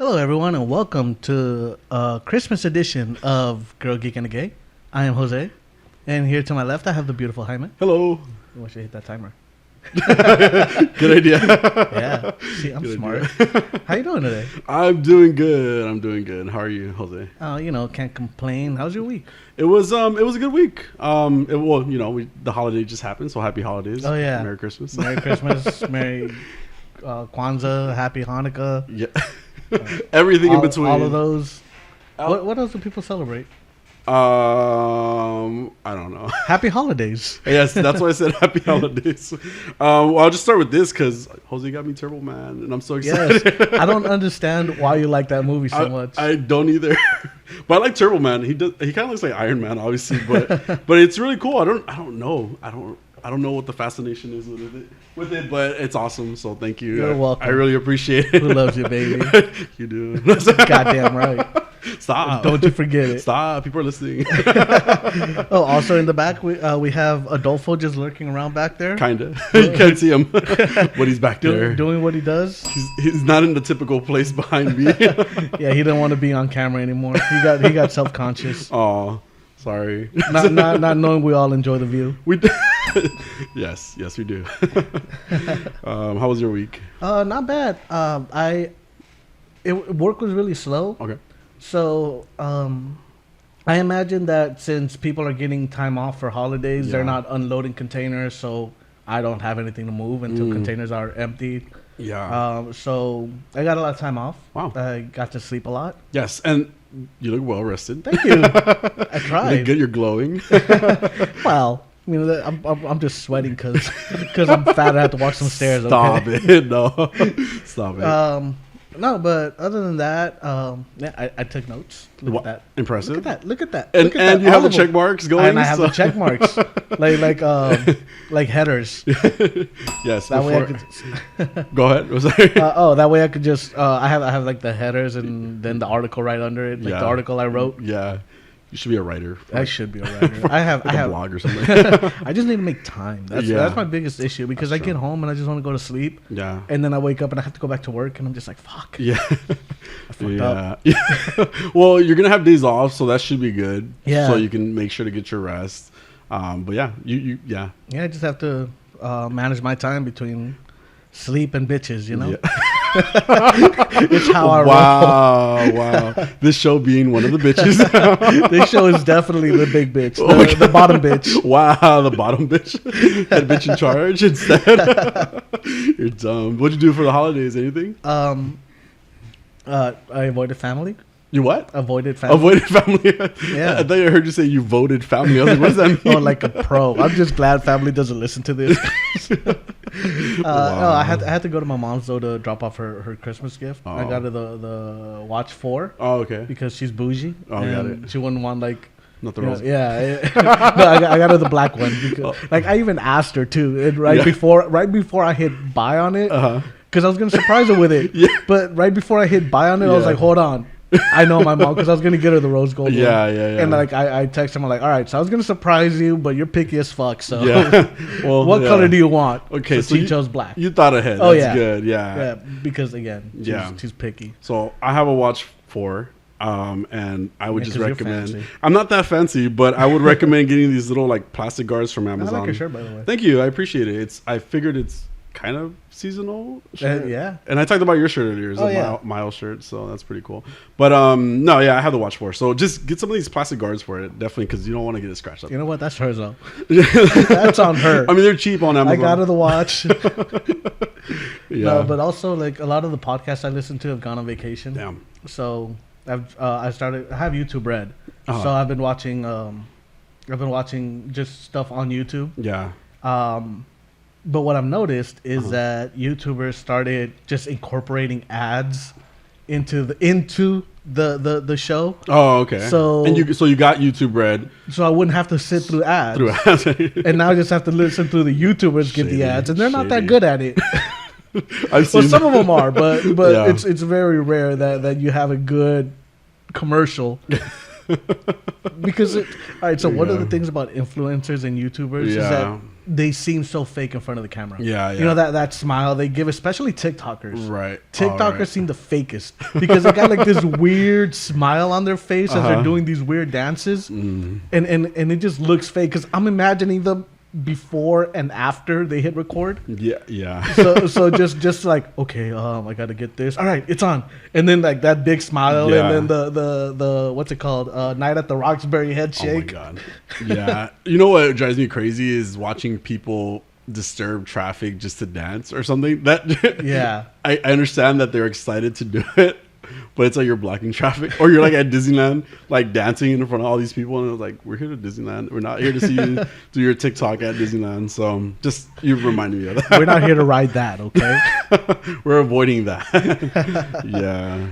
Hello, everyone, and welcome to a Christmas edition of Girl, Geek, and a Gay. I am Jose, and here to my left, I have the beautiful Jaime. Hello. I want you to hit that timer. Good idea. Yeah, see, I'm Good smart. How you doing today? I'm doing good. How are you, Jose? Can't complain. How's your week? It was a good week. The holiday just happened, so happy holidays. Oh, yeah. Merry Christmas. Merry Christmas, Merry Kwanzaa, Happy Hanukkah. Yeah. Everything in between. All of those. What else do people celebrate? I don't know. Happy holidays. Yes, that's why I said happy holidays. I'll just start with this because Jose got me Turbo Man, and I'm so excited. Yes. I don't understand why you like that movie so much. I don't either. But I like Turbo Man. He kind of looks like Iron Man, obviously, but it's really cool. I don't know. I don't know what the fascination is with it, but it's awesome. So thank you. You're welcome. I really appreciate it. Who loves you, baby? You do. Goddamn right. Stop. Don't you forget it. Stop. People are listening. Oh, also in the back, we have Adolfo just lurking around back there. Kinda. You can't see him, but he's back there. Doing what he does. He's not in the typical place behind me. Yeah, he didn't want to be on camera anymore. He got self-conscious. Oh, sorry. Not knowing we all enjoy the view. Yes, we do. How was your week? Not bad. Work was really slow. Okay. So, I imagine that since people are getting time off for holidays, they're not unloading containers, so I don't have anything to move until containers are emptied. Yeah. So I got a lot of time off. Wow. I got to sleep a lot. Yes, and you look well rested. Thank you. I tried. You look good. You're glowing. Well, I'm just sweating because I'm fat. I have to walk some stairs. Stop it. No. Stop it. No, but other than that, I took notes. Look at that. Impressive. Look at that. And you have the check marks going. And I have the check marks, like headers. Yes. That way I could. Go ahead. Was that? That way I could just. I have like the headers and then the article right under it, like the article I wrote. Yeah. You should be a writer. I should be a writer. I have a blog or something. I just need to make time. That's my biggest issue because I get home and I just want to go to sleep. Yeah. And then I wake up and I have to go back to work and I'm just like, fuck. Yeah. I fucked up. Yeah. Well, you're gonna have days off, so that should be good. Yeah. So you can make sure to get your rest. But yeah, yeah. Yeah, I just have to manage my time between sleep and bitches, you know. Yeah. It's how I roll. Wow. This show being one of the bitches. This show is definitely the big bitch, the bottom bitch. Wow, the bottom bitch. Head bitch in charge instead. You're dumb. What'd you do for the holidays? Anything? I avoided family. You what? Avoided family. Avoided family. Yeah. I thought I heard you say you voted family. I was like, what does that mean? Oh, like a pro. I'm just glad family doesn't listen to this. Wow. No, I had to go to my mom's though to drop off her Christmas gift. I got her the Watch 4. Oh, okay. Because she's bougie. Oh, got it. She wouldn't want like. Not the rose. Yeah. No, I got her the black one. Because, like I even asked her too. And right before I hit buy on it. Because I was gonna surprise her with it. Yeah. But right before I hit buy on it, I was like, hold on. I know my mom because I was gonna get her the rose gold. Yeah. And like I texted him, I'm like, all right, so I was gonna surprise you, but you're picky as fuck. So well, what color do you want? Okay, so she chose black. You thought ahead. Oh, That's good. Yeah. Because again, she's picky. So I have a Watch 4. And I would just recommend. I'm not that fancy, but I would recommend getting these little like plastic guards from Amazon. I like your shirt, by the way. Thank you. I appreciate it. I figured it's kind of seasonal shirt. Yeah. And I talked about your shirt earlier. It's a Miles shirt, so that's pretty cool. But no, yeah, I have the Watch 4. So just get some of these plastic guards for it, definitely, because you don't want to get it scratched up. You know what? That's hers though. That's on her. I mean, they're cheap on Amazon. I got her the watch. Yeah. No, but also like a lot of the podcasts I listen to have gone on vacation. Damn. So I have YouTube Red. So I've been watching just stuff on YouTube. Yeah. But what I've noticed is that YouTubers started just incorporating ads into the show. Oh, okay. So you got YouTube Red. So I wouldn't have to sit through ads. And now I just have to listen through the YouTubers give the ads, and they're not that good at it. Some of them are, but it's very rare that you have a good commercial. Because one of the things about influencers and YouTubers is that they seem so fake in front of the camera. Yeah. You know that smile they give, especially TikTokers. Right. TikTokers seem the fakest because they got like this weird smile on their face as they're doing these weird dances, and it just looks fake. Because I'm imagining them before and after they hit record. Yeah. So just like, okay, I gotta get this. All right, it's on. And then like that big smile, and then the what's it called? Night at the Roxbury head shake. Oh my god. Yeah. You know what drives me crazy is watching people disturb traffic just to dance or something. That I understand that they're excited to do it. But it's like you're blocking traffic, or you're like at Disneyland, like dancing in front of all these people, and I was like, "We're here to Disneyland. We're not here to see you do your TikTok at Disneyland." So just you reminded me of that. We're not here to ride that, okay? We're avoiding that. Yeah.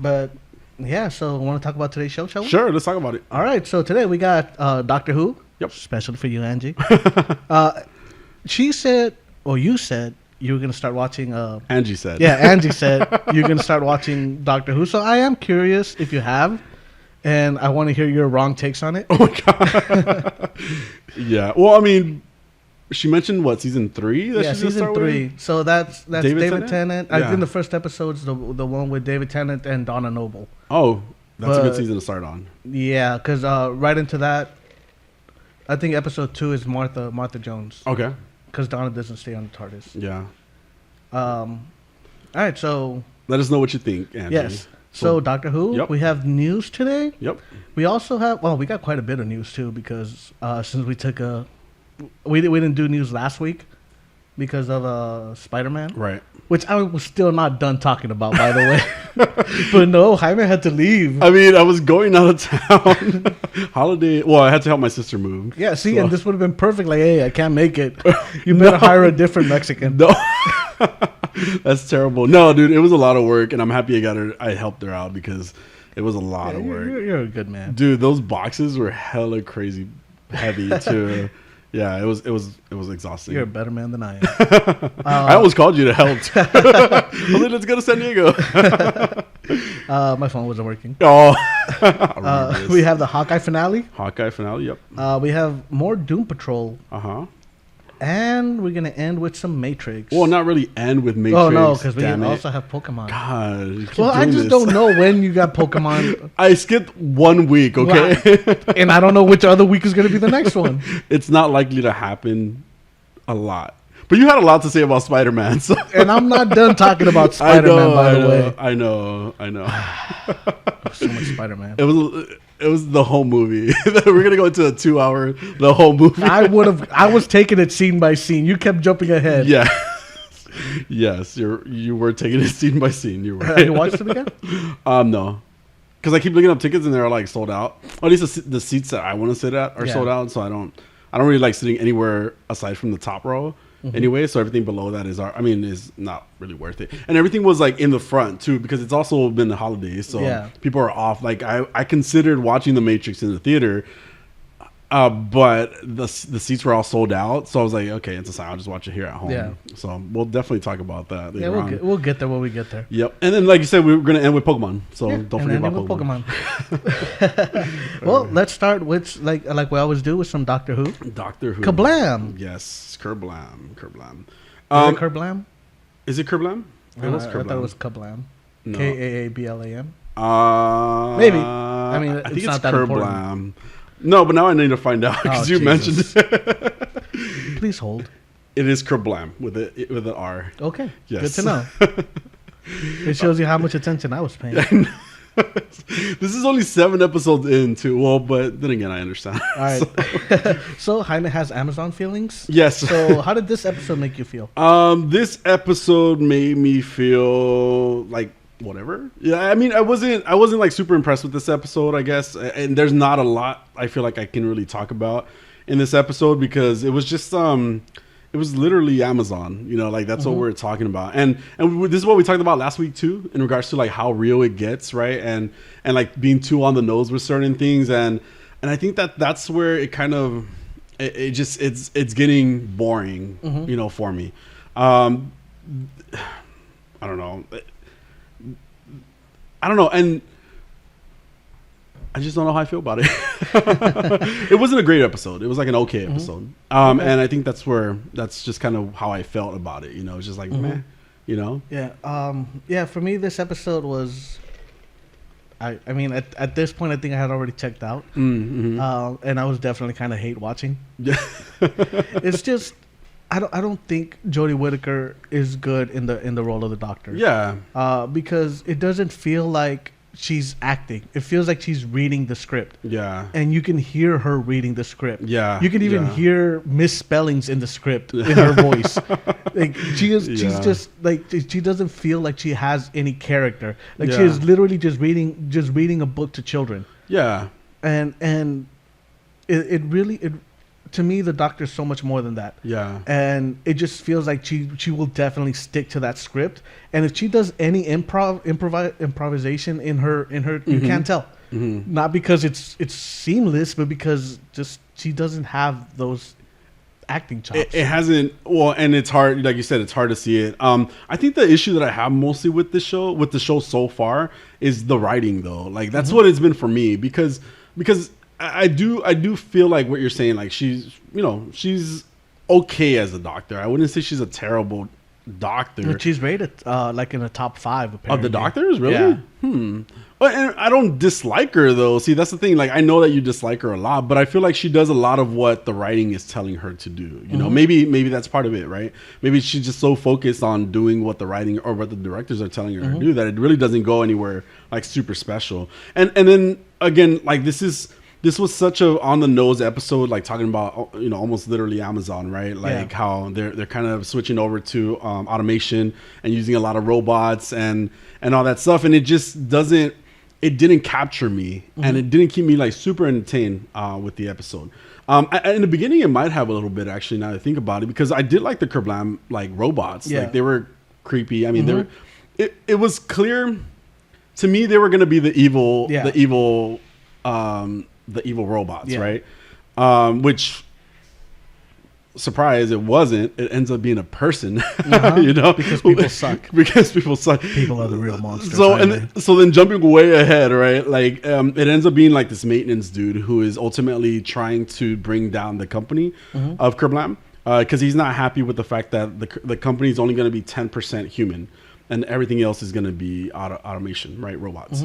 But yeah. So, want to talk about today's show, shall we? Sure. Let's talk about it. All right. So today we got Doctor Who. Yep. Special for you, Angie. She said, or you said, you were going to start watching... Angie said. Yeah, Angie said you're going to start watching Doctor Who. So I am curious if you have, and I want to hear your wrong takes on it. Oh, my God. Yeah. Well, I mean, she mentioned, what, season 3? Yeah, season 3. With? So that's David Tennant. Yeah. I think the first episode's the one with David Tennant and Donna Noble. Oh, that's a good season to start on. Yeah, because right into that, I think episode 2 is Martha Jones. Okay. Because Donna doesn't stay on the TARDIS. Yeah. All right, so... Let us know what you think, Andy. Yes. So Doctor Who, we have news today. Yep. We also have... Well, we got quite a bit of news, too, because since we took a... We didn't do news last week because of Spiderman. Right. Which I was still not done talking about, by the way. But no, Jaime had to leave. I mean, I was going out of town. Holiday. Well, I had to help my sister move. Yeah, see, and this would have been perfect. Like, hey, I can't make it. You better hire a different Mexican. No. That's terrible. No, dude, it was a lot of work, and I'm happy I helped her out because it was a lot of work. You're a good man. Dude, those boxes were hella crazy heavy, too. Yeah, it was exhausting. You're a better man than I am. I almost called you to help. I was like, let's go to San Diego. My phone wasn't working. Oh. We have the Hawkeye finale. Yep. We have more Doom Patrol. Uh-huh. And we're going to end with some Matrix. Well, not really end with Matrix. Oh, no, because we also have Pokemon. God. Well, I just don't know when you got Pokemon. I skipped 1 week, okay? Wow. And I don't know which other week is going to be the next one. It's not likely to happen a lot. But you had a lot to say about Spider-Man. So. And I'm not done talking about Spider-Man, by the way. I know. So much Spider-Man. It was the whole movie. We're going to go into a 2-hour, the whole movie. I was taking it scene by scene. You kept jumping ahead. Yeah. Yes, you were taking it scene by scene. You were. Have you watched it again? No. Because I keep looking up tickets and they're like sold out. Or at least the seats that I want to sit at are sold out. So I don't really like sitting anywhere aside from the top row. Anyway, so everything below that is not really worth it. And everything was like in the front too, because it's also been the holidays, so people are off. Like I considered watching The Matrix in the theater, but the seats were all sold out. So I was like, okay, it's a sign. I'll just watch it here at home. Yeah. So we'll definitely talk about that later on. We'll get there when we get there. Yep. And then, like you said, we were going to end with Pokemon. So don't forget about Pokemon. Well, let's start with like we always do with some Doctor Who. Kerblam. Yes, Kerblam. Is it Kerblam? Is it Kerblam? It was Kerblam. I thought it was Kerblam. No. Kaablam. Maybe. I mean, I think it's not that Kerblam. Important. No, but now I need to find out because you mentioned it. Please hold. It is Kerblam with an R. Okay. Yes. Good to know. It shows you how much attention I was paying. This is only 7 episodes in too. Well, but then again, I understand. All right. So Jaime has Amazon feelings. Yes. So how did this episode make you feel? This episode made me feel like whatever. Yeah, I mean, I wasn't like super impressed with this episode, I guess. And there's not a lot I feel like I can really talk about in this episode because it was just it was literally Amazon, like that's what we're talking about. And this is what we talked about last week too, in regards to like how real it gets, right? And like being too on the nose with certain things. And I think that's where it kind of, it's getting boring, for me. I don't know. And I just don't know how I feel about it. It wasn't a great episode. It was like an okay episode. And I think that's just kind of how I felt about it. You know, it's just like, meh, you know? Yeah. For me, this episode was, I mean, at this point, I think I had already checked out. And I was definitely kind of hate watching. It's just, I don't think Jodie Whittaker is good in the role of the Doctor. Yeah. Because it doesn't feel like she's acting. It feels like she's reading the script. Yeah. And you can hear her reading the script. Yeah. You can even hear misspellings in the script in her voice. Like she's just like, she doesn't feel like she has any character. Like she is literally just reading a book to children. Yeah. And it really to me, the Doctor is so much more than that. Yeah. And it just feels like she will definitely stick to that script. And if she does any improvisation in her, you can't tell. Not because it's seamless, but because just she doesn't have those acting chops. It hasn't. Well, and it's hard. Like you said, it's hard to see it. I think the issue that I have mostly with the show so far is the writing, though. Like that's what it's been for me because. I do feel like what you're saying, like she's okay as a Doctor. I wouldn't say she's a terrible Doctor. But she's rated like in the top 5 apparently. Of the Doctors, really? Yeah. But and I don't dislike her though. See, that's the thing. Like I know that you dislike her a lot, but I feel like she does a lot of what the writing is telling her to do. You know, maybe that's part of it, right? Maybe she's just so focused on doing what the writing or what the directors are telling her to do that it really doesn't go anywhere like super special. And then again, like this was such a on the nose episode, like talking about, you know, almost literally Amazon, right? Like how they're kind of switching over to automation and using a lot of robots and all that stuff. And it just didn't capture me and it didn't keep me like super entertained with the episode. In the beginning, it might have a little bit actually, now that I think about it, because I did like the Kerblam like robots. Like they were creepy. I mean, it was clear to me they were going to be the evil robots, right? Which, surprise, it wasn't. It ends up being a person, you know, because people suck. People are the real monsters. So then jumping way ahead, right? Like it ends up being like this maintenance dude who is ultimately trying to bring down the company of Kerblam because he's not happy with the fact that the company is only going to be 10% human. And everything else is going to be automation, right? Robots.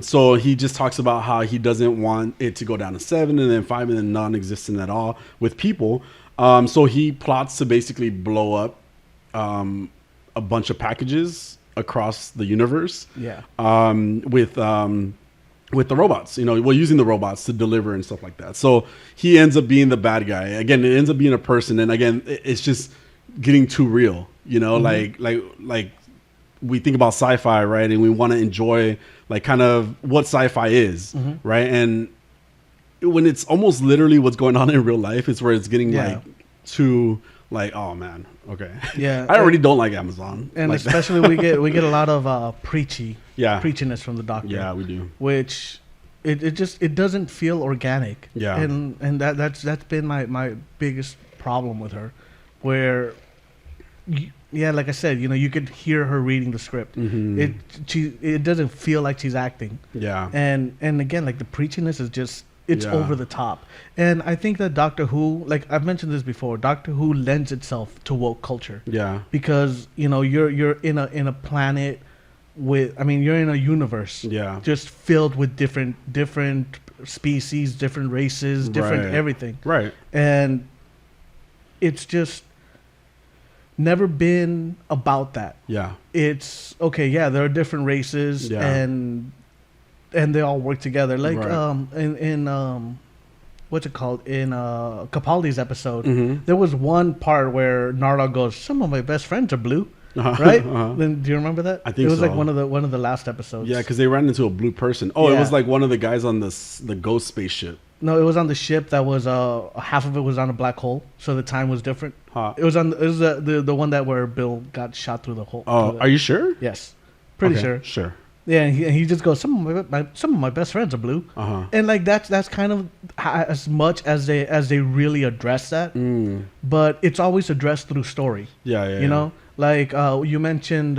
So he just talks about how he doesn't want it to go down to 7 and then 5 and then non-existent at all with people. So he plots to basically blow up a bunch of packages across the universe. With the robots, you know, using the robots to deliver and stuff like that. So he ends up being the bad guy. Again, it ends up being a person. And again, it's just getting too real. You know, like we think about sci-fi, right? And we want to enjoy like kind of what sci-fi is, right? And when it's almost literally what's going on in real life, it's where it's getting like too like, oh man, okay. Yeah. I already don't like Amazon. And like especially we get a lot of preachiness from the Doctor. Yeah, we do. Which it doesn't feel organic. Yeah. And that's been my biggest problem with her, where like I said, you know, you could hear her reading the script. It doesn't feel like she's acting. Yeah. And again, like the preachiness is just over the top. And I think that Doctor Who, like I've mentioned this before, Doctor Who lends itself to woke culture. Yeah. Because, you know, you're in a planet with, I mean, you're in a universe. Yeah. Just filled with different species, different races, different everything. Right. And it's just never been about that. Yeah. It's okay, there are different races and they all work together. Like in what's it called? In Capaldi's episode, there was one part where Narla goes, "Some of my best friends are blue." Right? Then do you remember that? I think it was so. like one of the last episodes. Yeah, because they ran into a blue person. Oh, it was like one of the guys on the ghost spaceship. No, it was on the ship that was half of it was on a black hole, so the time was different. It was the one that where Bill got shot through the hole. Oh, are you sure? Yes, pretty sure. Sure. Yeah, and he just goes, some of my best friends are blue, and like that's kind of as much as they really address that, but it's always addressed through story. Yeah. You know, like you mentioned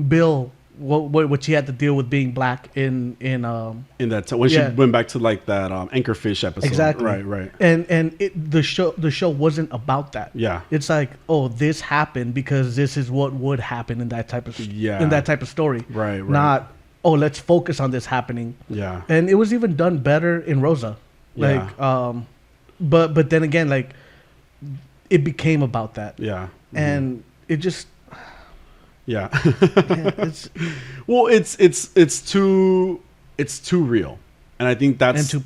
Bill what she had to deal with being black in that when she went back to like that anchorfish episode. Exactly. Right. And the show wasn't about that. Yeah. It's like, oh, this happened because this is what would happen in that type of story. Right. Not, oh, let's focus on this happening. Yeah. And it was even done better in Rosa. Like but then again, like, it became about that. Yeah. And it just yeah. it's too real. And I think that's and too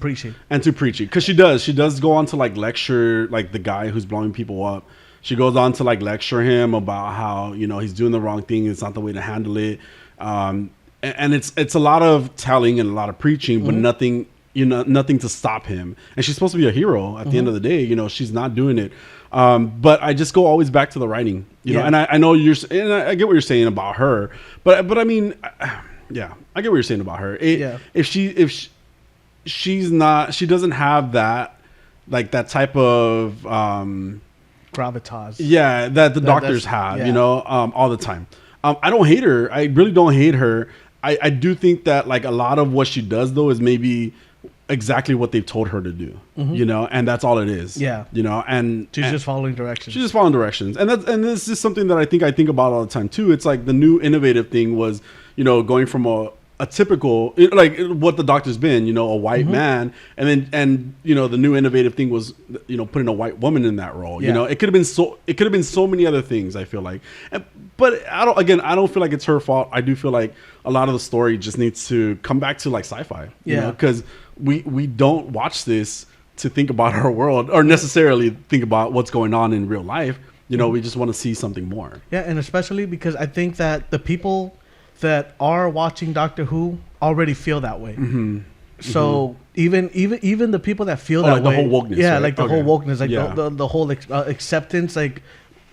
preachy. Because she does go on to like lecture like the guy who's blowing people up. She goes on to like lecture him about how, you know, he's doing the wrong thing. It's not the way to handle it. And it's a lot of telling and a lot of preaching, but nothing to stop him. And she's supposed to be a hero at the end of the day. You know, she's not doing it. But I just go always back to the writing, you know, and I know I get what you're saying about her, but I mean, I get what you're saying about her. If she doesn't have that, like that type of, gravitas. Yeah. That the doctors have, you know, all the time. I don't hate her. I really don't hate her. I do think that like a lot of what she does though is maybe exactly what they've told her to do, you know, and that's all it is. Yeah. You know, and she's just following directions. And this is something that I think about all the time too. It's like the new innovative thing was, you know, going from a typical, like what the doctor's been, you know, a white man, and you know, the new innovative thing was, you know, putting a white woman in that role. You know, it could have been so many other things, I feel like. But I don't feel like it's her fault. I do feel like a lot of the story just needs to come back to like sci-fi, you know, because we don't watch this to think about our world or necessarily think about what's going on in real life. You know, we just want to see something more. Yeah, and especially because I think that the people that are watching Doctor Who already feel that way. So even the people that feel that like way, the whole wokeness, yeah, right? like the whole wokeness, like the whole acceptance, like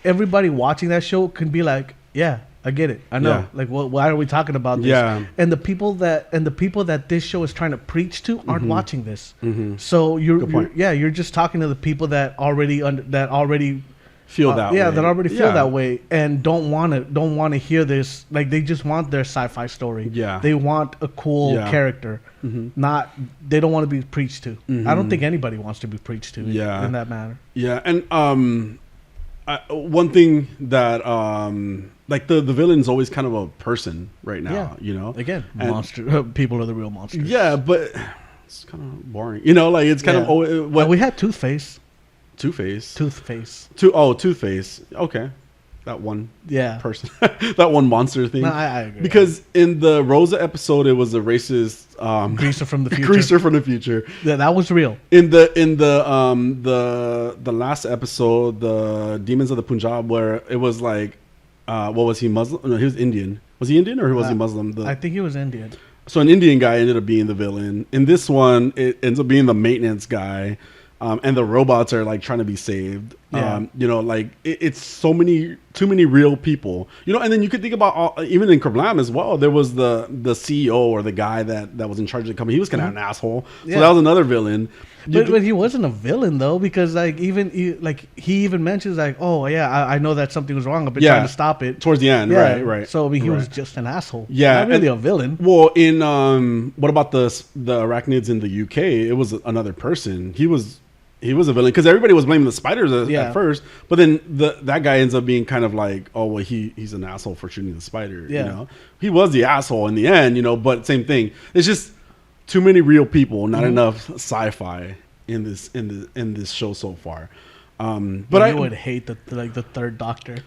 everybody watching that show can be like, yeah, I get it, I know. Yeah. Like, why are we talking about this? Yeah. And the people that this show is trying to preach to aren't watching this. So you're just talking to the people that already feel that way. that already feel that way and don't want to hear this. Like, they just want their sci-fi story. Yeah, they want a cool character. Not, they don't want to be preached to. I don't think anybody wants to be preached to. In that manner. Yeah, and one thing that like the villain's always kind of a person right now. You know, again, monster people are the real monsters. Yeah, but it's kind of boring. You know, like it's kind of well, we had Toothface. Toothface. Toothface. Okay. That one person. That one monster thing. No, I agree. Because in the Rosa episode, it was a racist greaser from the future. Greaser from the future. Yeah, that was real. In the last episode, the Demons of the Punjab, where it was like, what was he, Muslim? No, he was Indian. Was he Indian or was he Muslim? I think he was Indian. So an Indian guy ended up being the villain. In this one, it ends up being the maintenance guy. And the robots are like trying to be saved. You know, like it's too many real people. You know, and then you could think about even in Kerblam as well. There was the CEO or the guy that was in charge of the company. He was kind of an asshole. So that was another villain. But he wasn't a villain though, because like he even mentions like, oh yeah, I know that something was wrong. I've been trying to stop it towards the end. Right. So I mean, he was just an asshole. Yeah, not really a villain. Well, in what about the arachnids in the UK? It was another person. He was a villain because everybody was blaming the spiders at first, but then that guy ends up being kind of like, oh well, he's an asshole for shooting the spider. You know, he was the asshole in the end. You know, but same thing. It's just too many real people, not enough sci-fi in this show so far. But I would hate the third Doctor.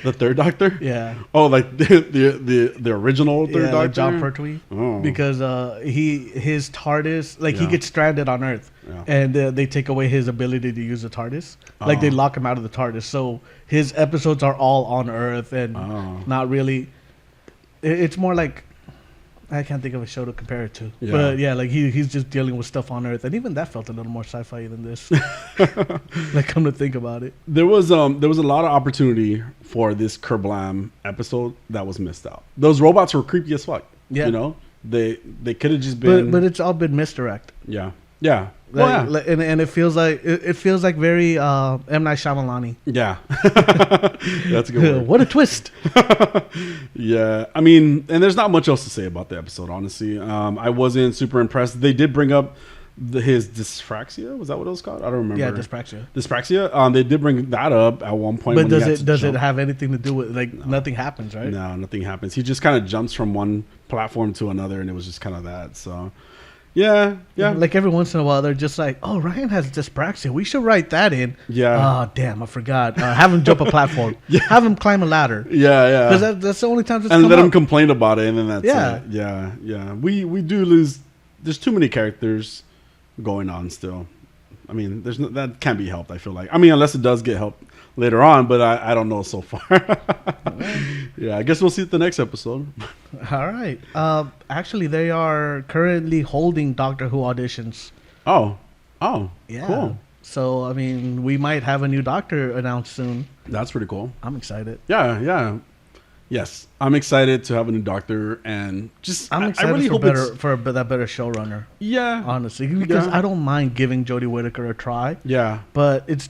The third Doctor? Yeah. Oh, like the original third Doctor? Like John Pertwee. Oh. Because his TARDIS, like he gets stranded on Earth, and they take away his ability to use the TARDIS. Like they lock him out of the TARDIS. So his episodes are all on Earth and not really. It's more like, I can't think of a show to compare it to. Yeah. But yeah, like he's just dealing with stuff on Earth, and even that felt a little more sci-fi than this. Like, come to think about it, there was a lot of opportunity for this Kerblam episode that was missed out. Those robots were creepy as fuck. Yeah, you know, they could have just been. But it's all been misdirect. Yeah. Yeah. And it feels like very M. Night Shyamalan-y. Yeah. That's a good word. What a twist. Yeah. I mean, and there's not much else to say about the episode, honestly. I wasn't super impressed. They did bring up his dyspraxia. Was that what it was called? I don't remember. Yeah, dyspraxia. Dyspraxia. They did bring that up at one point. But does it have anything to do with nothing happens, right? No, nothing happens. He just kind of jumps from one platform to another, and it was just kind of that. So. Yeah. Like every once in a while, they're just like, "Oh, Ryan has dyspraxia. We should write that in." Yeah. Oh, damn, I forgot. Have him jump a platform. Yeah. Have him climb a ladder. Yeah. Because that's the only time. And let him complain about it, and then that's it. Yeah. We do lose. There's too many characters going on still. I mean, that can't be helped. I feel like. I mean, unless it does get helped later on, but I don't know so far. Yeah, I guess we'll see it the next episode. All right. Actually, they are currently holding Doctor Who auditions. Oh, yeah. Cool. So, I mean, we might have a new Doctor announced soon. That's pretty cool. I'm excited. Yeah. Yes, I'm excited to have a new Doctor, and I'm excited I really hope for that better showrunner. Yeah, honestly, because I don't mind giving Jodie Whittaker a try. Yeah, but it's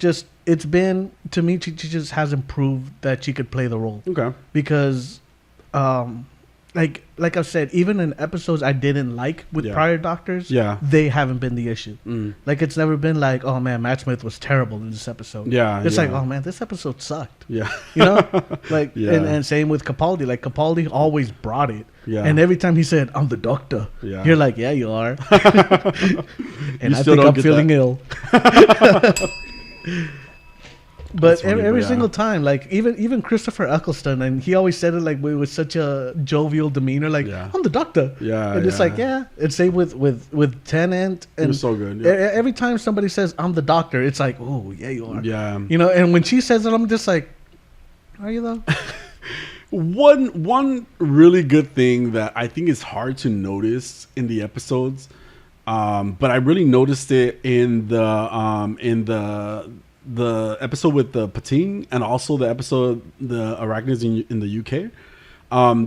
been to me. She just hasn't proved that she could play the role. Okay, because, like I've said, even in episodes I didn't like with prior Doctors, they haven't been the issue. Like it's never been like, oh man, Matt Smith was terrible in this episode. Yeah, it's like, oh man, this episode sucked. Yeah, you know, like and same with Capaldi. Like Capaldi always brought it. Yeah, and every time he said, "I'm the Doctor," you're like, yeah, you are. And I think I'm feeling ill. But funny, every single time, like even Christopher Eccleston, and he always said it like with such a jovial demeanor, like I'm the Doctor. Yeah, and it's like and same with Tennant, and it was so good. Every time somebody says I'm the Doctor, it's like, oh yeah, you are. Yeah, you know. And when she says it, I'm just like, are you though? One really good thing that I think is hard to notice in the episodes, but I really noticed it in the episode with the Pating, and also the episode the Arachnids in the UK,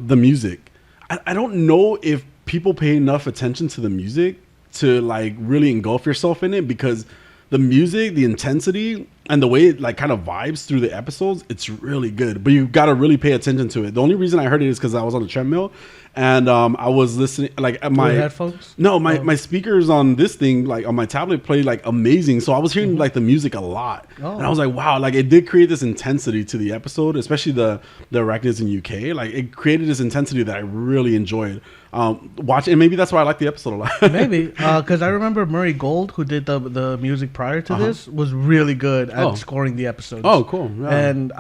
the music. I don't know if people pay enough attention to the music to like really engulf yourself in it, because the music, the intensity, and the way it like kind of vibes through the episodes, it's really good. But you've got to really pay attention to it. The only reason I heard it is because I was on the treadmill, and I was listening like at my headphones. No, my speakers on this thing, like on my tablet, play like amazing. So I was hearing like the music a lot, and I was like, wow, like it did create this intensity to the episode, especially the Arachnids in UK. Like it created this intensity that I really enjoyed. Watch, and maybe that's why I like the episode a lot. Maybe because I remember Murray Gold, who did the music prior to this, was really good at scoring the episodes. Oh, cool! Yeah. And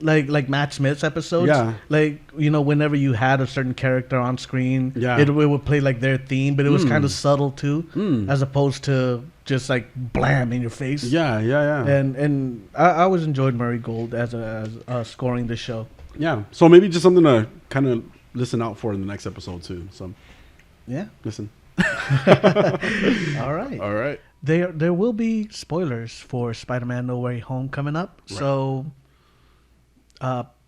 like Matt Smith's episodes, like you know, whenever you had a certain character on screen, it would play like their theme, but it was kind of subtle too, as opposed to just like blam in your face. Yeah. And I always enjoyed Murray Gold as scoring the show. Yeah, so maybe just something to kind of listen out for in the next episode too. So listen. All right. There will be spoilers for Spider-Man No Way Home coming up. Right. So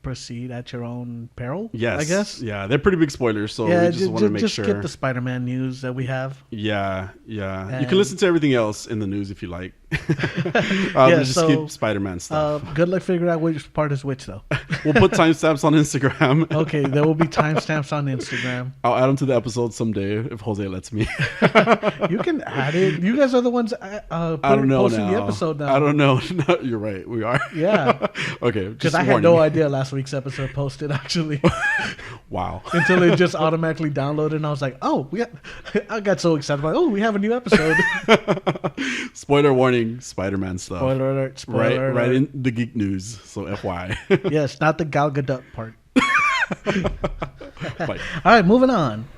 proceed at your own peril. Yes, I guess. Yeah, they're pretty big spoilers, so we just want to make sure. Just skip the Spider-Man news that we have. Yeah. You can listen to everything else in the news if you like. Just skip Spider-Man stuff. Good luck figuring out which part is which, though. We'll put timestamps on Instagram. Okay, there will be timestamps on Instagram. I'll add them to the episode someday if Jose lets me. You can add it. You guys are the ones posting the episode now. I don't know. No, you're right. We are. Yeah. Okay. Because I had no idea last week's episode posted, actually. Wow. Until it just automatically downloaded, and I was like, oh, I got so excited. Like, oh, we have a new episode. Spoiler warning. Spider-Man stuff. Spoiler alert. Spoiler alert. Right in the Geek News. So FYI. Yes, not the Gal Gadot part. All right, moving on.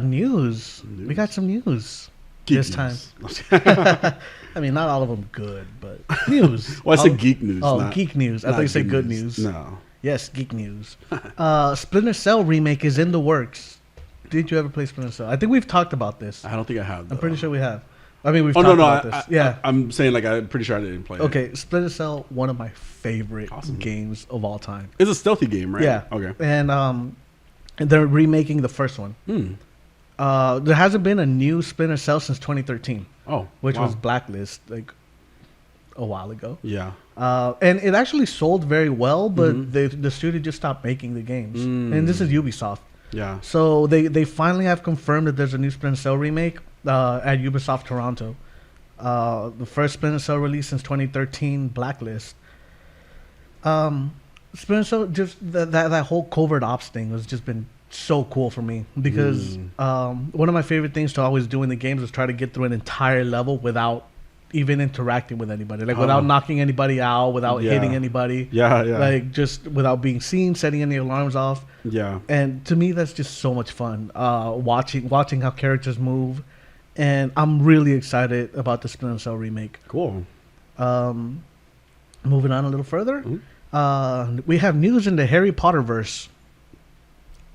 News. We got some news Geek this news. Time. I mean, not all of them good, but news. Well, I said Geek News. Oh, Geek News. I thought you said good news. No. Yes, Geek News. Splinter Cell remake is in the works. Did you ever play Splinter Cell? I think we've talked about this. I don't think I have. I'm pretty sure we have. I mean, we've talked about this. I'm saying like I'm pretty sure I didn't play it. Okay, Splinter Cell, one of my favorite games of all time. It's a stealthy game, right? Yeah. Okay. And they're remaking the first one. There hasn't been a new Splinter Cell since 2013. Oh, which was Blacklist, like a while ago. Yeah. And it actually sold very well, but the studio just stopped making the games. And this is Ubisoft. Yeah. So they finally have confirmed that there's a new Splinter Cell remake at Ubisoft Toronto. The first Splinter Cell release since 2013, Blacklist. Splinter Cell, just that whole covert ops thing has just been so cool for me because one of my favorite things to always do in the games is try to get through an entire level without even interacting with anybody, like without knocking anybody out, without hitting anybody, like just without being seen, setting any alarms off. And to me that's just so much fun, watching how characters move, and I'm really excited about the Splinter Cell remake. Cool. Moving on a little further, we have news in the Harry Potter verse.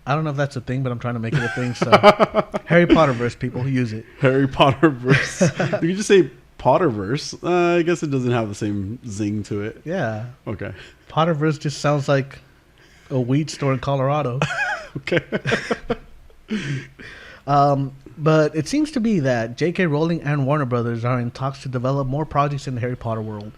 I don't know if that's a thing, but I'm trying to make it a thing. So Harry Potter verse, people who use it. Harry Potter verse. You can just say Potterverse. I guess it doesn't have the same zing to it. Yeah. Okay. Potterverse just sounds like a weed store in Colorado. Okay. But it seems to be that J.K. Rowling and Warner Brothers are in talks to develop more projects in the Harry Potter world.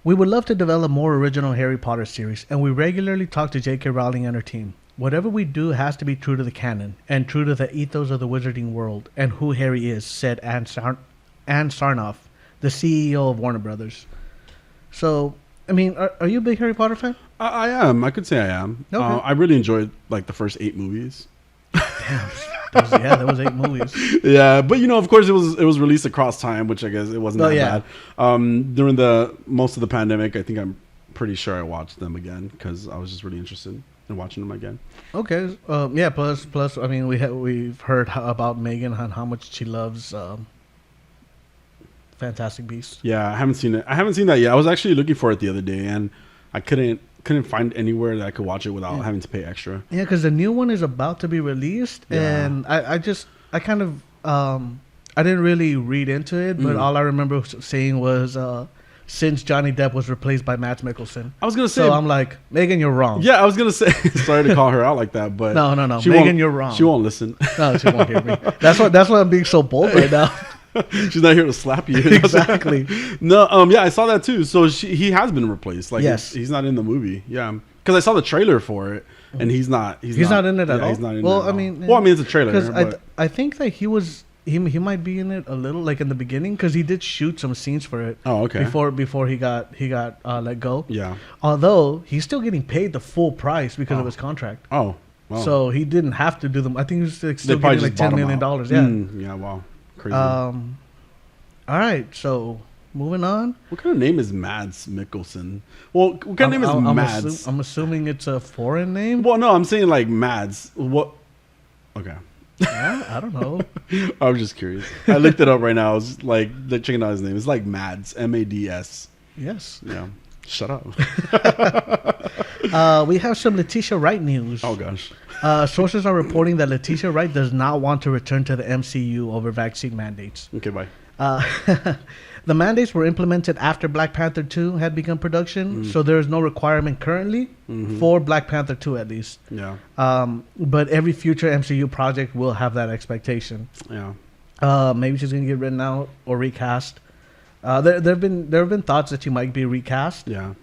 We would love to develop more original Harry Potter series, and we regularly talk to J.K. Rowling and her team. Whatever we do has to be true to the canon and true to the ethos of the wizarding world and who Harry is, said Anne Sarnoff, the CEO of Warner Brothers. So, I mean, are you a big Harry Potter fan? I am. I could say I am. Okay. I really enjoyed like the first 8 movies. Damn. There was 8 movies. Yeah, but of course it was released across time, which I guess it wasn't that bad. During most of the pandemic, I think I'm pretty sure I watched them again because I was just really interested in watching them again. Okay. Plus, I mean, we've heard about Megan and how much she loves Fantastic Beasts. Yeah, I haven't seen it. I haven't seen that yet. I was actually looking for it the other day, and I couldn't find anywhere that I could watch it without having to pay extra. Yeah, because the new one is about to be released, and I didn't really read into it, but all I remember saying was since Johnny Depp was replaced by Matt Mikkelsen. I was gonna say, so I'm like, Megan, you're wrong. Yeah, I was gonna say, sorry to call her out like that, but no, Megan, you're wrong. She won't listen. No, she won't hear me. That's why I'm being so bold right now. She's not here to slap you. Exactly. No, yeah, I saw that too. So he has been replaced. Like, yes, he's not in the movie. Yeah, because I saw the trailer for it, and he's not in it at all. He's not in well, it. I mean, it's a trailer. Because I think that he might be in it a little, like in the beginning, because he did shoot some scenes for it. Oh, okay. Before he got let go. Yeah. Although he's still getting paid the full price because of his contract. Oh. Wow. So he didn't have to do them. I think he was still getting like $10 million. Yeah. Yeah. Wow. Crazy. All right, so moving on. What kind of name is Mads Mikkelsen? Well, what kind of name is Mads? I'm assuming it's a foreign name. Well, no, I'm saying like Mads. What? Okay. Yeah, I don't know. I was just curious. I looked it up right now. I was like checking out his name. It's like Mads, Mads. Yes. Yeah. Shut up. We have some Letitia Wright news. Oh gosh. Sources are reporting that Letitia Wright does not want to return to the MCU over vaccine mandates. Okay, bye. The mandates were implemented after Black Panther 2 had begun production, so there is no requirement currently for Black Panther 2 at least. Yeah. But every future MCU project will have that expectation. Yeah. Maybe she's gonna get written out or recast. There have been thoughts that she might be recast. Yeah.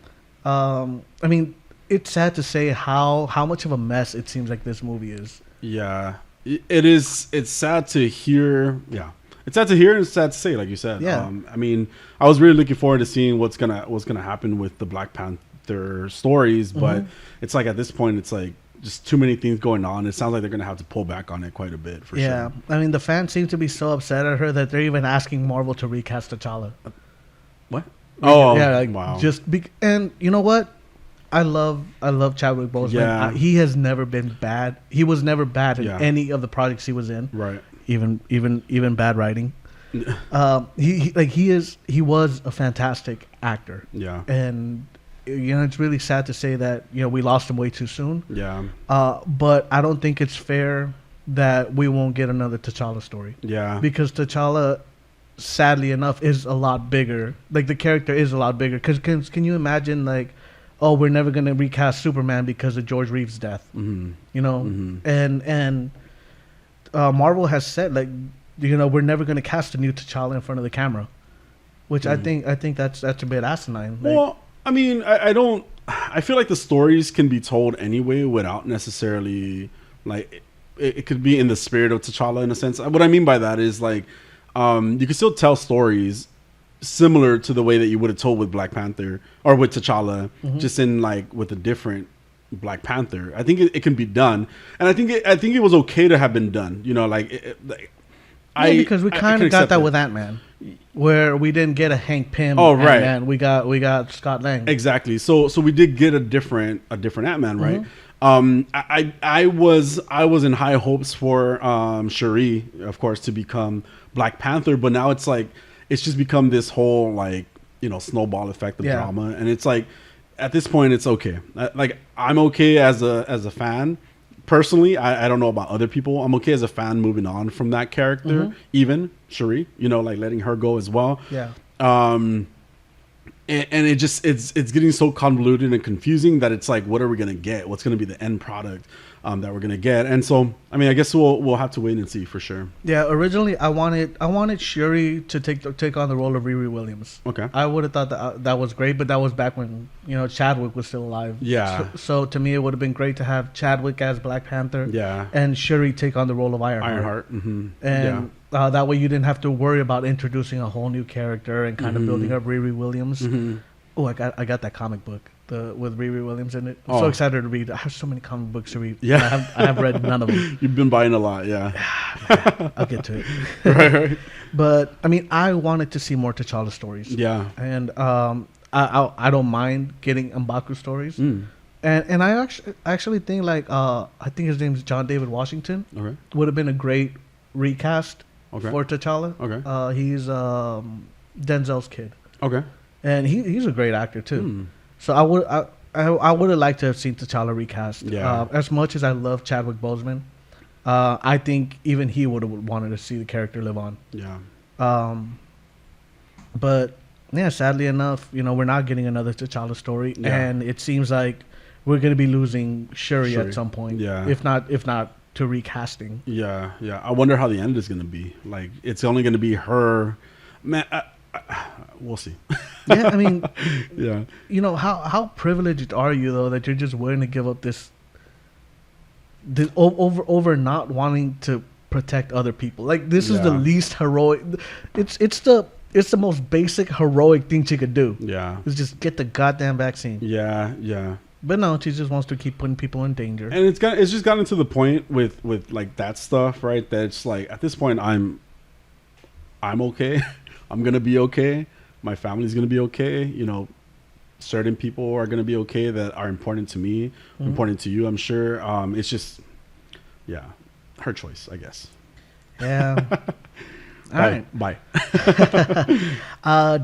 I mean, it's sad to say how much of a mess it seems like this movie is. Yeah. It is. It's sad to hear. Yeah. It's sad to hear and it's sad to say, like you said. Yeah. I mean, I was really looking forward to seeing what's gonna happen with the Black Panther stories, but it's like at this point, it's like just too many things going on. It sounds like they're gonna have to pull back on it quite a bit for sure. Yeah, I mean, the fans seem to be so upset at her that they're even asking Marvel to recast T'Challa. What? Oh, yeah, like, wow. And you know what? I love Chadwick Boseman. Yeah. He has never been bad. He was never bad in any of the projects he was in. Right. Even bad writing. He was a fantastic actor. Yeah. And it's really sad to say that we lost him way too soon. Yeah. But I don't think it's fair that we won't get another T'Challa story. Yeah. Because T'Challa, sadly enough, is a lot bigger. Like, the character is a lot bigger. Because can you imagine, like, oh, we're never going to recast Superman because of George Reeves' death. Mm-hmm. And Marvel has said, like, we're never going to cast a new T'Challa in front of the camera, which I think that's a bit asinine. Like, well, I mean, I feel like the stories can be told anyway without necessarily like it could be in the spirit of T'Challa in a sense. What I mean by that is like you can still tell stories similar to the way that you would have told with Black Panther or with T'Challa, just in like with a different Black Panther. I think it can be done, and I think it was okay to have been done. Because we kind of got that with Ant-Man, where we didn't get a Hank Pym. Oh, right. Ant-Man. We got Scott Lang. Exactly. So we did get a different Ant-Man, right? I was in high hopes for Shuri, of course, to become Black Panther, but now it's like it's just become this whole like snowball effect of drama, and it's like at this point it's okay. Like I'm okay as a fan. Personally, I don't know about other people. I'm okay as a fan moving on from that character, even Shuri, like letting her go as well. Yeah. And it's getting so convoluted and confusing that it's like, what are we gonna get? What's gonna be the end product that we're gonna get? And so, I mean, I guess we'll have to wait and see for sure. Yeah. Originally, I wanted Shuri to take on the role of Riri Williams. Okay. I would have thought that was great, but that was back when Chadwick was still alive. Yeah. So to me, it would have been great to have Chadwick as Black Panther. Yeah. And Shuri take on the role of Ironheart. Mm-hmm. And that way you didn't have to worry about introducing a whole new character and kind of building up Riri Williams. Mm-hmm. Oh, I got that comic book with Riri Williams in it. I'm so excited to read. I have so many comic books to read. Yeah. I have read none of them. You've been buying a lot, yeah. I'll get to it. Right. But I mean, I wanted to see more T'Challa stories. Yeah. And I don't mind getting M'Baku stories. And I actually think like I think his name is John David Washington. Okay. Would have been a great recast Okay. for T'Challa. Okay. He's Denzel's kid. Okay. And he's a great actor too. So I would have liked to have seen T'Challa recast. Yeah. As much as I love Chadwick Boseman, I think even he would have wanted to see the character live on. Yeah. But yeah, sadly enough, we're not getting another T'Challa story, and it seems like we're going to be losing Shuri at some point. Yeah. If not to recasting. Yeah. Yeah. I wonder how the end is going to be. Like, it's only going to be her. Man, we'll see. Yeah, I mean, yeah. How privileged are you though that you're just willing to give up this over not wanting to protect other people? Like this is the least heroic. It's the most basic heroic thing she could do. Yeah, is just get the goddamn vaccine. Yeah, yeah. But no, she just wants to keep putting people in danger. And it's just gotten to the point with like that stuff, right? That it's like at this point I'm okay. I'm gonna be okay. My family's gonna be okay. Certain people are gonna be okay that are important to me, important to you. I'm sure. It's just, her choice, I guess. Yeah. All right. Bye.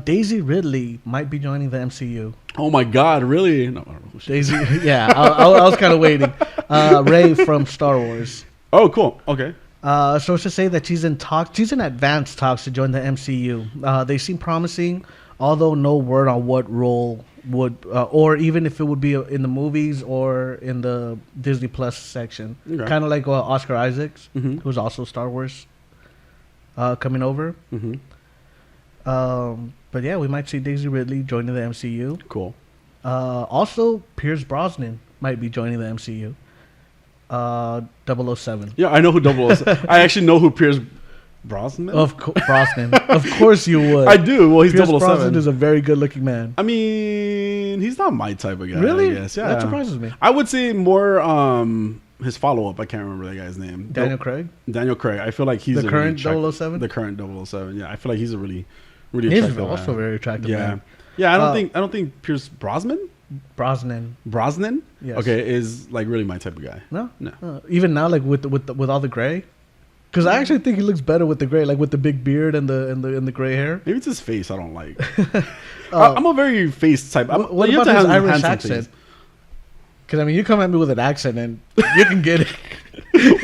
Daisy Ridley might be joining the MCU. Oh my God! Really? No. Daisy. Yeah, I was kind of waiting. Rey from Star Wars. Oh, cool. Okay. So to say that she's in advanced talks to join the MCU. They seem promising, although no word on what role would, or even if it would be in the movies or in the DisneyPlus section. Okay. Kind of like Oscar Isaacs, who's also Star Wars, coming over. But yeah, we might see Daisy Ridley joining the MCU. Cool. Also, Pierce Brosnan might be joining the MCU. 007. Yeah, I know who 007. I actually know who Pierce Brosnan. Brosnan. Of course you would. I do. Well, he's Pierce 007. Brosnan is a very good-looking man. I mean, he's not my type of guy. Really? I guess. Yeah. That surprises me. I would say more his follow-up. I can't remember that guy's name. Daniel Craig. Daniel Craig. I feel like he's the current 007. The current 007. Yeah, I feel like he's a really attractive. He's also very attractive. Yeah. Man. Yeah. I don't think Pierce Brosnan. Yes. Okay, is like really my type of guy. No. Even now, like with all the gray, because I actually think he looks better with the gray, like with the big beard and the gray hair. Maybe it's his face I don't like. I'm a very face type. What about his Irish accent? Because I mean, you come at me with an accent and you can get it.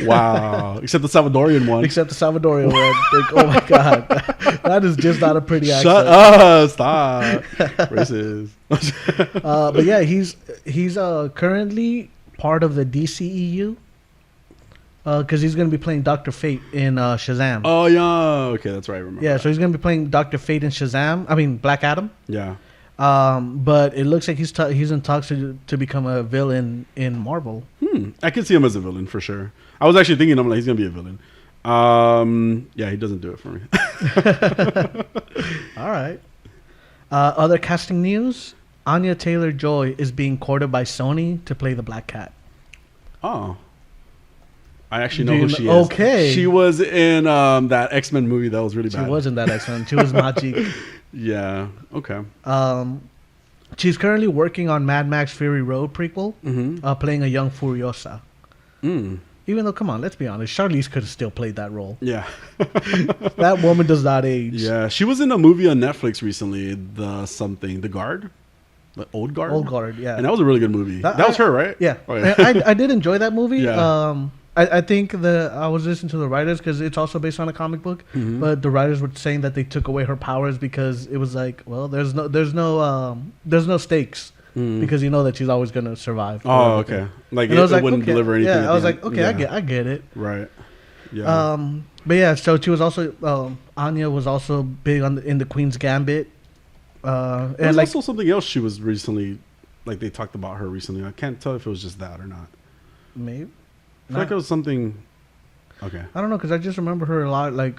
Wow. Except the Salvadorian one. Like, oh my God, that is just not a pretty accent. Shut up! Stop. Racist. But yeah, he's currently part of the DCEU. because he's going to be playing Dr. Fate in Shazam. Oh, yeah. Okay, that's right. I remember. Yeah, so he's going to be playing Dr. Fate in Shazam. I mean, Black Adam. Yeah. But it looks like he's in talks to become a villain in Marvel. I could see him as a villain for sure. I was actually thinking, I'm like, he's going to be a villain. Yeah, he doesn't do it for me. All right. Other casting news. Anya Taylor-Joy is being courted by Sony to play the Black Cat. Oh. I actually know who she is. Okay. She was in that X-Men movie that was really bad. She was in that X-Men. She was Majik. Yeah. Okay. She's currently working on Mad Max Fury Road prequel, playing a young Furiosa. Even though, come on, let's be honest, Charlize could have still played that role. Yeah. That woman does not age. Yeah. She was in a movie on Netflix recently, The Guard? The Old Guard? Old Guard, yeah. And that was a really good movie. That was her, right? Yeah. Oh, yeah. I did enjoy that movie. Yeah. I think I was listening to the writers because it's also based on a comic book, but the writers were saying that they took away her powers because it was like, well, there's no stakes because you know that she's always gonna survive. Oh, okay. Like it wouldn't deliver anything. Yeah, I was like, okay, I get it. Right. Yeah. But yeah, so she was also Anya was also big in the Queen's Gambit. There's also something else she was recently, like they talked about her recently. I can't tell if it was just that or not. Maybe. I feel like it was something. Okay. I don't know because I just remember her a lot, like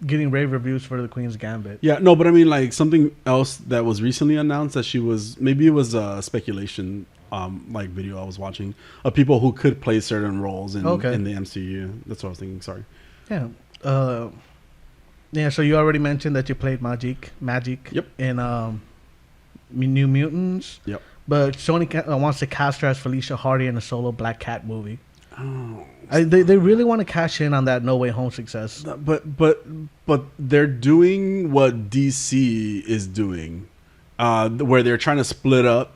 getting rave reviews for the Queen's Gambit. Yeah, no, but I mean, like something else that was recently announced that she was. Maybe it was a speculation, like video I was watching of people who could play certain roles in the MCU. That's what I was thinking. Sorry. Yeah. Yeah. So you already mentioned that you played Majik. Yep. In New Mutants. Yep. But Sony wants to cast her as Felicia Hardy in a solo Black Cat movie. Oh, they really want to cash in on that No Way Home success. But they're doing what DC is doing, where they're trying to split up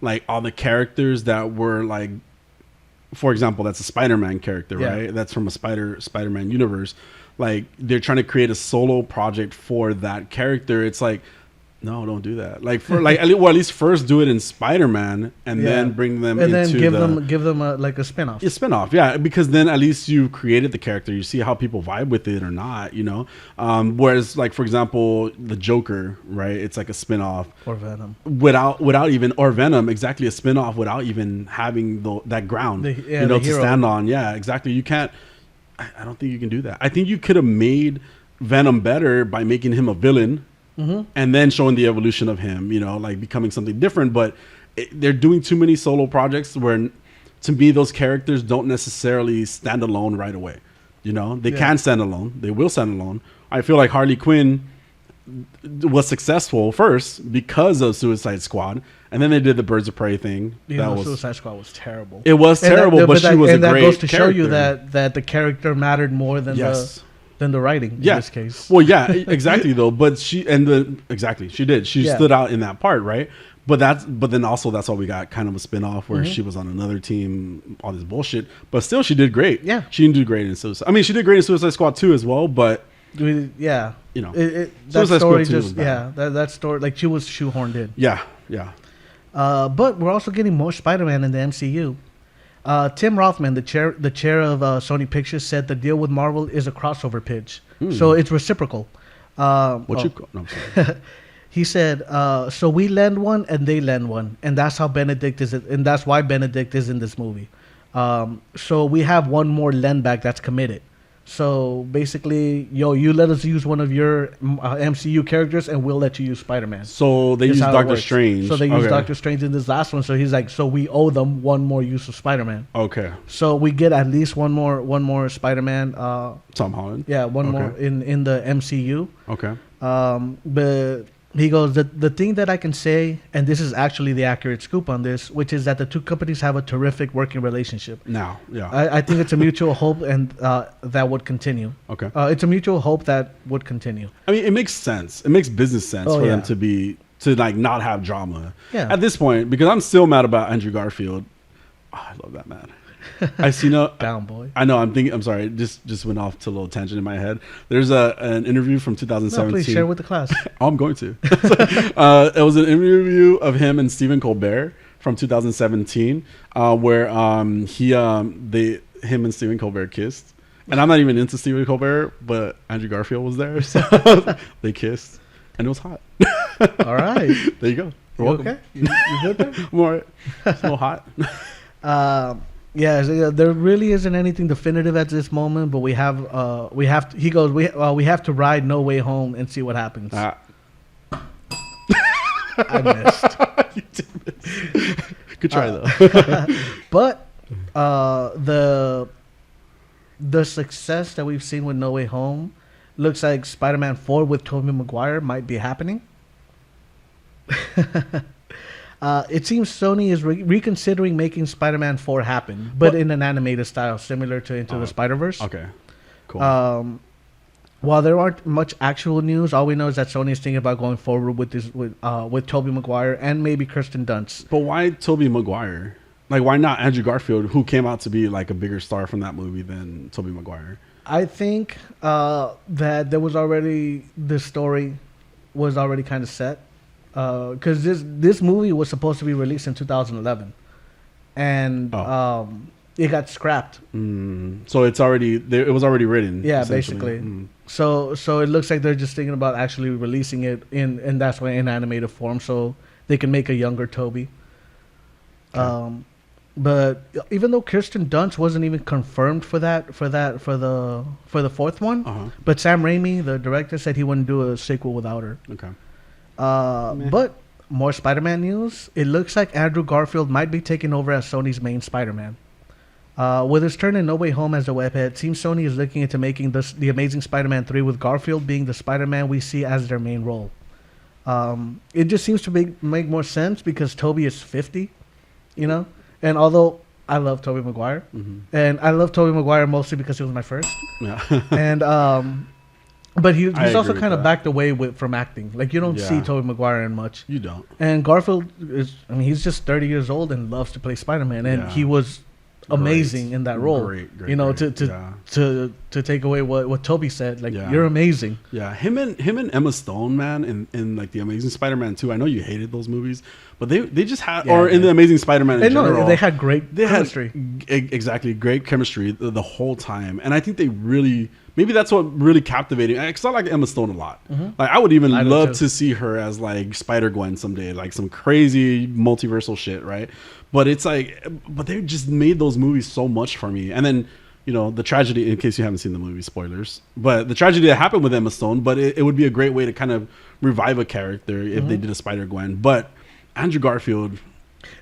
like all the characters that were like, for example, that's a Spider-Man character, right? That's from a Spider-Man universe. Like they're trying to create a solo project for that character. It's like, no, don't do that. Like for like, at least first do it in Spider-Man, and then bring them and into then give them a spinoff. A spinoff, yeah, because then at least you created the character. You see how people vibe with it or not, you know. Whereas, like for example, the Joker, right? It's like a spinoff Or Venom without even or Venom, exactly a spinoff without even having that ground, to stand on. Yeah, exactly. You can't. I don't think you can do that. I think you could have made Venom better by making him a villain. And then showing the evolution of him, you know, like becoming something different. But they're doing too many solo projects where, to me, those characters don't necessarily stand alone right away. You know, they can stand alone. They will stand alone. I feel like Harley Quinn was successful first because of Suicide Squad. And then they did the Birds of Prey thing. Suicide Squad was terrible. It was terrible, but she was a great character. And that goes to show you that the character mattered more than the writing in this case. Well, yeah, exactly though. But she did. She stood out in that part, right? But then also that's why we got kind of a spinoff where she was on another team, all this bullshit. But still, she did great. Yeah, she didn't do great in Suicide. I mean, she did great in Suicide Squad 2 as well. But you know, that story just that story like she was shoehorned in. Yeah. But we're also getting more Spider-Man in the MCU. Tim Rothman, the chair of Sony Pictures, said the deal with Marvel is a crossover pitch, so it's reciprocal. No, I'm sorry. He said, "So we lend one and they lend one, and that's how Benedict is, and that's why Benedict is in this movie. So we have one more lend back that's committed. So basically, you let us use one of your MCU characters, and we'll let you use Spider-Man. So they use Doctor Strange. So they use Doctor Strange in this last one. So he's like, so we owe them one more use of Spider-Man. Okay. So we get at least one more Spider-Man. Tom Holland. Yeah, one more in the MCU. Okay. But he goes, the thing that I can say, and this is actually the accurate scoop on this, which is that the two companies have a terrific working relationship. Now, yeah. I think it's a mutual hope and that would continue. Okay. It's a mutual hope that would continue. I mean, it makes sense. It makes business sense for them to like not have drama. Yeah. At this point, because I'm still mad about Andrew Garfield. Oh, I love that man. I see Bound boy. I know. I'm sorry. Just went off to a little tangent in my head. There's an interview from 2017. No, please share with the class. Oh, I'm going to. It was an interview of him and Stephen Colbert from 2017, where him and Stephen Colbert kissed. And I'm not even into Stephen Colbert, but Andrew Garfield was there, so they kissed, and it was hot. All right. There you go. You're welcome. Okay? You good there? I'm all right. It's a little hot. Yeah, so there really isn't anything definitive at this moment, but we have to ride No Way Home and see what happens. I missed. You did miss. Good try though. But the success that we've seen with No Way Home looks like Spider-Man 4 with Tobey Maguire might be happening. It seems Sony is reconsidering making Spider-Man 4 happen, but in an animated style, similar to Into the Spider-Verse. Okay, cool. While there aren't much actual news, all we know is that Sony is thinking about going forward with this with Tobey Maguire and maybe Kirsten Dunst. But why Tobey Maguire? Like, why not Andrew Garfield, who came out to be like a bigger star from that movie than Tobey Maguire? I think that there was already the story was already kind of set. Because this movie was supposed to be released in 2011, and it got scrapped. So it's already it was already written. Yeah, basically. So it looks like they're just thinking about actually releasing it and that's why in animated form, so they can make a younger Toby. Okay. But even though Kirsten Dunst wasn't even confirmed for the fourth one, but Sam Raimi, the director, said he wouldn't do a sequel without her. Okay. But more Spider-Man news. It looks like Andrew Garfield might be taking over as Sony's main Spider-Man. With his turn in No Way Home as the webhead, it seems Sony is looking into making the Amazing Spider-Man 3 with Garfield being the Spider-Man we see as their main role. It just seems to make more sense because Tobey is 50, you know? And although I love Tobey Maguire, and I love Tobey Maguire mostly because he was my first. Yeah. And but he's also kind of backed away from acting. Like, you don't see Tobey Maguire in much. You don't. And Garfield he's just 30 years old and loves to play Spider-Man, and he was amazing in that role. Great, you know, to take away what Tobey said, like, you're amazing. Yeah, him and Emma Stone, man, in like the Amazing Spider-Man 2. I know you hated those movies, but they just had, in the Amazing Spider-Man in general, they had great chemistry. Exactly, great chemistry the whole time, and I think they really. Maybe that's what really captivated. Because I like Emma Stone a lot. Like, I would even love to see her as like Spider-Gwen someday, like some crazy multiversal shit, right? But it's like, but they just made those movies so much for me. And then, you know, the tragedy, in case you haven't seen the movie, spoilers, but the tragedy that happened with Emma Stone, but it would be a great way to kind of revive a character if they did a Spider-Gwen. But Andrew Garfield.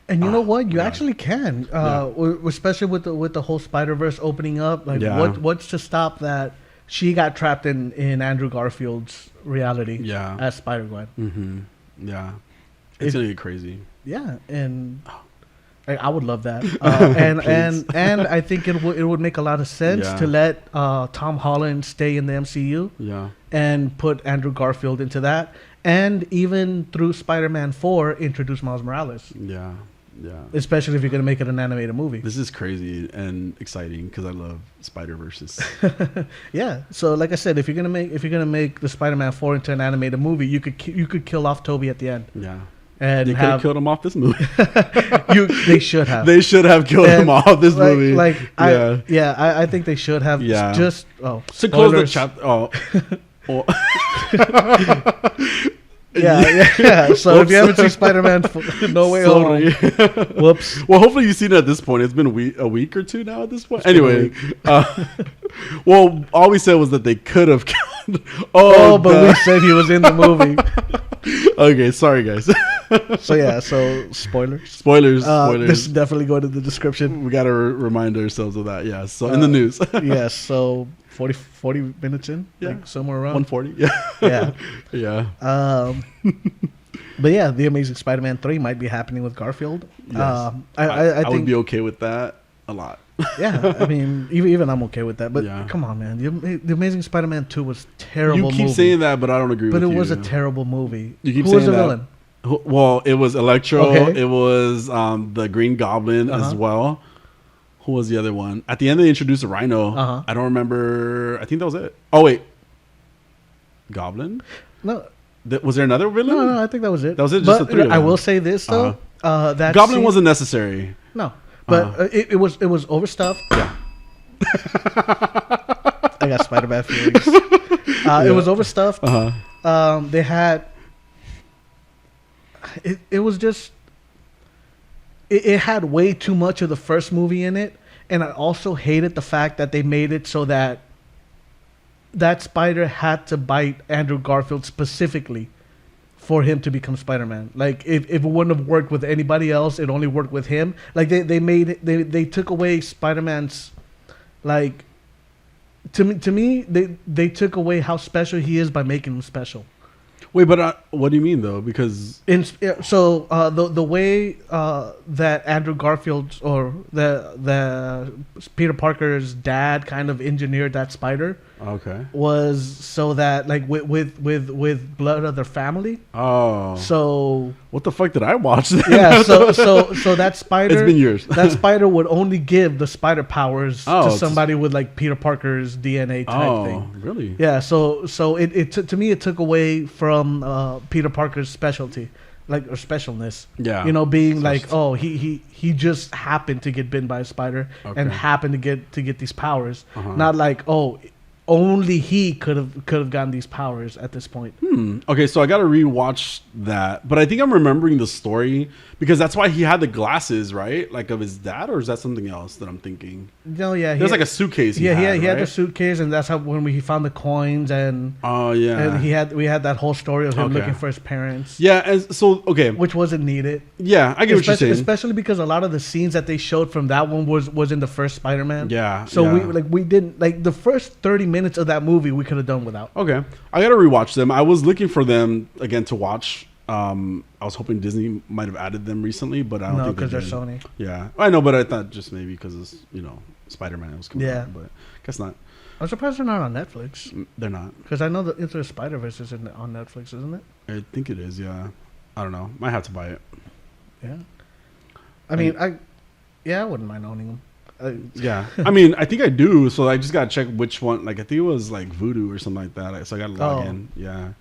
And you know what? You actually can, especially with the whole Spider-Verse opening up. Like, what's to stop that? She got trapped in Andrew Garfield's reality as Spider-Gwen. Yeah. It's going to get crazy. Yeah, and I would love that. And I think it would make a lot of sense to let Tom Holland stay in the MCU and put Andrew Garfield into that. And even through Spider-Man 4, introduce Miles Morales. Yeah. Especially if you're going to make it an animated movie. This is crazy and exciting because I love Spider-Verses. Yeah. So like I said, if you're going to make the Spider-Man 4 into an animated movie, you could kill off Tobey at the end. Yeah. And they could have killed him off this movie. They should have. They should have killed him off this movie. I think they should have. Yeah. Just to close the chapter. Yeah. So if you haven't seen Spider-Man No Way Home, whoops. Well, hopefully you've seen it at this point. It's been a week or two now at this point. Anyway, well, all we said was that they could have killed. But we said he was in the movie. Okay, sorry guys. So spoilers. This is definitely going to the description. We got to remind ourselves of that. Yeah. So in the news. Yes. So 40 minutes in, like somewhere around 140. Yeah. But yeah, the Amazing Spider-Man 3 might be happening with Garfield. Yes. I think would be okay with that a lot. Yeah, I mean, even I'm okay with that. But come on, man, the Amazing Spider-Man 2 was terrible. You keep saying that, but I don't agree with you. But it was a terrible movie. You keep Who saying was the that. villain? Well, it was Electro. Okay. It was the Green Goblin as well. Who was the other one? At the end, they introduced a Rhino. I don't remember. I think that was it. Oh, wait. Goblin? No. Was there another villain? No, I think that was it. That was it? Just the three of them. I will say this, though. That Goblin wasn't necessary. No. But it was overstuffed. Yeah. I got Spider-Man feelings. It was overstuffed. They had... It was just... It had way too much of the first movie in it. And I also hated the fact that they made it so that spider had to bite Andrew Garfield specifically for him to become Spider-Man. Like, if it wouldn't have worked with anybody else, it only worked with him. Like, they took away Spider-Man's... Like, to me, they took away how special he is by making him special. Wait, but what do you mean though? Because the way that Andrew Garfield's or the Peter Parker's dad kind of engineered that spider, was so that like with blood of their family. Oh, so what the fuck did I watch? Then? Yeah, so that spider. It's been years. That spider would only give the spider powers to somebody with like Peter Parker's DNA type thing. Oh, really? Yeah. So it to me it took away from Peter Parker's specialty, like, or specialness. Yeah. You know, being like, oh, he just happened to get bitten by a spider and happened to get these powers. Not like, oh, only he could have gotten these powers at this point. Okay, so I got to rewatch that, but I think I'm remembering the story because that's why he had the glasses, right? Like of his dad, or is that something else that I'm thinking? No, yeah, there's like a suitcase. He had the suitcase, and that's how when he found the coins and and we had that whole story of him looking for his parents. Yeah, and so which wasn't needed. Yeah, I get what you're saying. Especially because a lot of the scenes that they showed from that one was in the first Spider-Man. Yeah. So we didn't like the first 30 minutes of that movie we could have done without. Okay, I gotta rewatch them. I was looking for them again to watch. I was hoping Disney might have added them recently, but I don't think because they're Sony. Yeah, I know, but I thought just maybe because it's Spider-Man was coming out, but guess not. I'm surprised they're not on Netflix. They're not, because I know that Into the Spider-Verse is on Netflix, isn't it? I think it is. Yeah, I don't know. Might have to buy it. Yeah, I mean, I wouldn't mind owning them. Yeah, I mean, I think I do. So I just gotta check which one. Like, I think it was like Voodoo or something like that. So I gotta log in. Yeah.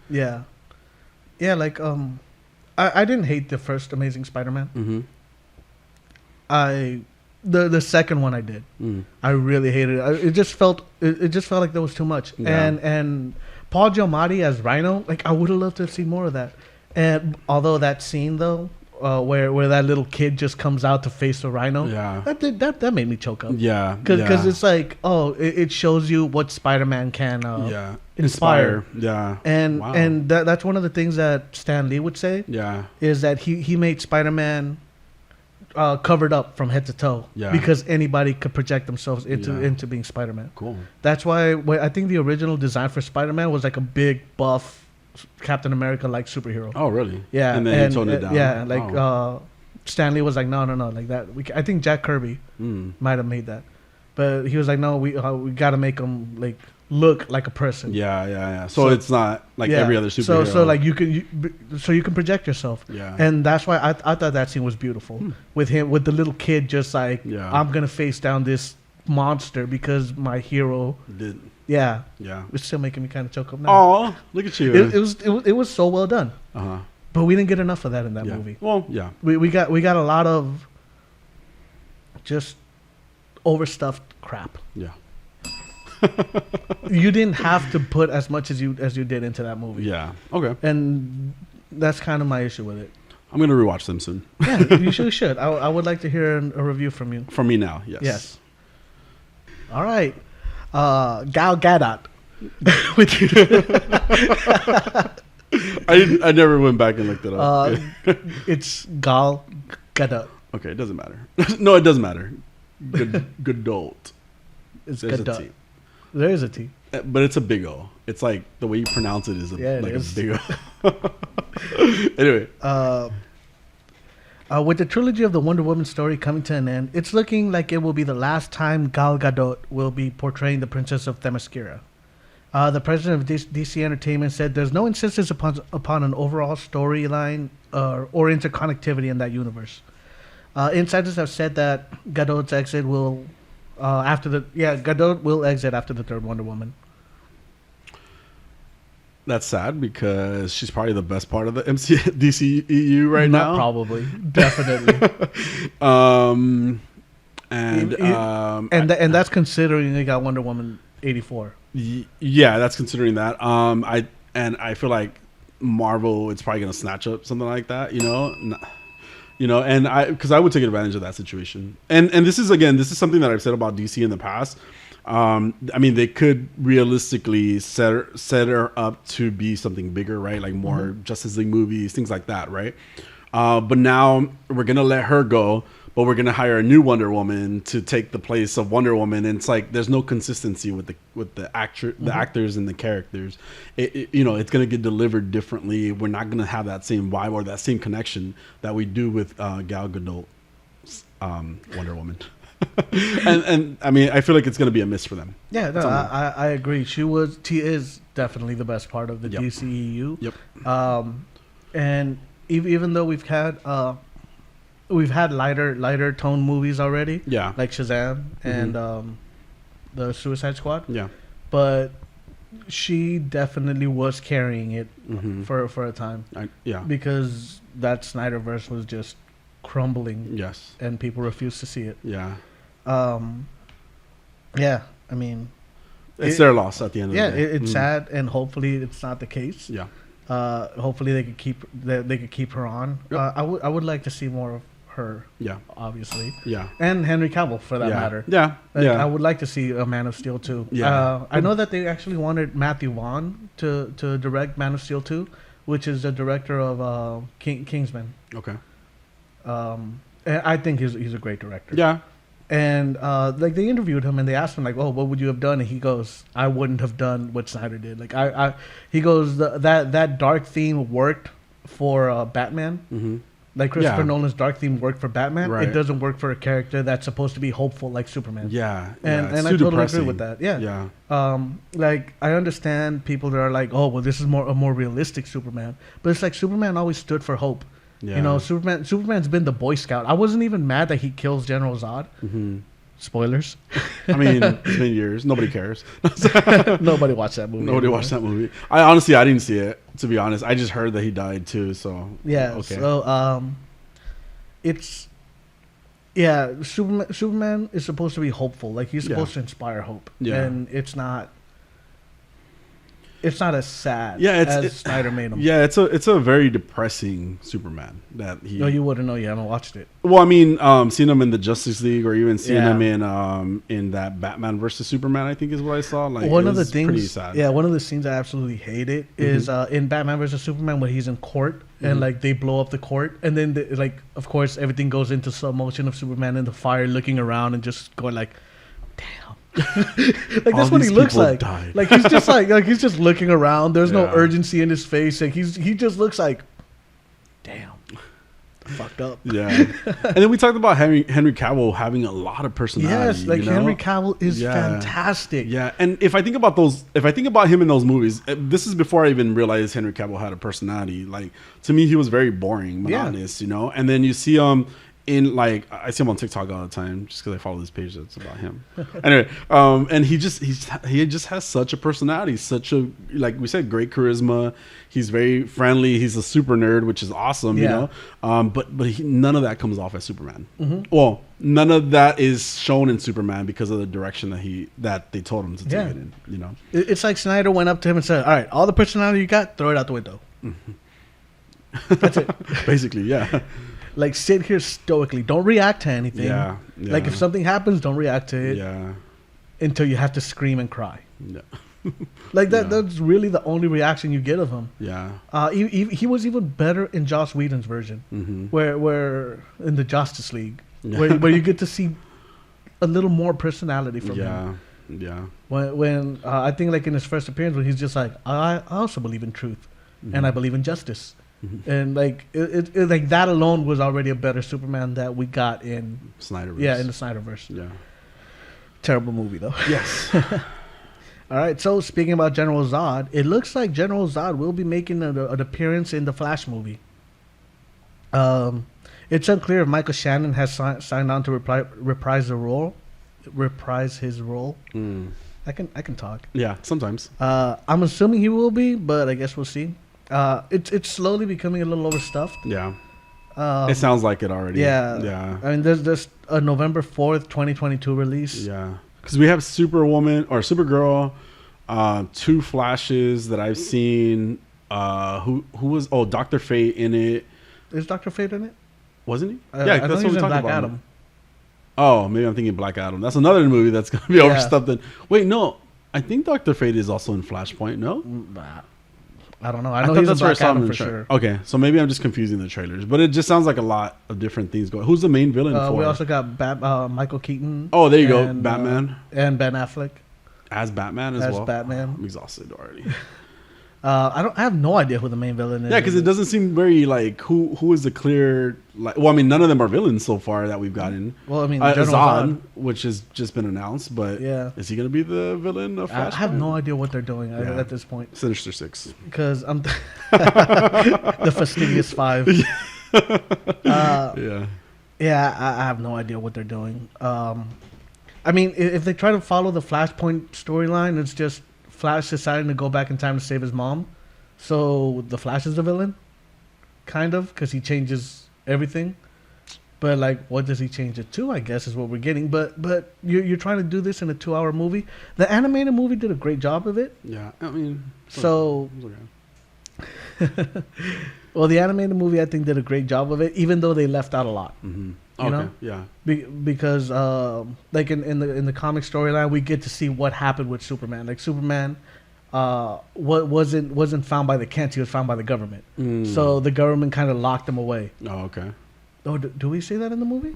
Like I didn't hate the first Amazing Spider-Man. The second one I did. I really hated it. It just felt like there was too much. Yeah. And Paul Giamatti as Rhino, like I would have loved to have seen more of that. And although that scene though. Where that little kid just comes out to face the Rhino. Yeah, that made me choke up. Yeah, because it's like, it shows you what Spider-Man can inspire. Yeah, and that's one of the things that Stan Lee would say. Yeah, is that he made Spider-Man covered up from head to toe. Yeah, because anybody could project themselves into being Spider-Man. Cool. That's why I think the original design for Spider-Man was like a big buff Captain America like superhero. Oh, really? Yeah. And then he toned it down. Yeah, like Stan Lee was like, no, like that. I think Jack Kirby might have made that, but he was like, no, we got to make him like look like a person. Yeah. So it's not like every other superhero. So like you can project yourself. Yeah. And that's why I thought that scene was beautiful with the little kid just like, I'm gonna face down this monster because my hero did. Yeah. It's still making me kind of choke up now. Oh, look at you! It was so well done. But we didn't get enough of that in that movie. Well, yeah. We got a lot of just overstuffed crap. Yeah. You didn't have to put as much as you did into that movie. Yeah. Okay. And that's kind of my issue with it. I'm gonna rewatch them soon. Yeah, you should. I would like to hear a review from you. From me now. Yes. Yes. All right. Gal Gadot. With you. I never went back and looked it up. It's Gal Gadot. Okay, it doesn't matter. No, it doesn't matter. Gadot. It's Gadot. There is a T. But it's a big O. It's like the way you pronounce it is a big O. Anyway. With the trilogy of the Wonder Woman story coming to an end, it's looking like it will be the last time Gal Gadot will be portraying the Princess of Themyscira. The president of DC Entertainment said there's no insistence upon an overall storyline or interconnectivity in that universe. Insiders have said that Gadot's exit will Gadot will exit after the third Wonder Woman. That's sad because she's probably the best part of the DCEU right now. Probably, definitely. And and that's considering they got Wonder Woman 84. Yeah, that's considering that. I feel like Marvel it's probably gonna snatch up something like that, and because I would take advantage of that situation. And this is something that I've said about DC in the past. I mean, they could realistically set her up to be something bigger, right? Like more Justice League movies, things like that, right? But now we're gonna let her go, but we're gonna hire a new Wonder Woman to take the place of Wonder Woman, and it's like there's no consistency with the actors and the characters. It's gonna get delivered differently. We're not gonna have that same vibe or that same connection that we do with Gal Gadot's Wonder Woman. and I mean, I feel like it's gonna be a miss for them. Yeah, no, I agree. She is definitely the best part of the DCEU. Yep. And even though we've had lighter tone movies already, like Shazam and the Suicide Squad, but she definitely was carrying it for a time, because that Snyderverse was just crumbling, and people refused to see it. I mean, it's their loss at the end of the day. It's sad, and hopefully it's not the case. Hopefully they could keep her on. I would like to see more of her. Obviously. And Henry Cavill for that matter. I would like to see a Man of Steel 2. I know that they actually wanted Matthew Vaughn to direct Man of Steel 2, which is the director of Kingsman. Okay. And I think he's a great director. And like they interviewed him and they asked him like, "Oh, what would you have done?" And he goes, "I wouldn't have done what Snyder did." Like he goes, that dark theme worked for Batman. Like Christopher Nolan's dark theme worked for Batman. Right. It doesn't work for a character that's supposed to be hopeful like Superman. And I totally agree with that. Like I understand people that are like, "Oh, well, this is a more realistic Superman," but it's like Superman always stood for hope. Superman's been the Boy Scout. I wasn't even mad that he kills General Zod. Spoilers. I mean, it's been years. Nobody cares. Nobody watched that movie. Nobody watched that movie. I didn't see it, to be honest. I just heard that he died too. So okay. So Superman is supposed to be hopeful. Like he's supposed to inspire hope. And it's not as sad as Snyder made him. It's a very depressing Superman that he. No, you wouldn't know. You haven't watched it. Well, I mean, seeing him in the Justice League, or even seeing him in that Batman versus Superman, I think is what I saw. Like one of the things, pretty sad. One of the scenes I absolutely hated is in Batman versus Superman when he's in court and like they blow up the court, and then of course everything goes into slow motion of Superman in the fire looking around and just going like, damn. Like that's what he looks like. Died. Like he's just like he's just looking around. There's no urgency in his face. Like he just looks like, damn, fucked up. And then we talked about Henry Cavill having a lot of personality. Yes, like Henry Cavill is fantastic. And if I think about him in those movies, this is before I even realized Henry Cavill had a personality. Like to me, he was very boring, monotonous, And then you see him. I see him on TikTok all the time just because I follow this page that's about him. Anyway, and he just has such a personality, such a, like we said, great charisma. He's very friendly. He's a super nerd, which is awesome, But none of that comes off as Superman. Well, none of that is shown in Superman because of the direction that they told him to take it in. It's like Snyder went up to him and said, "All right, all the personality you got, throw it out the window." That's it. Basically, Like sit here stoically. Don't react to anything. Like if something happens, don't react to it. Until you have to scream and cry. Like that. That's really the only reaction you get of him. He was even better in Joss Whedon's version, where in the Justice League, where you get to see a little more personality from him. When I think like in his first appearance, when he's just like, I also believe in truth, and I believe in justice. And like it like that alone was already a better Superman that we got in Snyderverse. In the Snyderverse. Terrible movie though. Yes. All right. So speaking about General Zod, it looks like General Zod will be making an appearance in the Flash movie. It's unclear if Michael Shannon has signed on to reprise his role. I can talk. Yeah, sometimes. I'm assuming he will be, but I guess we'll see. It's slowly becoming a little overstuffed. It sounds like it already. Yeah. I mean, there's a November 4th, 2022 release. Yeah. Because we have Superwoman or Supergirl, 2 Flashes that I've seen. Who was Dr. Fate in it? Is Dr. Fate in it? Wasn't he? Yeah, that's what we talked about. Adam. Oh, maybe I'm thinking Black Adam. That's another movie that's gonna be overstuffed. Wait, no, I think Dr. Fate is also in Flashpoint. No, I don't know. I know he's in Black Adam for sure. Okay, so maybe I'm just confusing the trailers, but it just sounds like a lot of different things going. Who's the main villain for? We also got Michael Keaton. Oh, there you go, Batman and Ben Affleck as Batman as well. As Batman. I'm exhausted already. I have no idea who the main villain is. Yeah, because it doesn't seem very like who is the clear like. Well, I mean, none of them are villains so far that we've gotten. Well, I mean, Zod, which has just been announced, but is he going to be the villain of Flashpoint? I have no idea what they're doing at this point. Sinister Six, because I'm the fastidious 5. I have no idea what they're doing. I mean, if they try to follow the Flashpoint storyline, it's just Flash deciding to go back in time to save his mom. So the Flash is the villain, kind of, because he changes everything. But like, what does he change it to? I guess is what we're getting. But you're trying to do this in a 2-hour movie. The animated movie did a great job of it. Yeah, I mean, so. Well, the animated movie I think did a great job of it, even though they left out a lot. Mm-hmm. You know? Yeah. Because like in the comic storyline, we get to see what happened with Superman. Like Superman, wasn't found by the Kents; he was found by the government. So the government kind of locked him away. Oh, okay. Oh, do we see that in the movie?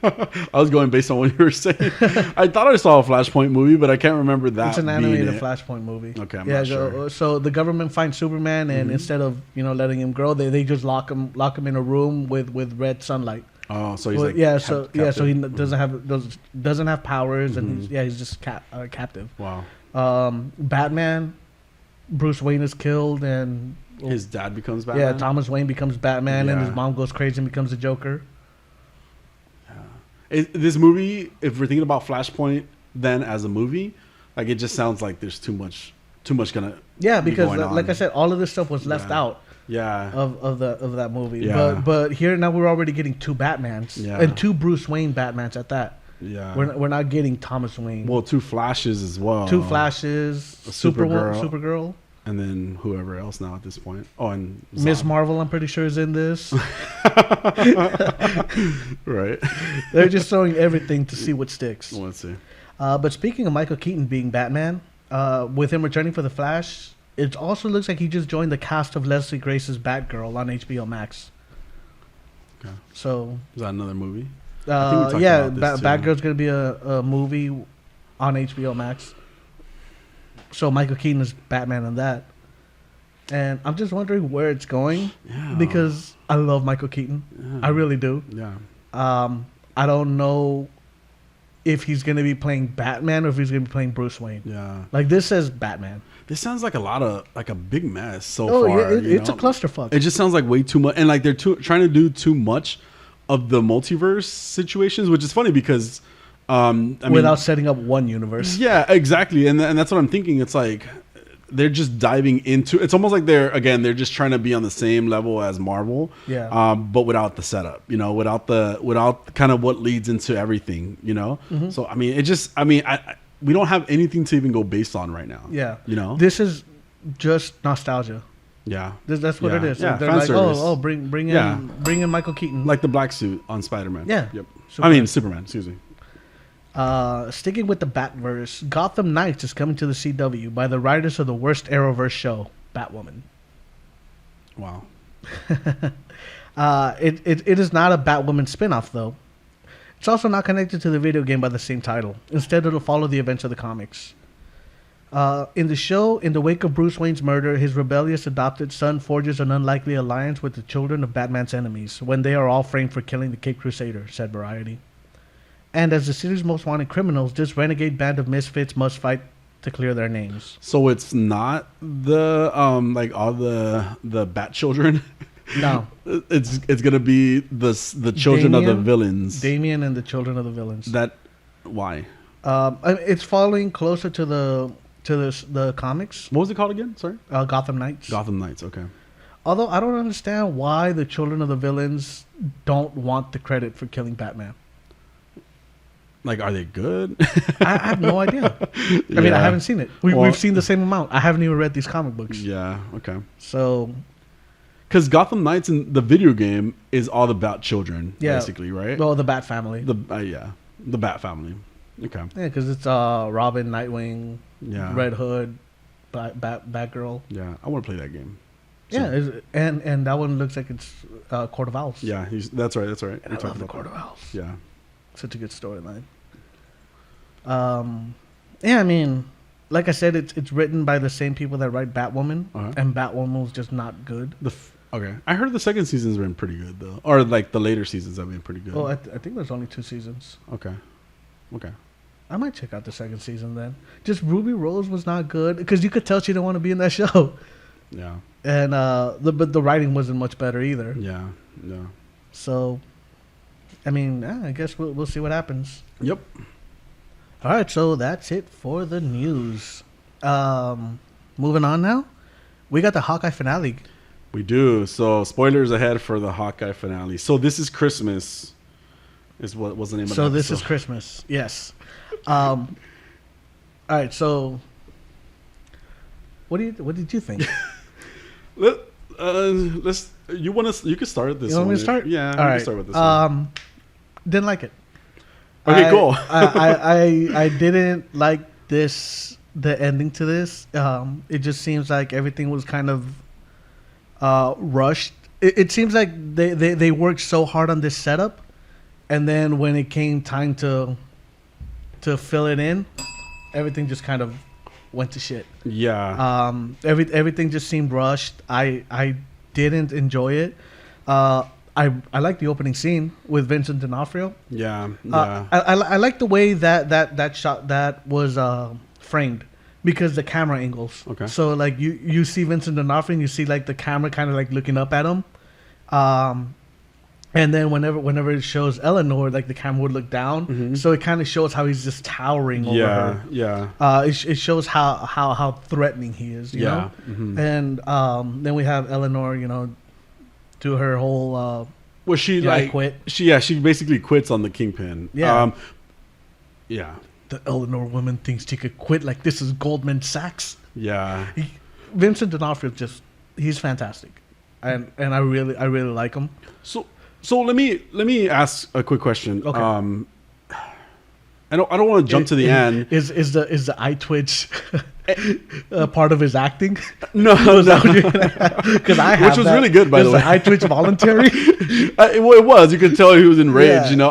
I was going based on what you were saying. I thought I saw a Flashpoint movie, but I can't remember that. It's an animated Flashpoint movie. Okay, I'm not sure. So the government finds Superman, and instead of letting him grow, they just lock him in a room with red sunlight. Oh, so he's so he doesn't have powers, and he's just captive. Wow. Batman, Bruce Wayne is killed, and his dad becomes Batman. Yeah, Thomas Wayne becomes Batman, and his mom goes crazy and becomes the Joker. This movie, if we're thinking about Flashpoint, then as a movie, like it just sounds like there's too much gonna. Yeah, because like I said, all of this stuff was left out. Yeah. Of that movie. Yeah. But here now we're already getting 2 Batmans and 2 Bruce Wayne Batmans at that. Yeah. We're not getting Thomas Wayne. Well, 2 Flashes as well. 2 Flashes, Supergirl. And then whoever else now at this point. Oh, and Miss Marvel, I'm pretty sure, is in this. Right. They're just throwing everything to see what sticks. Well, let's see. But speaking of Michael Keaton being Batman, with him returning for The Flash, it also looks like he just joined the cast of Leslie Grace's Batgirl on HBOMax. Okay. So is that another movie? Batgirl's going to be a movie on HBOMax. So Michael Keaton is Batman in that. And I'm just wondering where it's going. Yeah. Because I love Michael Keaton. Yeah. I really do. Yeah. I don't know if he's going to be playing Batman or if he's going to be playing Bruce Wayne. Yeah. Like, this says Batman. This sounds like a big mess so far. Yeah, it's a clusterfuck. It just sounds like way too much. And like they're trying to do too much of the multiverse situations, which is funny because... without setting up one universe. Yeah, exactly. And that's what I'm thinking. It's like they're just diving into... It's almost like they're just trying to be on the same level as Marvel. Yeah. But without the setup, without kind of what leads into everything, Mm-hmm. So, I mean, we don't have anything to even go based on right now. Yeah. This is just nostalgia. Yeah. That's what it is. Yeah, they're like, bring in Michael Keaton. Like the black suit on Spider-Man. Yeah. Yep. Superman, excuse me. Sticking with the Batverse, Gotham Knights is coming to the CW by the writers of the worst Arrowverse show, Batwoman. Wow. It is not a Batwoman spinoff, though. It's also not connected to the video game by the same title. Instead, it'll follow the events of the comics. In the show, in the wake of Bruce Wayne's murder, his rebellious adopted son forges an unlikely alliance with the children of Batman's enemies when they are all framed for killing the Caped Crusader, said Variety. And as the city's most wanted criminals, this renegade band of misfits must fight to clear their names. So it's not the like all the Bat children. No, it's gonna be the children of the villains. Damian and the children of the villains. Why? It's following closer to the comics. What was it called again? Sorry. Gotham Knights. Gotham Knights. Okay. Although I don't understand why the children of the villains don't want the credit for killing Batman. Like, are they good? I have no idea. I mean, I haven't seen it. We've seen the same amount. I haven't even read these comic books. Yeah, okay. So... Because Gotham Knights in the video game is all about children, basically, right? Well, the Bat family. The Bat family. Okay. Yeah, because it's Robin, Nightwing, yeah, Red Hood, Batgirl. Yeah, I want to play that game. So. Yeah, and that one looks like it's Court of Owls. Yeah, that's right. And I love the Court of Owls. Yeah. Such a good storyline. Yeah, I mean, like I said, it's written by the same people that write Batwoman, and Batwoman was just not good. Okay, I heard the second season's been pretty good though, or like the later seasons have been pretty good. Oh, I think there's only 2 seasons. Okay. I might check out the second season then. Just Ruby Rose was not good because you could tell she didn't want to be in that show. Yeah. And but the writing wasn't much better either. Yeah. So, I mean, I guess we'll see what happens. Yep. All right, so that's it for the news. Moving on now, we got the Hawkeye finale. We do. So, spoilers ahead for the Hawkeye finale. So, This Is Christmas is what was the name of the episode. So, This Is Christmas. Yes. All right. So, what did you think? You can start this. You want me to start? Yeah. All right. Can start with this one. Didn't like it. Okay, cool. I didn't like the ending to this. It just seems like everything was kind of rushed. It seems like they worked so hard on this setup, and then when it came time to fill it in, everything just kind of went to shit. Yeah. Everything just seemed rushed. I didn't enjoy it. I like the opening scene with Vincent D'Onofrio. Yeah. I like the way that shot that was framed because the camera angles. Okay. So like you see Vincent D'Onofrio and you see like the camera kind of like looking up at him, and then whenever it shows Eleanor, like the camera would look down. Mm-hmm. So it kind of shows how he's just towering over her. Yeah. It shows how threatening he is. You know. Mm-hmm. And then we have Eleanor, do her whole well, she quit. She basically quits on the Kingpin. Yeah. Yeah. The Eleanor woman thinks she could quit like this is Goldman Sachs. Yeah. Vincent D'Onofrio he's fantastic. And I really like him. So let me ask a quick question. Okay. I don't want to jump to the end. Is the eye twitch part of his acting? No, because which was really good, by the way. The eye twitch voluntary? It was. You could tell he was enraged. Yeah.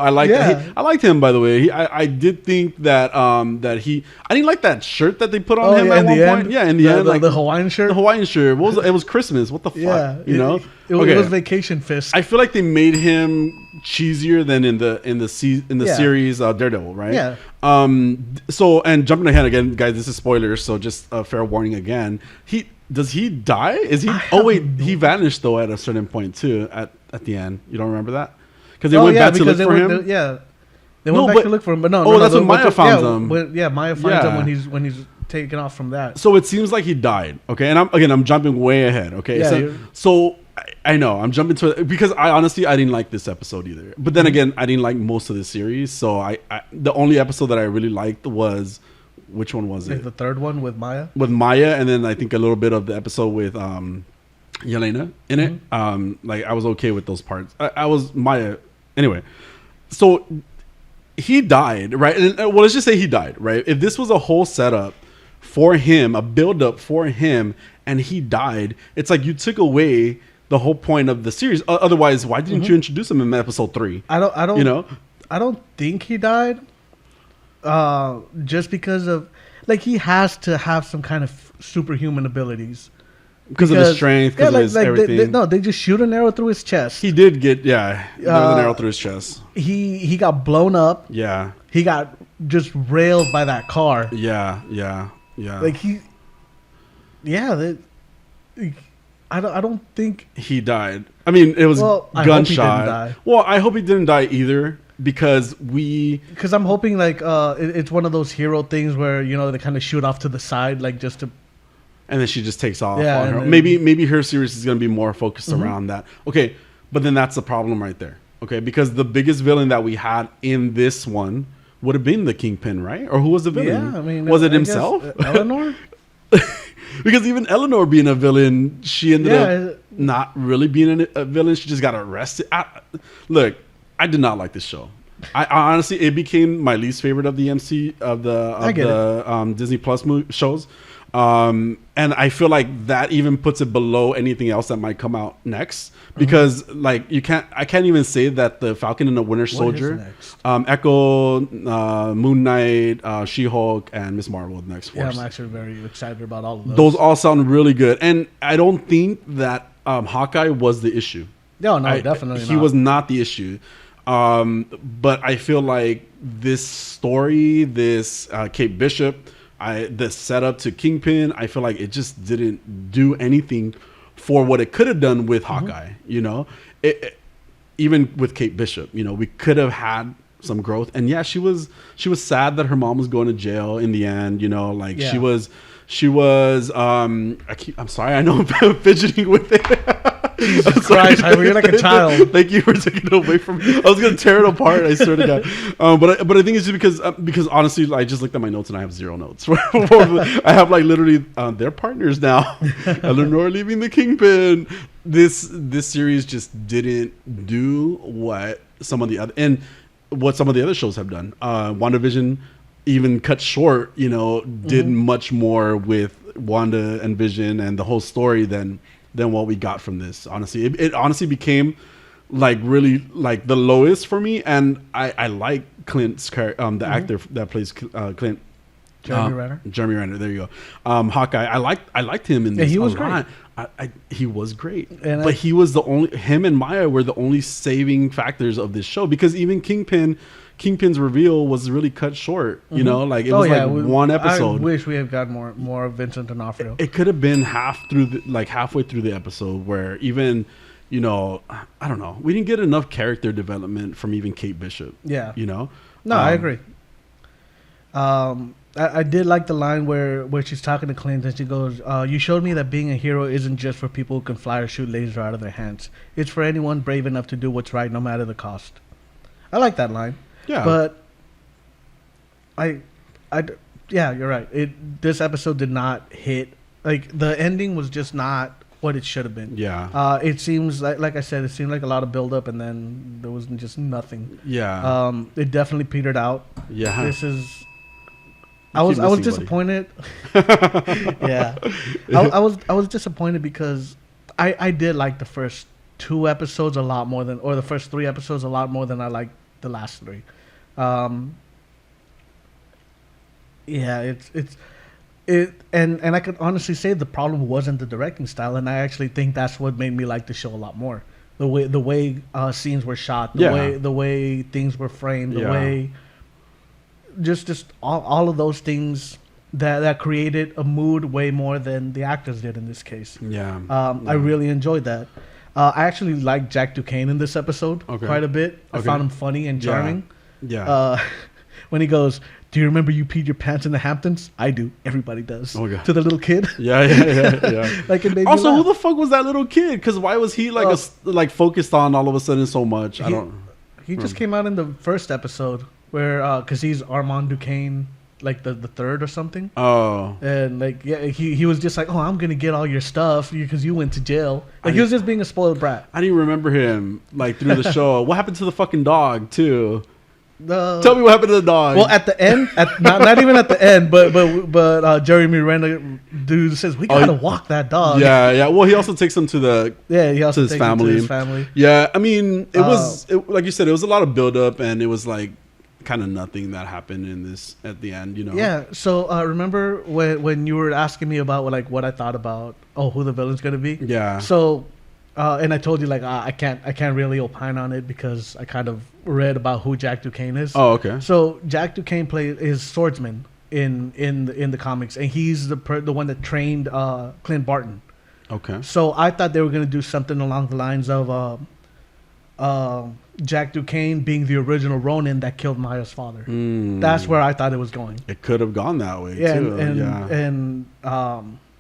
I liked him, by the way. I did think that I didn't like that shirt that they put on him at one point. Yeah, in the end, like the Hawaiian shirt. The Hawaiian shirt. It was Christmas. What the fuck? Yeah, it was Vacation Fist. I feel like they made him cheesier than in the series Daredevil, right? Yeah. So, and jumping ahead again, guys, this is spoilers, so just a fair warning again. Does he die? Is he? Oh wait, he vanished though at a certain point too. At the end, you don't remember that? Because they went back to look for him. They went back to look for him, but no. That's when Maya found him. Maya finds him when he's taken off from that. So it seems like he died. Okay, and I'm jumping way ahead. Okay, so I know I'm jumping to it because I didn't like this episode either. But then again, I didn't like most of the series. So I the only episode that I really liked was, which one was it? The third one with Maya. With Maya, and then I think a little bit of the episode with Yelena in it. Like I was okay with those parts. I was Maya anyway. So he died, right? And well, let's just say he died, right? If this was a whole setup for him, a build up for him, and he died, it's like you took away the whole point of the series. Otherwise, why didn't you introduce him in episode 3? I don't think he died. Just because of he has to have some kind of superhuman abilities because of his strength, because of his everything. They just shoot an arrow through his chest. He did get there was an arrow through his chest. He got blown up. Yeah. He got just railed by that car. Yeah. I don't think he died. I mean, it was gunshot. I hope he didn't die. Well, I hope he didn't die either because I'm hoping it's one of those hero things where they kind of shoot off to the side just to and then she just takes off. Yeah, on her. Maybe her series is going to be more focused around that. Okay, but then that's the problem right there. Okay, because the biggest villain that we had in this one would have been the Kingpin, right? Or who was the villain? Yeah, I mean, was it himself? Eleanor? Because even Eleanor being a villain, she ended up not really being a villain. She just got arrested. Look, I did not like this show. I honestly, it became my least favorite of the Disney Plus shows. And I feel like that even puts it below anything else that might come out next, because like I can't even say that the Falcon and the Winter Soldier, Echo, Moon Knight, She-Hulk, and Miss Marvel next. Yeah, I'm actually very excited about all of those. Those all sound really good, and I don't think that Hawkeye was the issue. No, definitely he was not the issue. But I feel like this story, this Kate Bishop, the setup to Kingpin, I feel like it just didn't do anything for what it could have done with Hawkeye. You know, even with Kate Bishop, you know, we could have had some growth. And yeah, she was sad that her mom was going to jail in the end. You know, like she was. I'm sorry, I know I'm fidgeting with it. Jesus Christ, you're like a child. Thank you for taking it away from me. I was gonna tear it apart, I swear to God. But I think it's just because honestly, I just looked at my notes and I have 0 notes. I have like literally they're partners now. Eleanor leaving the Kingpin. This series just didn't do what some of the other shows have done. WandaVision even cut short, you know, did much more with Wanda and Vision and the whole story than what we got from this. Honestly, it honestly became like really like the lowest for me. And I like Clint's the actor that plays Clint. Jeremy Renner. Jeremy Renner. There you go. Hawkeye. I liked him in this. Yeah, he was great. He was great. But he was him and Maya were the only saving factors of this show, because even Kingpin's reveal was really cut short. You know, like it was one episode. I wish we had got more of Vincent D'Onofrio. It could have been halfway through the episode, where even, you know, I don't know, we didn't get enough character development from even Kate Bishop. Yeah, you know. No, I agree. I did like the line where she's talking to Clint and she goes, "You showed me that being a hero isn't just for people who can fly or shoot laser out of their hands. It's for anyone brave enough to do what's right, no matter the cost." I like that line. Yeah, but yeah, you're right. This episode did not hit. Like, the ending was just not what it should have been. Yeah. It seems like I said, it seemed like a lot of build up, and then there was just nothing. Yeah. It definitely petered out. Yeah. This is. I was disappointed. Yeah. I was disappointed because I did like the first 2 episodes a lot more than, or the first 3 episodes a lot more than I liked the last 3. Yeah, and I could honestly say the problem wasn't the directing style, and I actually think that's what made me like the show a lot more. The way scenes were shot, the way things were framed, the way just all of those things that created a mood way more than the actors did in this case. Yeah. I really enjoyed that. I actually liked Jack Duquesne in this episode quite a bit. I found him funny and charming. Yeah. When he goes, "Do you remember you peed your pants in the Hamptons?" "I do. Everybody does." To the little kid. Yeah. Like, it made me also, laugh. who the fuck was that little kid? Because why was he like focused on all of a sudden so much? He just came out in the first episode where because he's Armand Duquesne, like the third or something. Oh. And like, yeah, he was just like, "Oh, I'm gonna get all your stuff because you went to jail." Like, he was just being a spoiled brat. I didn't remember him like through the show. What happened to the fucking dog too? Tell me what happened to the dog. Well, at the end, not even at the end, but Jeremy Renner dude says, "We gotta walk that dog." Yeah. Well, he also takes him to his family. Yeah, I mean, it was like you said, it was a lot of build up, and it was like kind of nothing that happened in this at the end, you know. Yeah. So remember when you were asking me about what I thought about who the villain's gonna be? Yeah. So. And I told you I can't really opine on it because I kind of read about who Jack Duquesne is. Oh, okay. So Jack Duquesne is swordsman in the comics, and he's the one that trained Clint Barton. Okay. So I thought they were gonna do something along the lines of Jack Duquesne being the original Ronin that killed Maya's father. That's where I thought it was going. It could have gone that way too.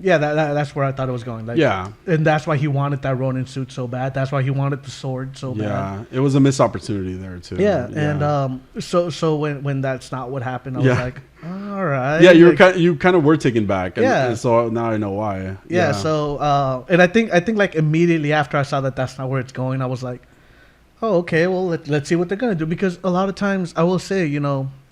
Yeah, that's where I thought it was going. Like, yeah. And that's why he wanted that Ronin suit so bad. That's why he wanted the sword so bad. Yeah, it was a missed opportunity there too. Yeah, and so when that's not what happened, I was like, all right. Yeah, like, you kind of were taken back. And, yeah. and so now I know why. Yeah. So and I think like immediately after I saw that that's not where it's going, I was like, oh, okay. Well, let's see what they're gonna do, because a lot of times I will say,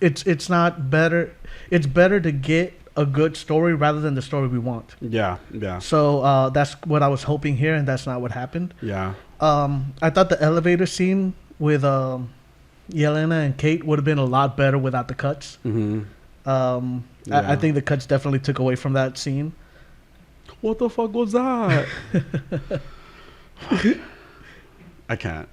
it's not better. It's better to get a good story rather than the story we want. Yeah. So that's what I was hoping here, and that's not what happened. Yeah. I thought the elevator scene with Yelena and Kate would have been a lot better without the cuts. Mm-hmm. I think the cuts definitely took away from that scene. What the fuck was that? I can't.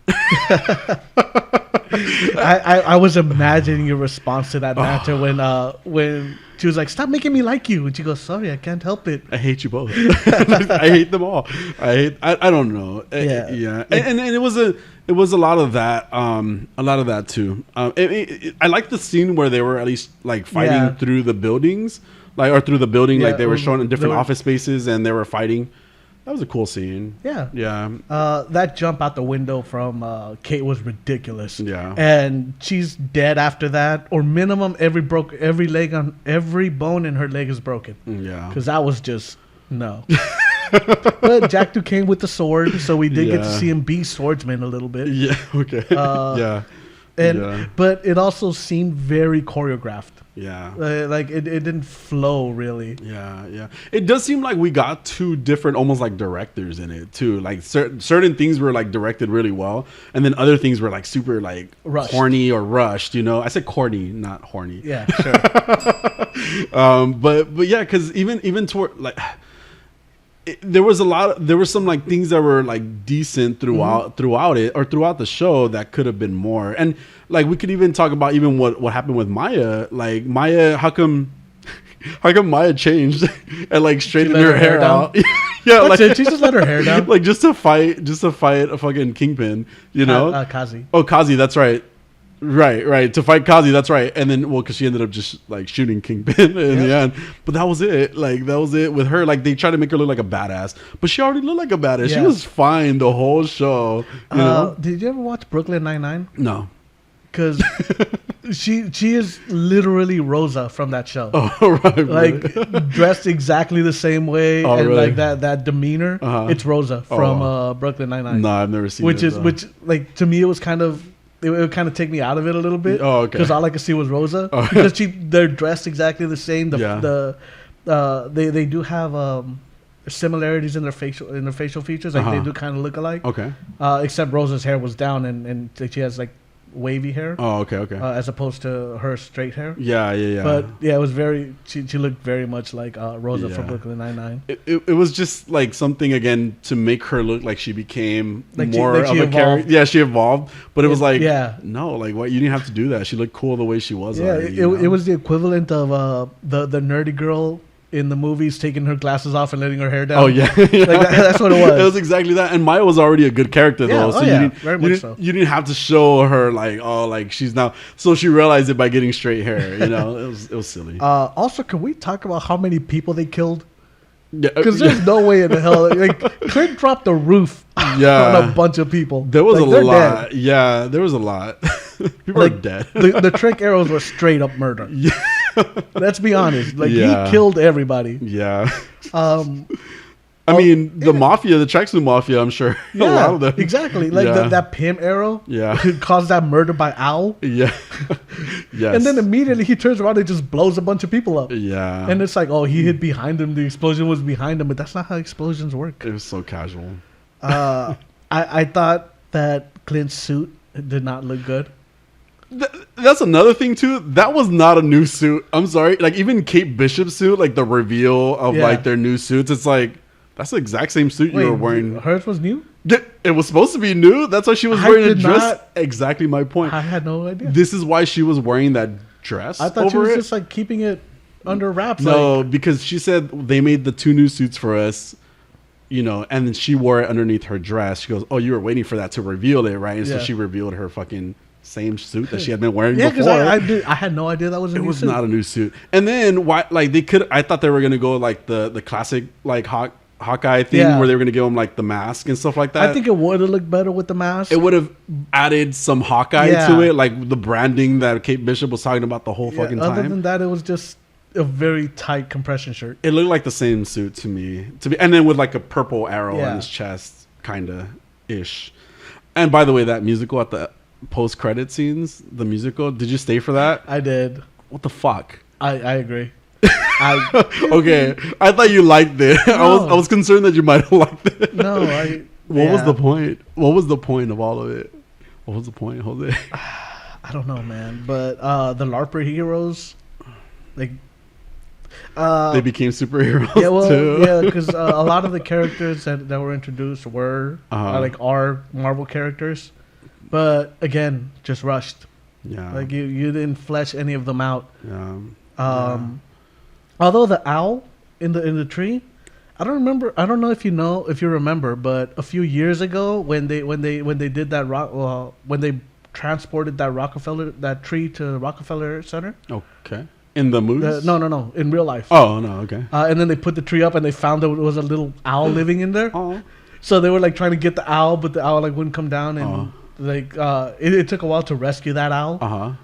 I was imagining your response to that matter when she was like, "Stop making me like you," and she goes, "Sorry, I can't help it. I hate you both. I hate them all. I don't know. Yeah. And it was a lot of that too. I like the scene where they were at least like fighting through the buildings, or through the building, like they were shown in different office spaces and they were fighting. That was a cool scene. Yeah. That jump out the window from Kate was ridiculous. Yeah. And she's dead after that, or minimum every bone in her leg is broken. Yeah. Because that was just no. But Jack came with the sword, so we did get to see him be swordsman a little bit. Yeah. Okay. But it also seemed very choreographed. Yeah. Like it didn't flow really. Yeah. It does seem like we got two different almost like directors in it too. Like certain things were like directed really well, and then other things were like super like rushed. Corny or rushed, I said corny, not horny. Yeah, sure. But yeah, cuz even toward like there were some like things that were like decent throughout it or throughout the show that could have been more. And like we could even talk about even what happened with Maya. Like Maya, how come Maya changed and like straightened her hair out? Yeah, that's it. She just let her hair down, like just to fight a fucking Kingpin, Kazi. Oh, Kazi, that's right. Right. To fight Kazi, that's right. And then, because she ended up just like shooting Kingpin in the end. But that was it. Like, that was it with her. Like, they tried to make her look like a badass. But she already looked like a badass. Yeah. She was fine the whole show. You know? Did you ever watch Brooklyn Nine-Nine? No. Because she is literally Rosa from that show. Oh, right. Like, dressed exactly the same way. Oh, and really? like that demeanor. It's Rosa from Brooklyn Nine-Nine. No, I've never seen which it. Which, like, to me, it was kind of... It would kind of take me out of it a little bit. Oh, okay. Because all I could see was Rosa. Oh. Because they're dressed exactly the same. They do have similarities in their facial features. Like they do kind of look alike. Okay. Except Rosa's hair was down and she has like wavy hair. Oh, okay. As opposed to her straight hair. Yeah. But yeah, it was very. She looked very much like Rosa from Brooklyn Nine-Nine. It was just like something again to make her look like she became like more of a character. Yeah, she evolved, but it was like no, like what, you didn't have to do that. She looked cool the way she was. Yeah, already, it was the equivalent of the nerdy girl in the movies taking her glasses off and letting her hair down. Oh yeah, like that's what it was. It was exactly that. And Maya was already a good character though, so you didn't have to show her like she's now. So she realized it by getting straight hair. It was silly. Also, can we talk about how many people they killed? Yeah, because there's no way in the hell like Clint dropped the roof on a bunch of people. There was a lot. Dead. Yeah, there was a lot. People are dead. the trick arrows were straight up murder. Yeah. Let's be honest. Like he killed everybody. Yeah. I mean, the mafia, the tracksuit mafia, I'm sure. A lot of them. Exactly. Like that Pym arrow caused that murder by Owl. Yeah. Yes. And then immediately he turns around and just blows a bunch of people up. Yeah. And it's like, oh, he hid behind him. The explosion was behind him. But that's not how explosions work. It was so casual. I thought that Clint's suit did not look good. That's another thing too. That was not a new suit. I'm sorry. Like even Kate Bishop's suit, like the reveal of like their new suits, it's like that's the exact same suit you were wearing. Hers was new? It was supposed to be new. That's why she was wearing a dress. Exactly my point. I had no idea. This is why she was wearing that dress. I thought she was just like keeping it under wraps. No, because she said they made the two new suits for us, and then she wore it underneath her dress. She goes, "Oh, you were waiting for that to reveal it, right?" And so she revealed her fucking same suit that she had been wearing yeah, before. I had no idea that was a new suit. It was not a new suit. And then why? Like I thought they were gonna go like the classic like Hawkeye thing where they were gonna give him like the mask and stuff like that. I think it would have looked better with the mask. It would have added some Hawkeye to it, like the branding that Kate Bishop was talking about the whole fucking time. Other than that, it was just a very tight compression shirt. It looked like the same suit to me. And then with like a purple arrow on his chest, kinda ish. And by the way, that musical at the post-credit scenes, the musical, did you stay for that? I did. What the fuck? I agree. Okay, I thought you liked it. No. I was concerned that you might have liked it. No, What was the point? What was the point of all of it? What was the point, Jose? I don't know, man. But the LARPer heroes, like, they became superheroes. Yeah, well, too. yeah, because a lot of the characters that were introduced were like our Marvel characters, but again, just rushed. Yeah, like you didn't flesh any of them out. Yeah. Although the owl in the tree, I don't know if you remember, but a few years ago when they did that when they transported that tree to Rockefeller Center. Okay. In the movies? No, in real life. Oh no, okay. And then they put the tree up and they found there was a little owl living in there. Oh. So they were like trying to get the owl, but the owl like wouldn't come down, and it took a while to rescue that owl.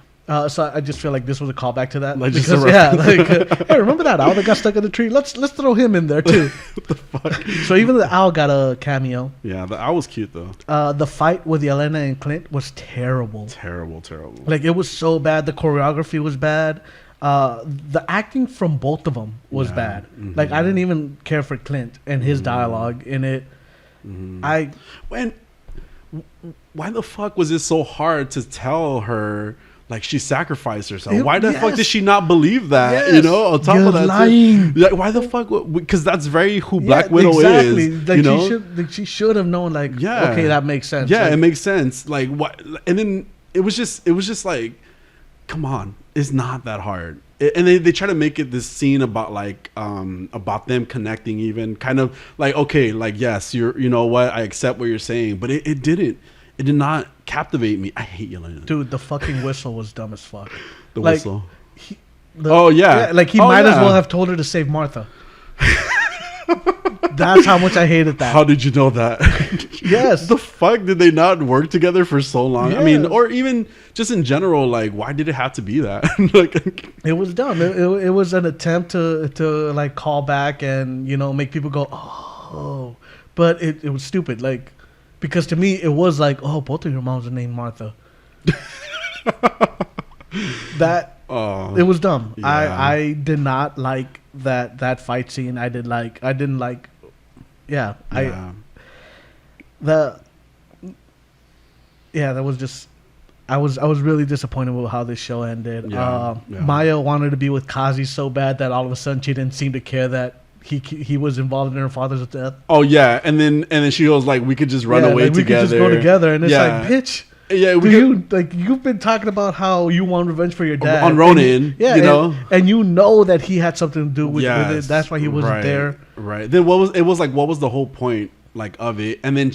So I just feel like this was a callback to that. Like because, hey, remember that owl that got stuck in the tree? Let's throw him in there too. What the fuck? So even the owl got a cameo. Yeah, the owl was cute though. The fight with Yelena and Clint was terrible. Terrible. Like it was so bad. The choreography was bad. The acting from both of them was bad. Mm-hmm. Like I didn't even care for Clint and his dialogue in it. Mm-hmm. Why the fuck was it so hard to tell her? Like she sacrificed herself. Why the fuck did she not believe that? Yes. You know, on top You're of that, lying. Like, why the fuck? Because that's very who Black Widow is. Like you know? she should have known. Like, okay, that makes sense. Yeah, like, it makes sense. Like what? And then it was just like, come on, it's not that hard. And they try to make it this scene about like about them connecting, even kind of like, okay, like yes, you know what, I accept what you're saying, but it didn't. It did not captivate me. I hate Yelena. Dude, the fucking whistle was dumb as fuck. The whistle. Like he might as well have told her to save Martha. That's how much I hated that. How did you know that? Yes. The fuck did they not work together for so long? Yeah. I mean, or even just in general, like why did it have to be that? Like it was dumb. It was an attempt to like call back and make people go oh, but it was stupid. Like. Because to me, it was like, oh, both of your moms are named Martha. It was dumb. Yeah. I did not like that fight scene. I didn't like. Yeah. That was just. I was really disappointed with how this show ended. Maya wanted to be with Kazi so bad that all of a sudden she didn't seem to care that. He was involved in her father's death. Oh yeah, and then she goes like, we could just run away together. We could just go together, and it's like, bitch. Yeah, you've been talking about how you want revenge for your dad on Ronin. And you know that he had something to do with it. That's why he wasn't there. Right. Then what was the whole point like of it? And then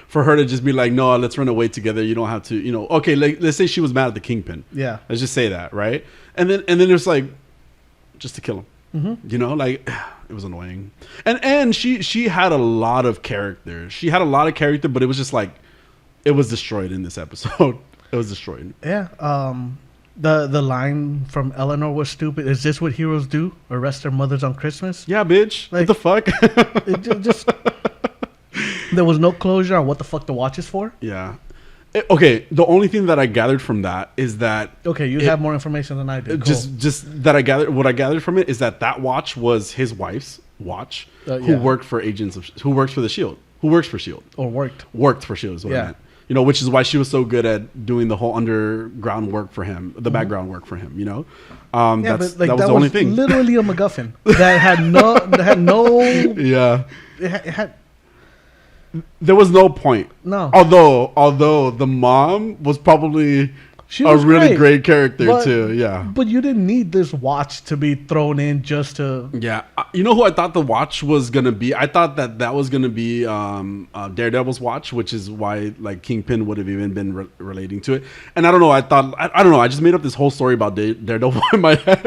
for her to just be like, no, let's run away together. You don't have to. Okay, like let's say she was mad at the Kingpin. Yeah. Let's just say that, right? And then there's like, just to kill him. Mm-hmm. Like it was annoying, and she had a lot of characters. She had a lot of character, but it was just like it was destroyed in this episode. It was destroyed. Yeah. The line from Eleanor was stupid. Is this what heroes do? Arrest their mothers on Christmas? Yeah, bitch. Like, what the fuck? It just there was no closure on what the fuck the watch is for. Yeah. Okay, the only thing that I gathered from that is that you have more information than I did. Just that I gathered from it is that watch was his wife's watch, who worked for who works for the Shield, who works for Shield, or worked for Shield is what I meant. Which is why she was so good at doing the whole underground work for him, the background work for him. That was the only thing. Literally a MacGuffin that had no. Yeah. It had. There was no point. No. Although the mom was probably a really great character too. Yeah, but you didn't need this watch to be thrown in just to. Yeah, you know who I thought the watch was gonna be? I thought that was gonna be Daredevil's watch, which is why like Kingpin would have even been relating to it. And I don't know. I thought I don't know. I just made up this whole story about Daredevil in my head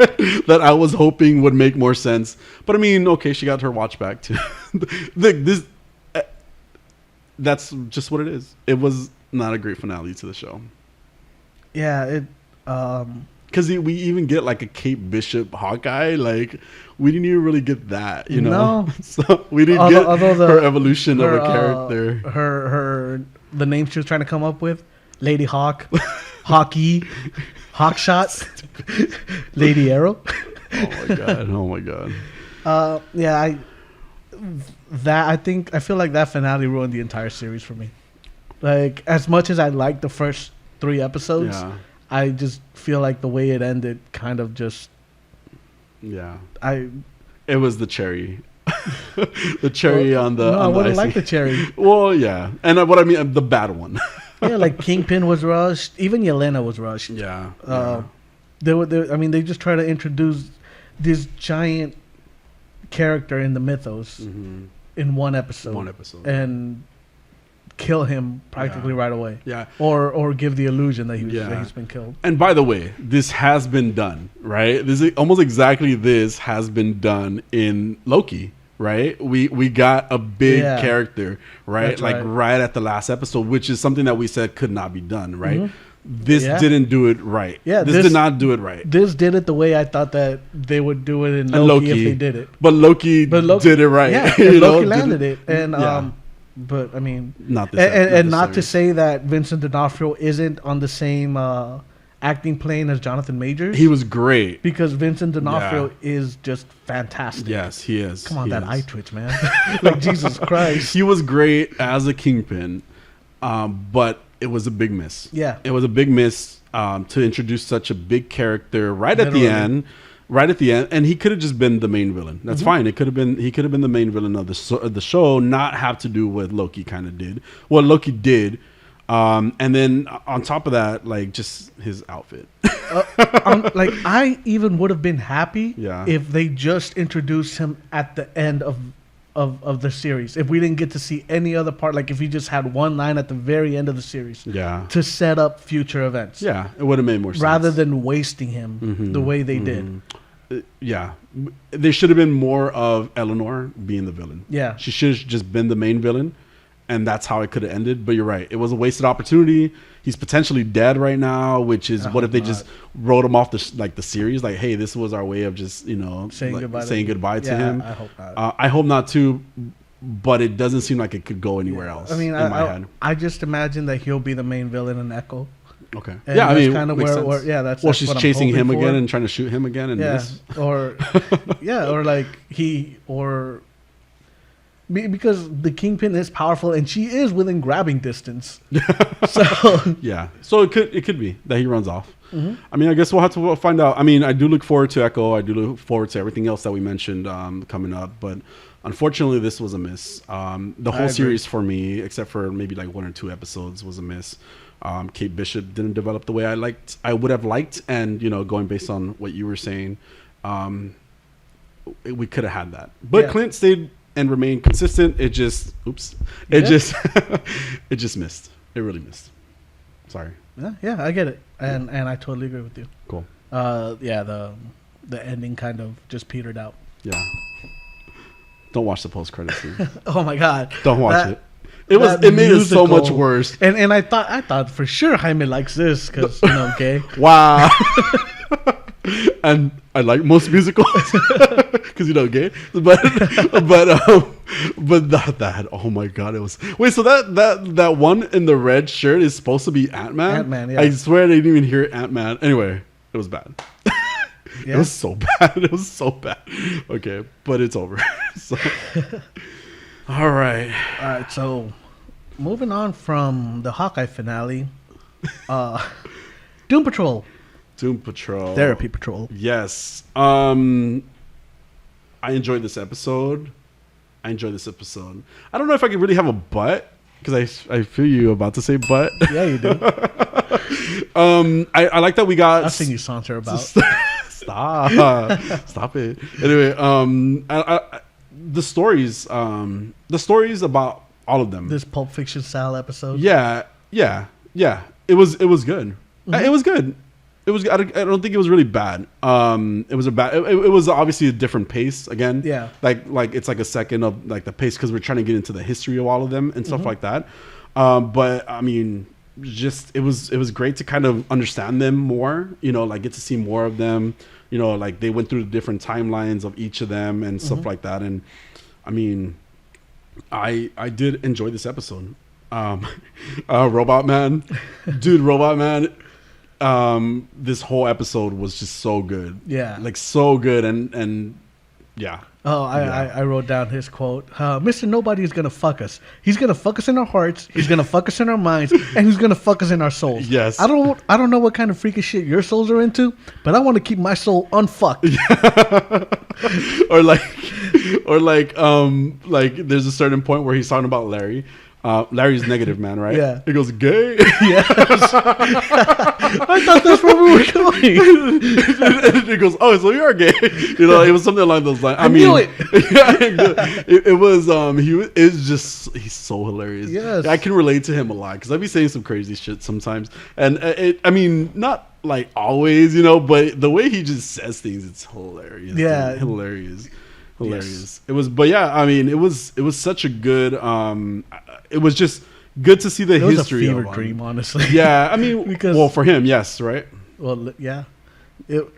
that I was hoping would make more sense. But I mean, okay, she got her watch back too. That's just what it is. It was not a great finale to the show. Yeah, it because we even get like a Kate Bishop Hawkeye. Like we didn't even really get that, you know. No. So we didn't get her evolution of a character. The name she was trying to come up with, Lady Hawk, Hawkey, Hawkshot, Lady Arrow. Oh my god. Yeah, I feel like that finale ruined the entire series for me. Like as much as I liked the first 3 episodes, I just feel like the way it ended kind of just it was the cherry. The cherry on the I wouldn't like the cherry. Well, yeah. And what I mean, the bad one. Yeah, like Kingpin was rushed, even Yelena was rushed. They just try to introduce this giant character in the mythos in one episode. And kill him practically right away. Yeah. Or give the illusion that he's been killed. And by the way, this has been done, right? This is almost exactly this has been done in Loki, right? We got a big character, right? That's like right at the last episode, which is something that we said could not be done, right? Mm-hmm. This didn't do it right. Yeah, this did not do it right. This did it the way I thought that they would do it in Loki if they did it. But Loki did it right. Yeah, Loki landed it. And but I mean, not this and not to say that Vincent D'Onofrio isn't on the same acting plane as Jonathan Majors. He was great because Vincent D'Onofrio is just fantastic. Yes, he is. Come on, that eye twitch, man! Like Jesus Christ. He was great as a Kingpin, but it was a big miss. Yeah, it was a big miss to introduce such a big character right at the end. Right at the end, and he could have just been the main villain. That's fine. He could have been the main villain of the show, not have to do what Loki kind of did. What Loki did, and then on top of that, like just his outfit. Like I even would have been happy if they just introduced him at the end of the series. If we didn't get to see any other part, like if he just had one line at the very end of the series, to set up future events. Yeah, it would have made more sense rather than wasting him the way they did. Yeah, there should have been more of Eleanor being the villain. Yeah, she should have just been the main villain, and that's how it could have ended. But you're right, it was a wasted opportunity. He's potentially dead right now, which is what if they just wrote him off the series? Like, hey, this was our way of just saying goodbye to him. I hope not. I hope not too, but it doesn't seem like it could go anywhere else. I mean, in my head, I just imagine that he'll be the main villain in Echo. Okay. And I mean, kind of where that's well, she's chasing him again and trying to shoot him again, and or like because the Kingpin is powerful and she is within grabbing distance. So it could be that he runs off. I mean, I guess we'll have to find out. I mean, I do look forward to Echo. I do look forward to everything else that we mentioned coming up, but unfortunately, this was a miss. The whole series for me, except for maybe like 1 or 2 episodes, was a miss. Kate Bishop didn't develop the way I would have liked, and going based on what you were saying, we could have had that. But Clint stayed and remained consistent. It just it just missed. It really missed. Sorry. Yeah, I get it, and I totally agree with you. Cool. The ending kind of just petered out. Yeah. Don't watch the post-credit scene. Oh my God! Don't watch it. It made it so much worse. And I thought for sure Jaime likes this because gay. Wow. And I like most musicals because gay. But that oh my God, it was wait. So that one in the red shirt is supposed to be Ant-Man. Ant-Man, yeah. I swear I didn't even hear Ant-Man. Anyway, it was bad. It was so bad. It was so bad. Okay, but it's over. So. All right. So, moving on from the Hawkeye finale, DoomPatrol Therapy Patrol. Yes. I enjoyed this episode. I don't know if I could really have a but because I feel you about to say but. Yeah, you do. I like that we got. I've seen you saunter about. Stop it. Anyway, the stories about all of them. This Pulp Fiction style episode. Yeah. It was good. Mm-hmm. It was good. It was. I don't think it was really bad. It was it was obviously a different pace again. Yeah. Like it's like a second of like the pace because we're trying to get into the history of all of them and stuff like that. But I mean, just it was great to kind of understand them more. You know, like get to see more of them. You know, like they went through the different timelines of each of them and stuff like that. And I mean, I did enjoy this episode. Robot Man, this whole episode was just so good. Yeah, like so good and yeah. Oh, I wrote down his quote. Mr. Nobody is gonna fuck us. He's gonna fuck us in our hearts. He's gonna fuck us in our minds, and he's gonna fuck us in our souls. Yes. I don't know what kind of freaky shit your souls are into, but I want to keep my soul unfucked. or like there's a certain point where he's talking about Larry. Larry's negative man, right? Yeah. He goes, gay? Yes. I thought that's where we were going. And he goes, oh, so you're gay. You know, it was something along those lines. I knew it. It was, he's so hilarious. Yes. I can relate to him a lot because I be saying some crazy shit sometimes. And I mean, not like always, you know, but the way he just says things, it's hilarious. Yeah. Dude. Hilarious. Yes. It was, but yeah, I mean, it was such a good, it was just good to see the history. It was a fever dream, honestly. Yeah, I mean, because, well, for him, yes, right? Well, yeah. Getting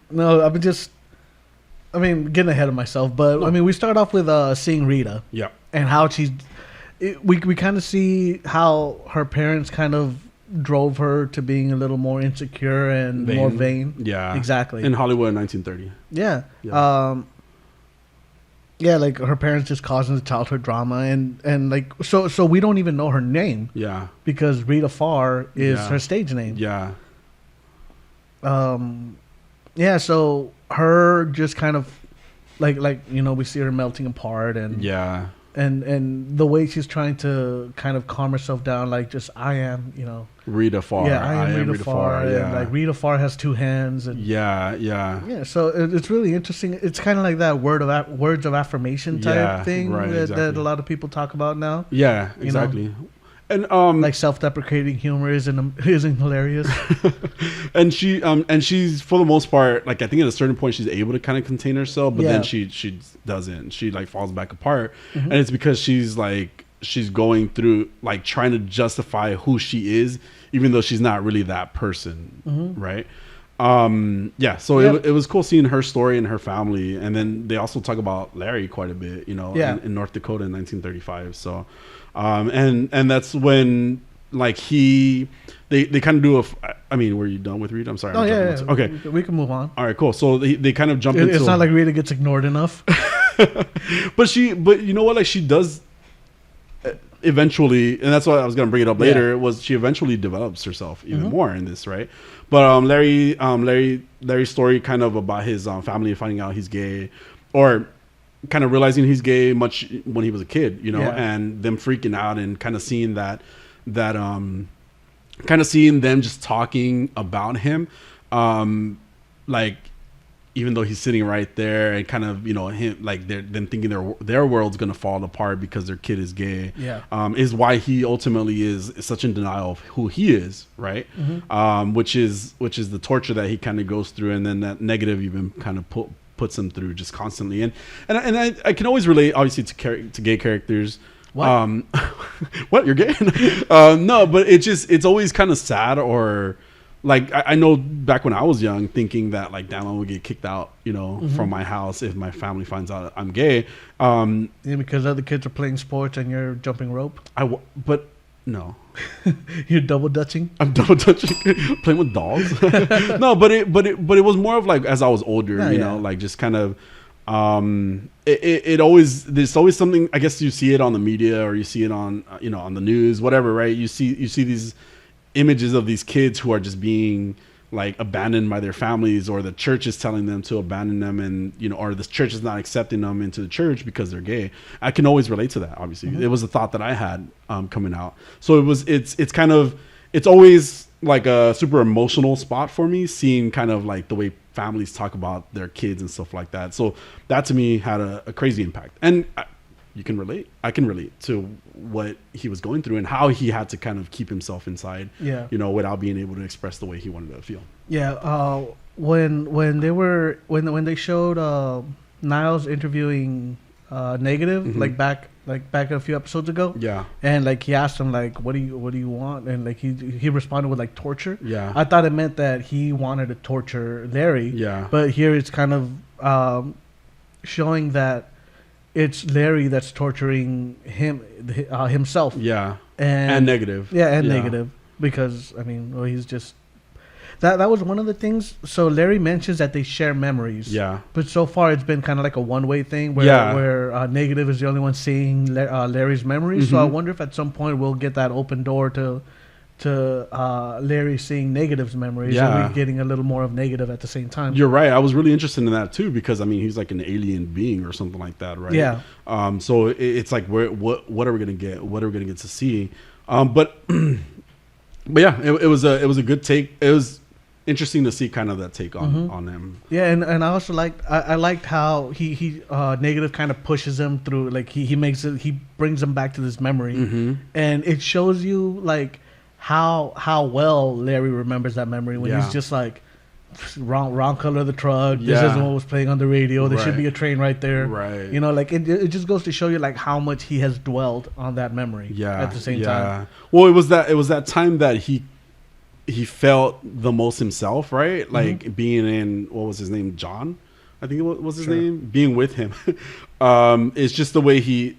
ahead of myself, but I mean, we start off with seeing Rita. Yeah. And how we kind of see how her parents kind of drove her to being a little more insecure and more vain. Yeah. Exactly. In Hollywood in 1930. Yeah. Yeah, like her parents just causing the childhood drama and like so we don't even know her name. Yeah. Because Rita Farr is her stage name. Yeah. Yeah, so her just kind of like you know, we see her melting apart and yeah. And the way she's trying to kind of calm herself down, like just I am, you know, Rita Farr. Yeah, I am Rita Farr. Yeah. And like Rita Farr has two hands. And yeah. So it's really interesting. It's kind of like that words of affirmation type thing that a lot of people talk about now. Yeah, exactly. You know? And like self-deprecating humor isn't hilarious. and she's for the most part, like I think at a certain point she's able to kind of contain herself, but then she doesn't. She like falls back apart, and it's because she's going through like trying to justify who she is, even though she's not really that person, right? So it was cool seeing her story and her family, and then they also talk about Larry quite a bit, you know, in North Dakota in 1935. So. And that's when like they kind of do I mean, were you done with Rita? I'm sorry. Okay. We can move on. All right, cool. So they kind of jump into. It's not like Rita gets ignored enough. but you know what? Like she does eventually, and that's why I was going to bring it up later, was she eventually develops herself even more in this, right? But Larry's story kind of about his family finding out he's gay, or kind of realizing he's gay much when he was a kid, you know, and them freaking out and kind of seeing that kind of seeing them just talking about him, like even though he's sitting right there and kind of, you know, him like them thinking their world's gonna fall apart because their kid is gay, is why he ultimately is such in denial of who he is, right? Which is the torture that he kind of goes through, and then that negative even kind of puts him through just constantly, and I can always relate obviously to gay characters. What? What, you're gay? No, but it's always kind of sad, or like I know back when I was young, thinking that like damn, I would get kicked out, you know, from my house if my family finds out I'm gay. Because other kids are playing sports and you're jumping rope. But no. You're double dutching. I'm double dutching, playing with dolls. No, but it was more of like as I was older, you know, like just kind of, there's always something. I guess you see it on the media or you see it on, you know, on the news, whatever, right? You see these images of these kids who are just being like abandoned by their families, or the church is telling them to abandon them, and or the church is not accepting them into the church because they're gay. I can always relate to that. Obviously, it was a thought that I had coming out. So it's always like a super emotional spot for me, seeing kind of like the way families talk about their kids and stuff like that. So that to me had a crazy impact, and you can relate. I can relate to what he was going through and how he had to kind of keep himself inside, without being able to express the way he wanted to feel. Yeah. When they showed Niles interviewing Negative, like back a few episodes ago. Yeah. And like he asked him like, what do you want? And like he responded with like torture. Yeah. I thought it meant that he wanted to torture Larry. Yeah. But here it's kind of showing that it's Larry that's torturing himself. Yeah. And Negative. Yeah, and Negative. Because he's just that was one of the things. So Larry mentions that they share memories. Yeah. But so far it's been kind of like a one-way thing where Negative is the only one seeing Larry's memories. So I wonder if at some point we'll get that open door to Larry seeing Negative's memories, and we're getting a little more of Negative at the same time. You're right. I was really interested in that too, because he's like an alien being or something like that, right? Yeah. So it's like what are we gonna get? What are we gonna get to see? But yeah, it was a good take. It was interesting to see kind of that take on him. Yeah, and I also liked how he Negative kind of pushes him through, like he brings him back to this memory, and it shows you like how well Larry remembers that memory when he's just like wrong color of the truck. This isn't what was playing on the radio. There should be a train right there. Right. Like it just goes to show you like how much he has dwelled on that memory. Yeah. At the same time. Well, it was that time that he felt the most himself, right? Like being in, what was his name? John, I think it was his name. Being with him, it's just the way he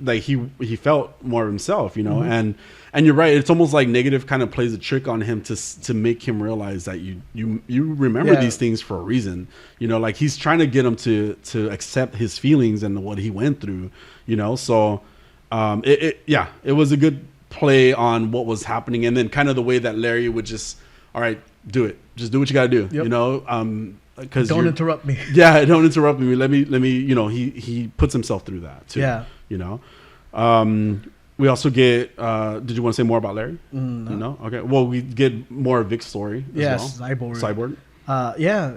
felt more of himself, And you're right. It's almost like Negative kind of plays a trick on him to make him realize that you remember these things for a reason. Like he's trying to get him to accept his feelings and what he went through. So it was a good play on what was happening, and then kind of the way that Larry would just, all right, do it. Just do what you got to do. Yep. Because don't interrupt me. Yeah, don't interrupt me. Let me. He puts himself through that too. Yeah. We also get. Did you want to say more about Larry? No. No. Okay. Well, we get more of Vic's story. Yes, well. Cyborg. Yeah,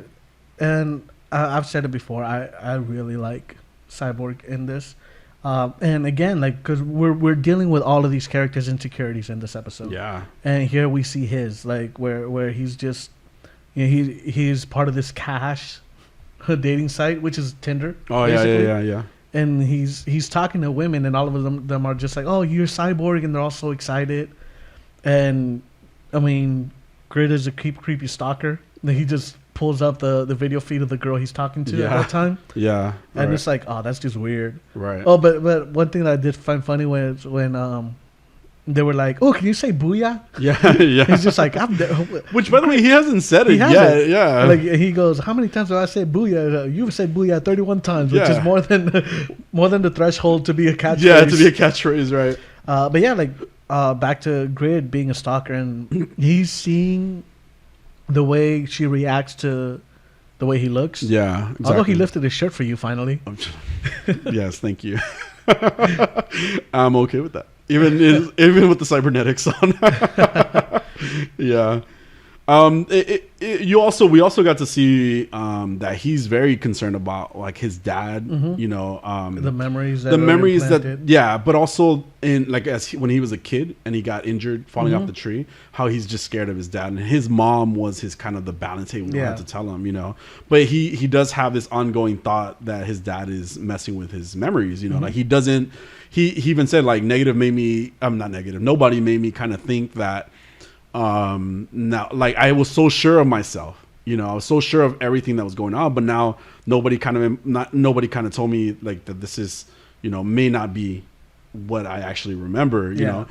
and I've said it before. I really like Cyborg in this. And again, like, because we're dealing with all of these characters' insecurities in this episode. Yeah. And here we see his, like, where he's just, he's part of this cash dating site, which is Tinder. Oh, basically. Yeah. And he's talking to women, and all of them are just like, oh, you're Cyborg, and they're all so excited. And Grid is a creepy stalker. He just pulls up the video feed of the girl he's talking to at that time. Yeah. And it's like, oh, that's just weird. Right. Oh, but one thing that I did find funny was when they were like, oh, can you say booyah? Yeah. He's just like, which, by the way, he hasn't said it yet. Yeah. Like, he goes, how many times have I said booyah? You've said booyah 31 times, which is more than the threshold to be a catchphrase. Yeah, to be a catchphrase, right. But yeah, like, back to Grid being a stalker, and he's seeing the way she reacts to the way he looks. Yeah, exactly. Although he lifted his shirt for you finally. Yes, thank you. I'm okay with that. Even with the cybernetics on. Yeah. We also got to see that he's very concerned about like his dad, the memories that but also in like when he was a kid and he got injured falling off the tree, how he's just scared of his dad, and his mom was his kind of the balancing one to tell him, but he does have this ongoing thought that his dad is messing with his memories, like he doesn't. He even said like nobody made me kind of think that. Now, like, I was so sure of myself, I was so sure of everything that was going on, but now nobody kind of told me like that this is, may not be what I actually remember, you know.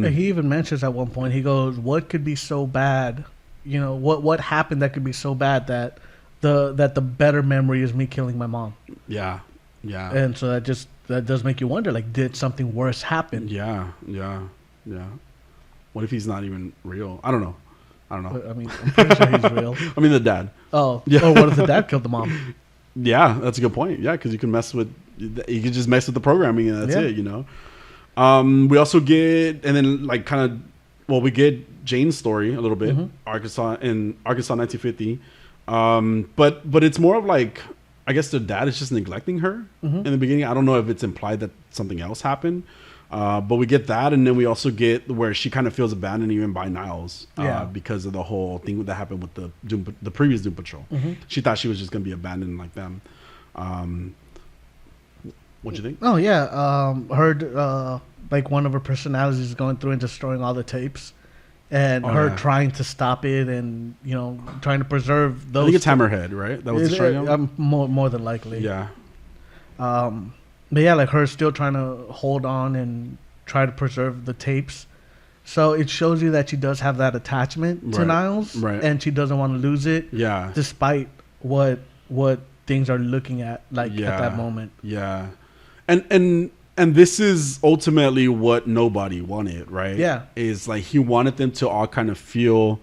He even mentions at one point, he goes, what could be so bad, what happened that could be so bad that the better memory is me killing my mom. Yeah. And so that does make you wonder, like, did something worse happen? Yeah. What if he's not even real? I don't know. I don't know. I mean, I'm pretty sure he's real. I mean, the dad. Oh, yeah. Or what if the dad killed the mom? Yeah, that's a good point. Yeah, because you can just mess with the programming and that's it, you know. We also get, and then like kind of, well, we get Jane's story a little bit, Arkansas 1950. But it's more of like, I guess the dad is just neglecting her in the beginning. I don't know if it's implied that something else happened. But we get that, and then we also get where she kind of feels abandoned even by Niles because of the whole thing that happened with the previous Doom Patrol. She thought she was just going to be abandoned like them. What'd you think? Oh, yeah. Heard like one of her personalities is going through and destroying all the tapes. And trying to stop it and, you know, trying to preserve those. I think it's Hammerhead, right? That was destroying them? More than likely. Yeah. But yeah, like her still trying to hold on and try to preserve the tapes. So it shows you that she does have that attachment to Niles. Right. And she doesn't want to lose it. Yeah. Despite what things are looking at, like, at that moment. Yeah. And this is ultimately what nobody wanted, right? Yeah. Is like he wanted them to all kind of feel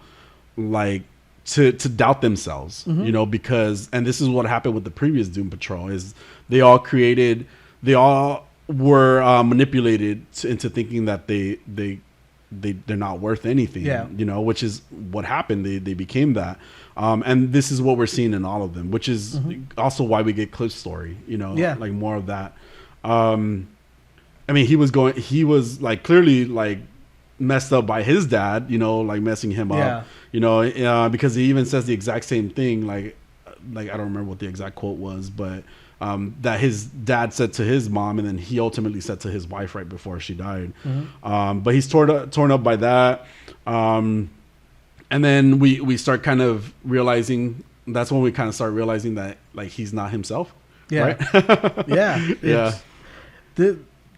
like to doubt themselves, you know, because, and this is what happened with the previous Doom Patrol, is they all were manipulated into thinking that they're not worth anything, you know, which is what happened. They became that. And this is what we're seeing in all of them, which is also why we get Cliff's story, you know, like more of that. I mean, he was like clearly like messed up by his dad, you know, like messing him up, you know, because he even says the exact same thing. Like I don't remember what the exact quote was, but that his dad said to his mom, and then he ultimately said to his wife right before she died. But he's torn up by that. And then we start kind of realizing, that's when we kind of start realizing that like he's not himself. Yeah. Right?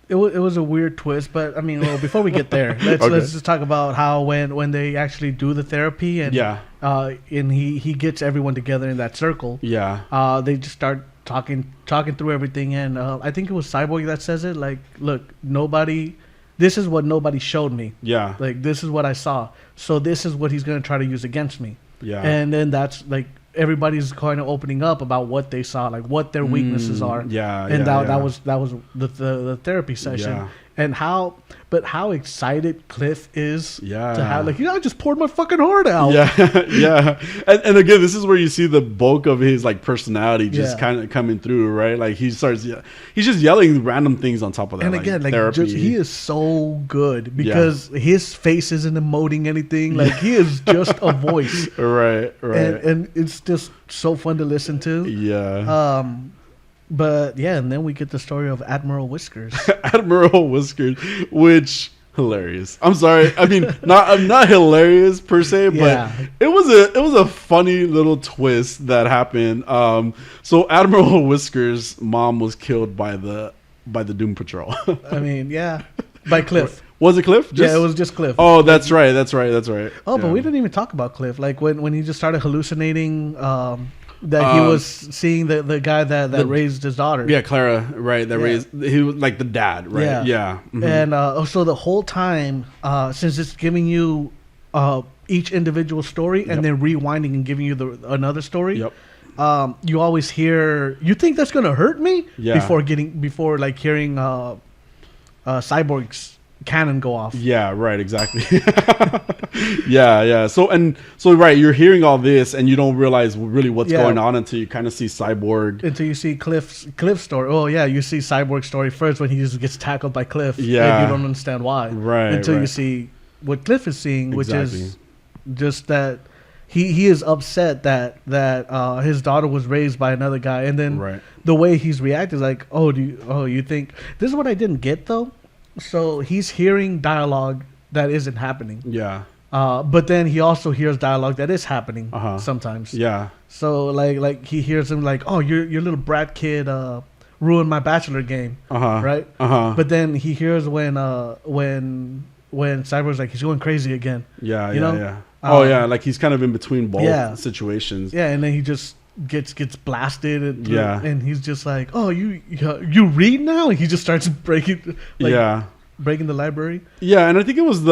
It was a weird twist, but I mean, well, before we get there, let's just talk about how when they actually do the therapy and and he gets everyone together in that circle. Yeah. They just start talking through everything, and I think it was Cyborg that says it. Like, look, this is what nobody showed me. Yeah. Like, this is what I saw. So this is what he's gonna try to use against me. Yeah. And then that's like, everybody's kind of opening up about what they saw, like what their weaknesses are. Yeah. And that was the therapy session. Yeah. And how excited Cliff is to have, like, I just poured my fucking heart out. Yeah. And again, this is where you see the bulk of his like personality just kind of coming through, right? Like he's just yelling random things on top of that. And again, like he is so good because his face isn't emoting anything. Like he is just a voice. Right. And it's just so fun to listen to. Yeah. But yeah, and then we get the story of Admiral Whiskers. Admiral Whiskers, which hilarious. I'm sorry. I mean, not hilarious per se, but it was a funny little twist that happened. So Admiral Whiskers' mom was killed by the Doom Patrol. I mean, by Cliff. Was it Cliff? Yeah, it was just Cliff. Oh, that's right. Oh, but we didn't even talk about Cliff. Like when he just started hallucinating. That he was seeing the guy that raised his daughter. Yeah, Clara, right? He was like the dad, right? Yeah. And so the whole time, since it's giving you each individual story and then rewinding and giving you another story, you always hear, you think that's gonna hurt me? Yeah. Before hearing Cyborg's cannon go off. Yeah, right, exactly. yeah. So right, you're hearing all this and you don't realize really what's going on until you kind of see Cyborg. Until you see Cliff's story. Oh yeah, you see Cyborg's story first when he just gets tackled by Cliff. Yeah. And you don't understand why. Right. Until you see what Cliff is seeing, which is just that he is upset that his daughter was raised by another guy, and then the way he's reacted is like, you think this is what I didn't get though? So he's hearing dialogue that isn't happening. Yeah. But then he also hears dialogue that is happening sometimes. Yeah. So like he hears him like, oh, your little brat kid ruined my bachelor game. Right. But then he hears when Cyborg's like, he's going crazy again. Yeah. You know? Yeah. Like he's kind of in between both situations. Yeah. And then he just gets blasted and he's just like, oh, you read now, and he just starts breaking breaking the library. Yeah. And I think it was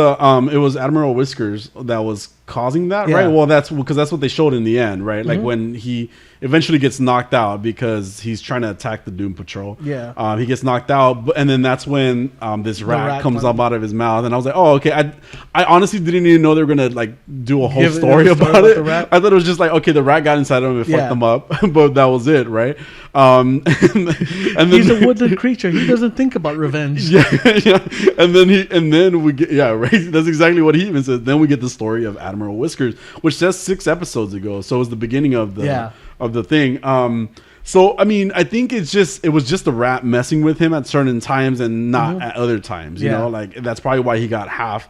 Admiral Whiskers that was causing that, right? Well, that's because that's what they showed in the end, right? Like when he eventually gets knocked out because he's trying to attack the Doom Patrol. He gets knocked out, and then that's when this rat comes up out of his mouth, and I was like, oh, okay. I honestly didn't even know they were gonna like do a whole story about it. I thought it was just like, okay, the rat got inside of him and fucked him up, but that was it, right? And then he's a woodland creature. He doesn't think about revenge. And then we get right. That's exactly what he even says. Then we get the story of Admiral Whiskers, which says 6 episodes ago. So it was the beginning of the thing. So I mean, I think it was just the rat messing with him at certain times and not at other times. You know, like that's probably why he got half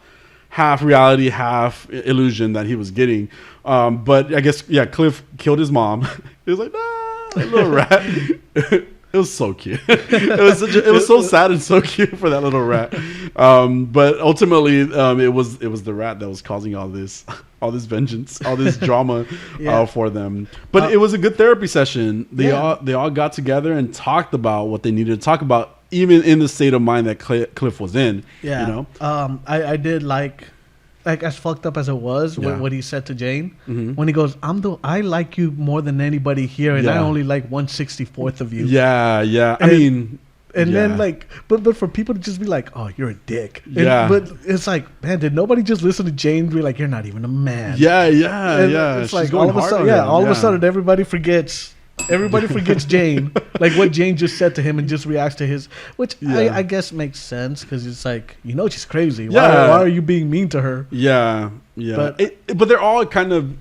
reality, half illusion that he was getting. But I guess Cliff killed his mom. He was like, nah, little rat. It was so cute. It was so sad and so cute for that little rat. But ultimately, it was the rat that was causing all this vengeance, all this drama for them. But it was a good therapy session. They all got together and talked about what they needed to talk about, even in the state of mind that Cliff was in. Yeah. You know? I did like as fucked up as it was, what he said to Jane when he goes, I like you more than anybody here, and I only like 1/64th of you. And then like, but for people to just be like, oh, you're a dick. But it's like, man, did nobody just listen to Jane be like, you're not even a man? It's like all of a sudden everybody forgets. Everybody forgets Jane, like what Jane just said to him, and just reacts to his, which I guess makes sense because it's like, she's crazy. Why are you being mean to her? But they're all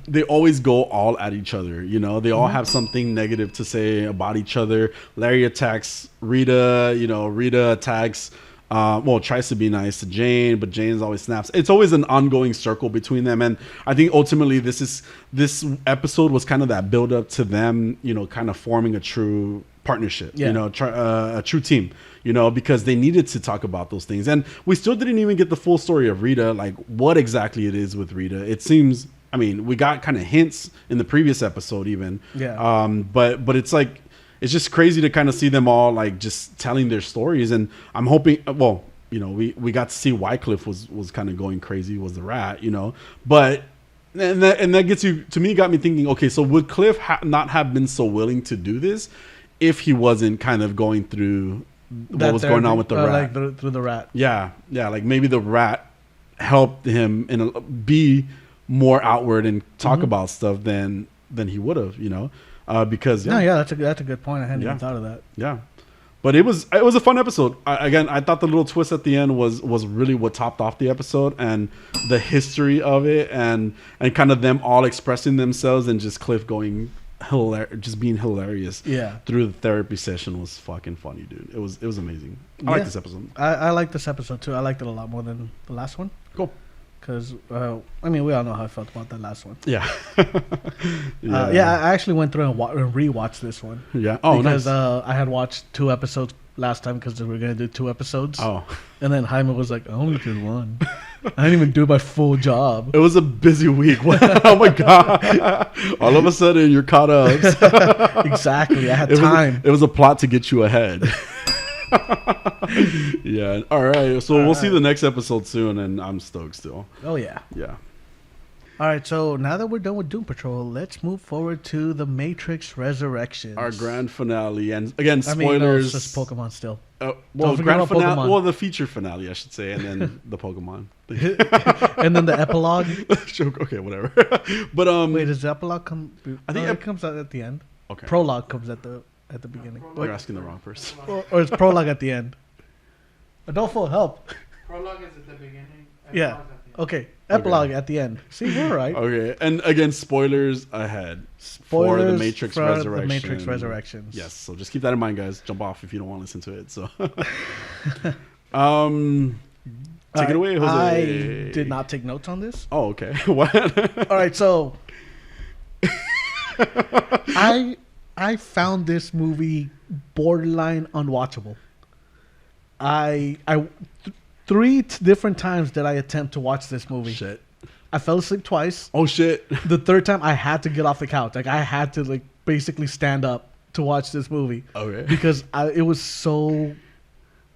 they always go all at each other. They all have something negative to say about each other. Larry attacks Rita. Rita attacks. Tries to be nice to Jane, but Jane's always snaps. It's always an ongoing circle between them, and I think ultimately this episode was kind of that build up to them, kind of forming a true partnership, a true team, because they needed to talk about those things, and we still didn't even get the full story of Rita, like what exactly it is with Rita. It seems, we got kind of hints in the previous episode even, but it's like. It's just crazy to kind of see them all like just telling their stories, and I'm hoping. Well, we got to see why Cliff was kind of going crazy, was the rat, but and that got me thinking. Okay, so would Cliff not have been so willing to do this if he wasn't kind of going through what was going on with the rat? Like through the rat. Yeah, like maybe the rat helped him be more outward and talk about stuff than he would have, because that's a good point. I hadn't even thought of that. Yeah, but it was a fun episode. I thought the little twist at the end was really what topped off the episode, and the history of it, and kind of them all expressing themselves, and just Cliff going just being hilarious. Through the therapy session was fucking funny, dude. It was amazing. I like this episode. I like this episode too. I liked it a lot more than the last one. Cool. Because, we all know how I felt about that last one. I actually went through and rewatched this one. Because I had watched 2 episodes last time because we were going to do 2 episodes. And then Jaime was like, I only did 1. I didn't even do my full job. It was a busy week. Oh, my God. All of a sudden, you're caught up. Exactly. I had time. It was a plot to get you ahead. All right, so we'll see the next episode soon, and I'm stoked still. All right, so now that we're done with Doom Patrol, let's move forward to the Matrix Resurrections, our grand finale. And again, spoilers. It's just Pokemon still. Grand finale. Pokemon. Well, the feature finale, I should say, and then the Pokemon, and then the epilogue. Okay, whatever. But wait, does the epilogue come? I think it comes out at the end. Okay. Prologue comes at the beginning. You're asking the wrong person. Or it's prologue at the end. Adolfo, help. Prologue is at the beginning. Yeah. Okay. Epilogue at the end. See, we're right. Okay. And again, spoilers ahead. Spoilers for the Matrix Resurrection. The Matrix Resurrections. Yes. So just keep that in mind, guys. Jump off if you don't want to listen to it. So, take it away, Jose. I did not take notes on this. Oh, okay. What? All right. So, I found this movie borderline unwatchable. Three different times did I attempt to watch this movie. Shit. I fell asleep twice. Oh shit. The third time I had to get off the couch. Like I had to basically stand up to watch this movie. Okay. Because it was so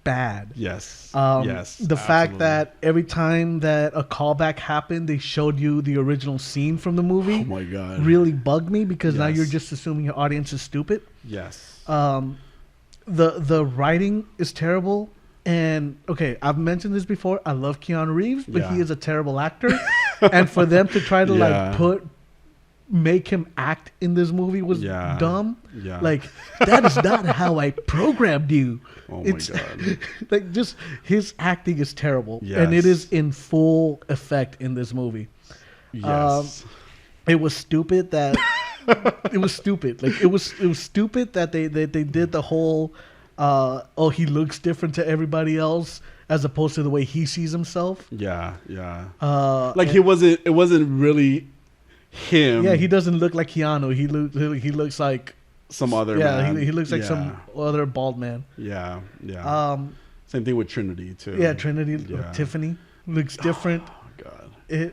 bad. Yes. The absolutely. Fact that every time that a callback happened, they showed you the original scene from the movie. Oh my god. Really bugged me because now you're just assuming your audience is stupid. Yes. The writing is terrible. And okay, I've mentioned this before. I love Keanu Reeves, but he is a terrible actor. And for them to try to make him act in this movie was dumb. Yeah. Like, that is not how I programmed you. Oh my god. Like, just his acting is terrible. Yes. And it is in full effect in this movie. Yes. It was stupid that it was stupid. Like, it was stupid that they did the whole he looks different to everybody else as opposed to the way he sees himself. Yeah. Like, it wasn't really him. Yeah, he doesn't look like Keanu. He looks like some other man. He looks like some other bald man. Yeah. Same thing with Trinity too. Yeah, Trinity. Tiffany looks different. Oh god.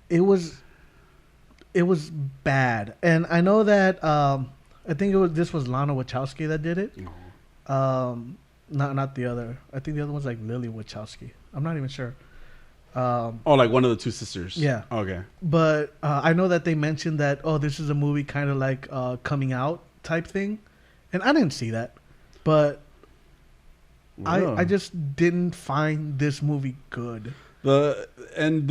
It was bad, and I know that I think this was Lana Wachowski that did it. Not the other. I think the other one's like Lily Wachowski. I'm not even sure. Like one of the two sisters. Yeah. Okay. But I know that they mentioned that this is a movie kind of like coming out type thing, and I didn't see that, but I just didn't find this movie good. The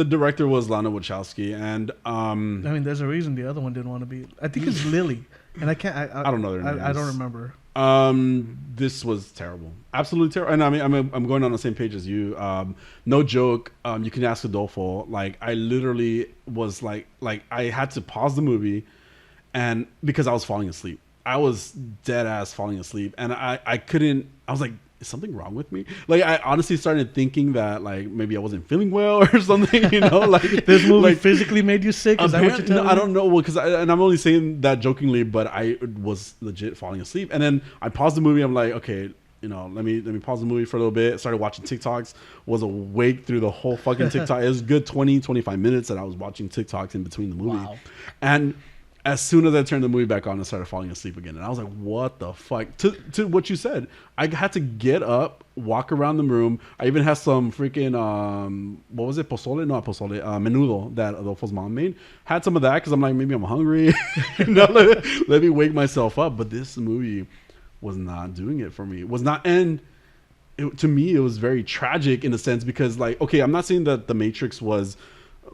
director was Lana Wachowski, and I mean, there's a reason the other one didn't want to be. I think it's Lily, and I can't. I don't know their names. I don't remember. This was terrible, absolutely terrible. And I mean, I'm going on the same page as you. No joke. You can ask Adolfo. Like, I literally was like I had to pause the movie, and because I was falling asleep, I was dead ass falling asleep, and I couldn't. I was like, is something wrong with me? Like, I honestly started thinking that like maybe I wasn't feeling well or something. You know, like this movie physically made you sick. Is that what you're telling me? I don't know. Well, because and I'm only saying that jokingly, but I was legit falling asleep. And then I paused the movie. I'm like, okay, let me pause the movie for a little bit. Started watching TikToks. Was awake through the whole fucking TikTok. It was a good 20-25 minutes that I was watching TikToks in between the movie. Wow. And as soon as I turned the movie back on, I started falling asleep again. And I was like, what the fuck? To what you said, I had to get up, walk around the room. I even had some freaking, what was it? Pozole? No, pozole. Menudo that Adolfo's mom made. Had some of that because I'm like, maybe I'm hungry. Let me wake myself up. But this movie was not doing it for me. It was not. And to me, it was very tragic in a sense because, like, okay, I'm not saying that The Matrix was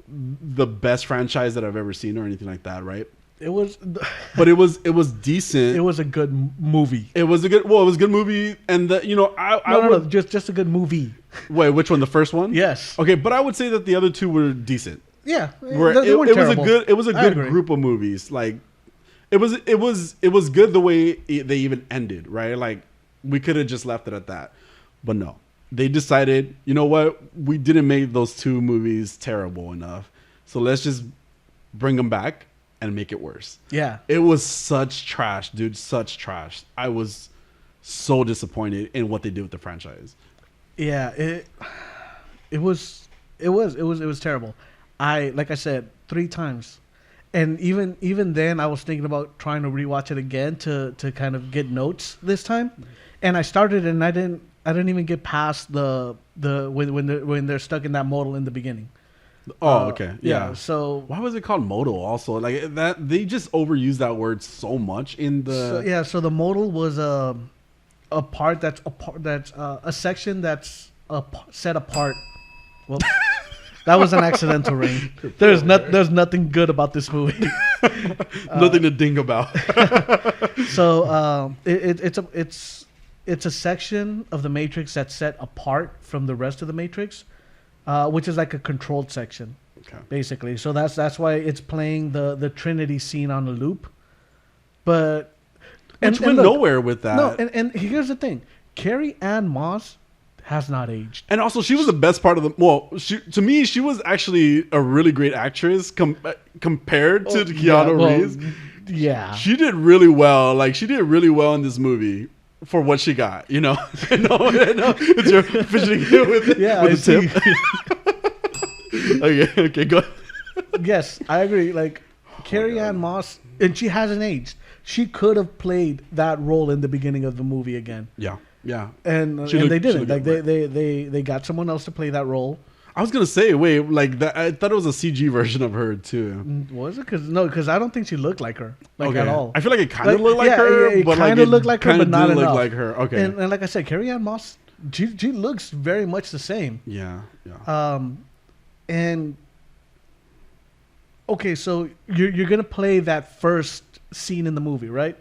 the best franchise that I've ever seen or anything like that, right? It was, but it was decent. It was a good movie. It was a good movie, and just a good movie. Wait, which one? The first one? Yes. Okay, but I would say that the other two were decent. Yeah, it was a good group of movies. Like, it was good the way they even ended, right? Like, we could have just left it at that, but no, they decided, you know what? We didn't make those two movies terrible enough, so let's just bring them back and make it worse. Yeah. It was such trash, dude. Such trash. I was so disappointed in what they did with the franchise. Yeah, it was terrible. Like I said, 3 times. And even then I was thinking about trying to rewatch it again to kind of get notes this time. And I started and I didn't even get past the when they're stuck in that modal in the beginning. Oh, okay. Yeah. So why was it called modal also? Like, that they just overused that word so much in the so the modal was a part that's a section that's set apart. Well, that was an accidental ring. There's nothing good about this movie. Nothing to ding about. So it's a section of the Matrix that's set apart from the rest of the Matrix. Which is like a controlled section, basically. So that's why it's playing the Trinity scene on a loop. But which went nowhere with that. No, and here's the thing: Carrie Ann Moss has not aged. And also, she was the best part of the. Well, to me, she was actually a really great actress compared to Keanu Reeves. Yeah, she did really well. Like, she did really well in this movie. For what she got, you know. no, it's your fidgeting with the tip. Okay, go ahead. Yes, I agree. Like, Carrie Ann Moss, and she hasn't aged. She could have played that role in the beginning of the movie again. Yeah. Yeah. And they didn't. Like they got someone else to play that role. I was gonna say, wait, like that. I thought it was a CG version of her too. Was it? Because I don't think she looked like her, at all. I feel like it kind of looked like her, it but kind of looked like her, but not enough. Look like her. Okay. And like I said, Carrie-Anne Moss, she looks very much the same. Yeah. And okay, so you're gonna play that first scene in the movie, right?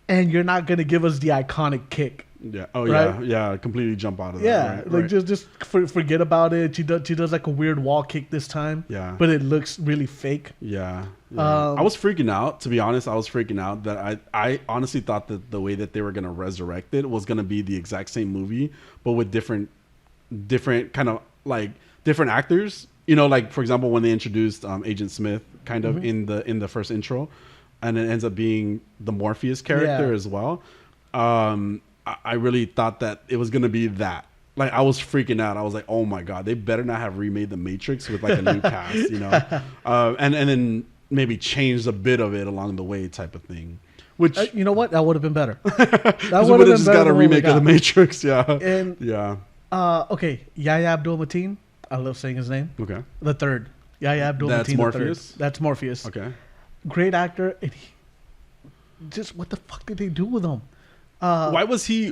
And you're not gonna give us the iconic kick. Yeah. Oh, right? yeah. Completely jump out of that. Yeah. Right, like just forget about it. She does like a weird wall kick this time. Yeah. But it looks really fake. Yeah. I was freaking out. To be honest, I was freaking out that I honestly thought that the way that they were gonna resurrect it was gonna be the exact same movie, but with different kind of like different actors. You know, like for example, when they introduced Agent Smith, kind of in the first intro, and it ends up being the Morpheus character as well. I really thought that it was going to be that. Like, I was freaking out. I was like, oh my God, they better not have remade The Matrix with like a new cast, you know? And then maybe changed a bit of it along the way type of thing. Which, you know what? That would have been better. That would have just got a remake of The Matrix, yeah. And, okay, Yahya Abdul-Mateen. I love saying his name. Okay. The third. Yahya Abdul-Mateen. That's Morpheus? That's Morpheus. Okay. Great actor. And just what the fuck did they do with him? Why was he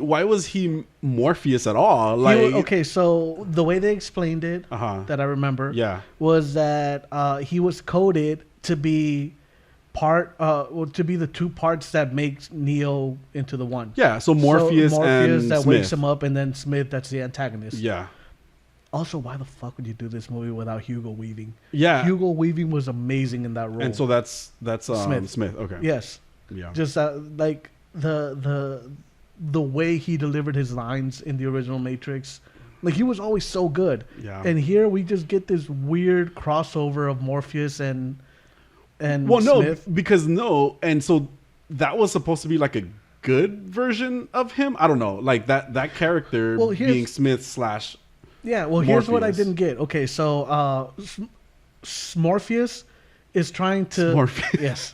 Morpheus at all? Like, okay, so the way they explained it, that I remember, was that he was coded to be to be the two parts that makes Neo into the one. Yeah, so Morpheus and that Smith. wakes him up, and then Smith, that's the antagonist. Yeah. Also, why the fuck would you do this movie without Hugo Weaving? Yeah, Hugo Weaving was amazing in that role. And so that's Smith. Okay. Yes. Yeah. Just like the way he delivered his lines in the original Matrix, like he was always so good. Yeah. And here we just get this weird crossover of Morpheus and Smith. No, and so that was supposed to be like a good version of him. I don't know, like that character being Smith / yeah. Well, here's what I didn't get. Okay, so Morpheus is trying to Morpheus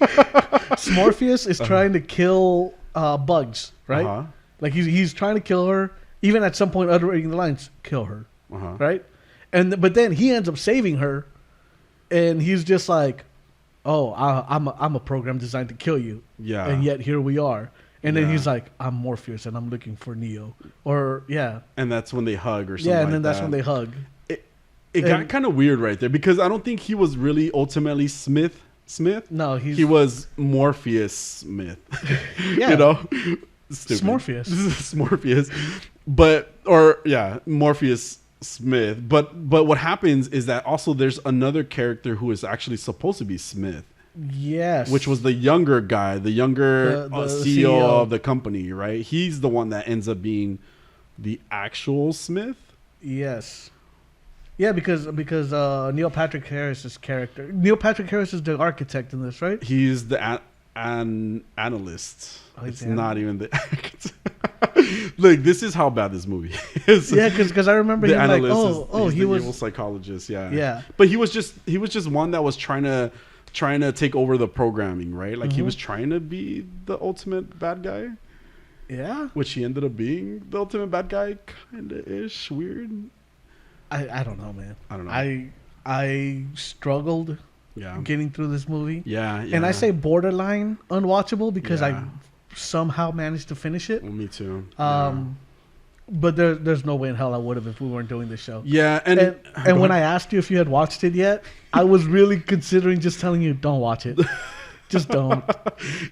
is trying to kill Bugs, right? Like he's trying to kill her, even at some point uttering the lines, "Kill her," right? But then he ends up saving her, and he's just like, "Oh, I'm a program designed to kill you." Yeah. And yet here we are. And then he's like, "I'm Morpheus, and I'm looking for Neo." And that's when they hug or something. Yeah, and then that's when they hug. It got kind of weird right there because I don't think he was really ultimately Smith. No, he was Morpheus Smith. Yeah. You know? Stupid. Morpheus. Morpheus. Morpheus Smith. But what happens is that also there's another character who is actually supposed to be Smith. Yes. Which was the younger guy, the CEO of the company, right? He's the one that ends up being the actual Smith. Yes. Yeah, because Neil Patrick Harris's character. Neil Patrick Harris is the architect in this, right? He's the analyst. It's not even the architect. Look, this is how bad this movie is. Yeah, because I remember him like, he was evil psychologist. Yeah, yeah. But he was just one that was trying to take over the programming, right? Like he was trying to be the ultimate bad guy. Yeah, which he ended up being the ultimate bad guy, kind of ish. Weird. I don't know, man. I don't know. I struggled getting through this movie. Yeah. And I say borderline unwatchable because I somehow managed to finish it. Well, me too. But there's no way in hell I would have if we weren't doing this show. Yeah, and when I asked you if you had watched it yet, I was really considering just telling you don't watch it. Just don't.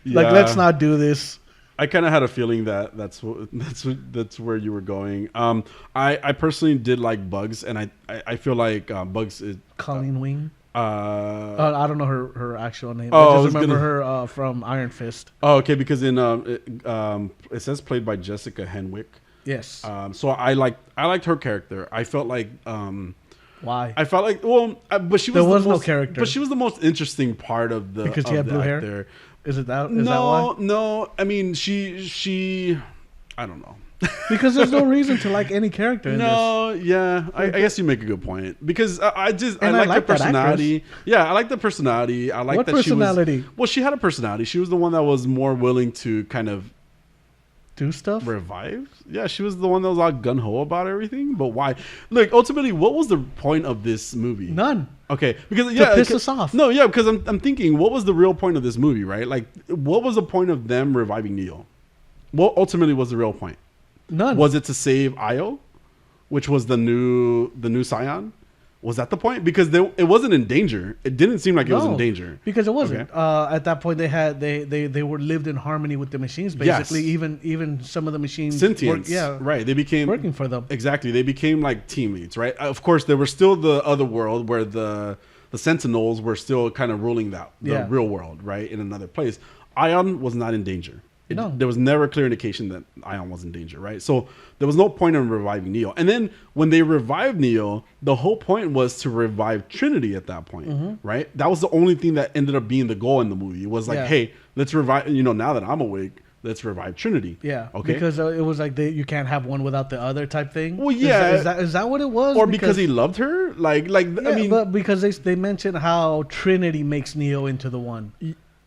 Like, let's not do this. I kind of had a feeling that's where you were going. I personally did like Bugs, and I feel like Bugs is Colleen Wing. I don't know her actual name. I just remember her from Iron Fist. Oh, okay, because in it says played by Jessica Henwick. Yes. So I liked her character. I felt like why? I felt like but she was there was no character. But she was the most interesting part of the because she had blue hair. Is it that? Is that why? No. I mean, she. I don't know. Because there's no reason to like any character in this. Yeah. I guess you make a good point. Because I like her personality. Yeah, I like the personality. I like what that personality? She had a personality. She was the one that was more willing to kind of do stuff? Revived? Yeah, she was the one that was all gung-ho about everything. But why? Look, ultimately, what was the point of this movie? None. Okay, because to piss us off. No, yeah, because I'm thinking, what was the real point of this movie, right? Like, what was the point of them reviving Neo? What ultimately was the real point? None. Was it to save Io, which was the new Scion? Was that the point? Because it wasn't in danger. It didn't seem like it was in danger. Because it wasn't. Okay. At that point, they were lived in harmony with the machines. Basically, yes. even some of the machines, sentience. Right. They became working for them. Exactly. They became like teammates. Right. Of course, there was still the other world where the Sentinels were still kind of ruling the real world. Right. In another place. Ion was not in danger. There was never a clear indication that Ion was in danger, right? So there was no point in reviving Neo. And then when they revived Neo, the whole point was to revive Trinity at that point, right? That was the only thing that ended up being the goal in the movie. It was like, hey, let's revive, now that I'm awake, let's revive Trinity. Yeah. Okay. Because it was like you can't have one without the other type thing. Well, yeah. Is that what it was? Or because he loved her? I mean. But because they mentioned how Trinity makes Neo into the one.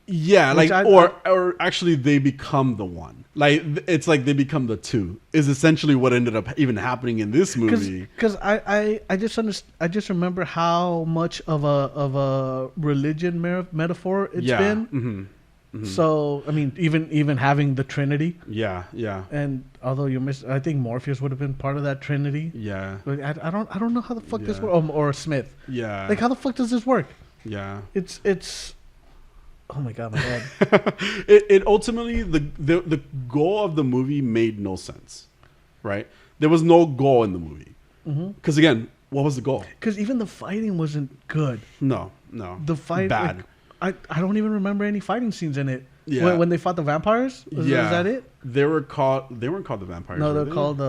Yeah, or actually they become the one. Like it's like they become the two is essentially what ended up even happening in this movie. Because I just remember how much of a religion metaphor it's been. Mm-hmm. Mm-hmm. So I mean, even having the Trinity. Yeah, yeah. And although I think Morpheus would have been part of that Trinity. Yeah. Like, I don't know how the fuck this works. Or Smith. Yeah. Like how the fuck does this work? Yeah. It's. Oh my god, my head. it ultimately the goal of the movie made no sense, right? There was no goal in the movie because again, what was the goal? Because even the fighting wasn't good. No, the fight bad. Like, I don't even remember any fighting scenes in it. Yeah, when they fought the vampires. Was that it? They weren't called the vampires. No, they're called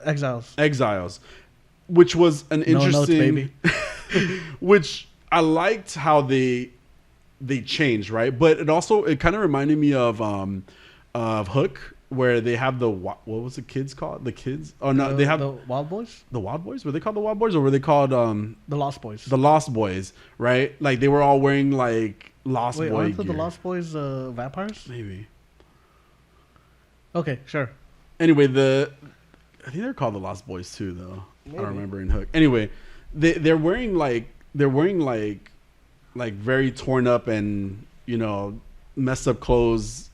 exiles. Exiles, which was an interesting. Baby. Which I liked how they changed, right? But it kind of reminded me of Hook, where they have what was the kids called? The kids? Oh no, they have the Wild Boys. The Wild Boys? Were they called the Wild Boys, or were they called the Lost Boys? The Lost Boys, right? Like they were all wearing like Lost Boy aren't gear. The Lost Boys vampires? Maybe. Okay, sure. Anyway, I think they're called the Lost Boys too, though. Maybe. I don't remember in Hook. Anyway, they're wearing very torn up and messed up clothes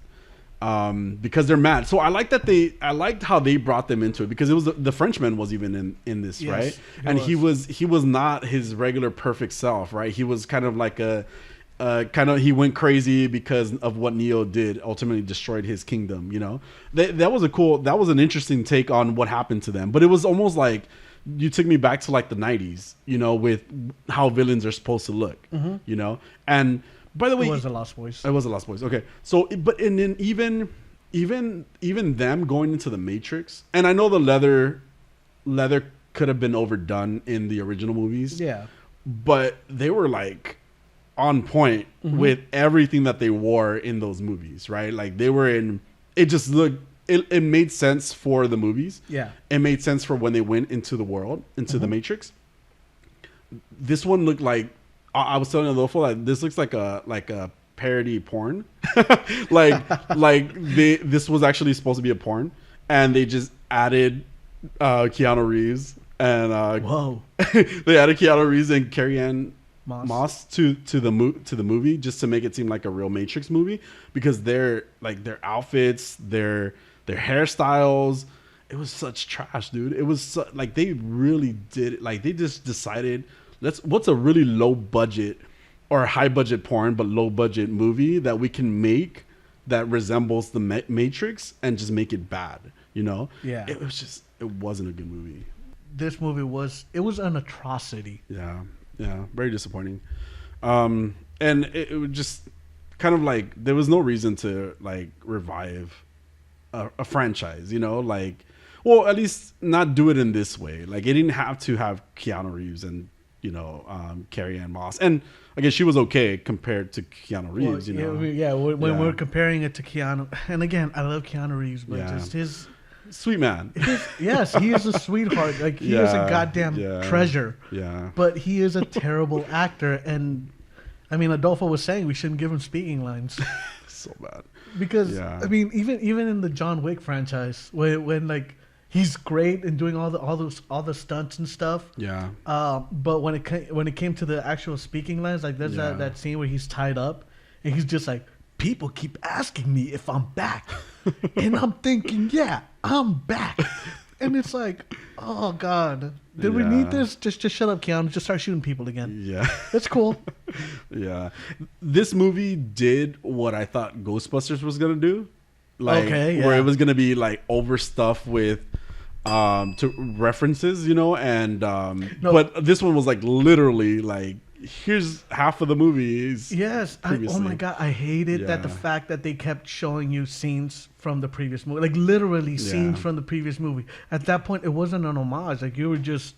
because they're mad. So I liked how they brought them into it, because it was the Frenchman was even in this, yes, right? And he was not his regular perfect self, right? He was kind of like he went crazy because of what Neo did, ultimately destroyed his kingdom, that was an interesting take on what happened to them. But it was almost like you took me back to like the 90s, with how villains are supposed to look, and by the way, it was the Lost Boys. It was the Lost Boys. Okay. So, and then even them going into the Matrix, and I know the leather could have been overdone in the original movies. Yeah. But they were like on point with everything that they wore in those movies, right? Like they were it just looked, it made sense for the movies. Yeah. It made sense for when they went into the world, into the Matrix. This one looked like, I was telling Adolfo that this looks like a parody porn. This was actually supposed to be a porn, and they just added Keanu Reeves and whoa. They added Keanu Reeves and Carrie-Anne Moss to the movie just to make it seem like a real Matrix movie, because their outfits, their hairstyles, it was such trash, dude. It was they really did it. Like they just decided, what's a really low budget or high budget porn but low budget movie that we can make that resembles the Matrix and just make it bad, Yeah. It wasn't a good movie. This movie was an atrocity. Yeah, very disappointing. And it was just kind of like there was no reason to revive a franchise, well, at least not do it in this way. Like it didn't have to have Keanu Reeves and Carrie-Anne Moss, and I guess she was okay compared to Keanu Reeves. When we're comparing it to Keanu, and again, I love Keanu Reeves, but just his sweet man. Yes, he is a sweetheart. Like he is a goddamn treasure. Yeah, but he is a terrible actor, and I mean, Adolfo was saying we shouldn't give him speaking lines. so bad. Because I mean, even in the John Wick franchise, when like he's great and doing all the stunts and stuff. Yeah. But when it came to the actual speaking lines, like there's that scene where he's tied up and he's just like, people keep asking me if I'm back, and I'm thinking, yeah, I'm back. And it's like, oh God, did we need this? Just shut up, Keanu. Just start shooting people again. Yeah, that's cool. Yeah, this movie did what I thought Ghostbusters was gonna do, like where it was gonna be like overstuffed with to references, you know, and but this one was like literally like, here's half of the movies. Yes. Oh my God. I hated that the fact that they kept showing you scenes from the previous movie. Like literally scenes from the previous movie. At that point, it wasn't an homage. Like you were just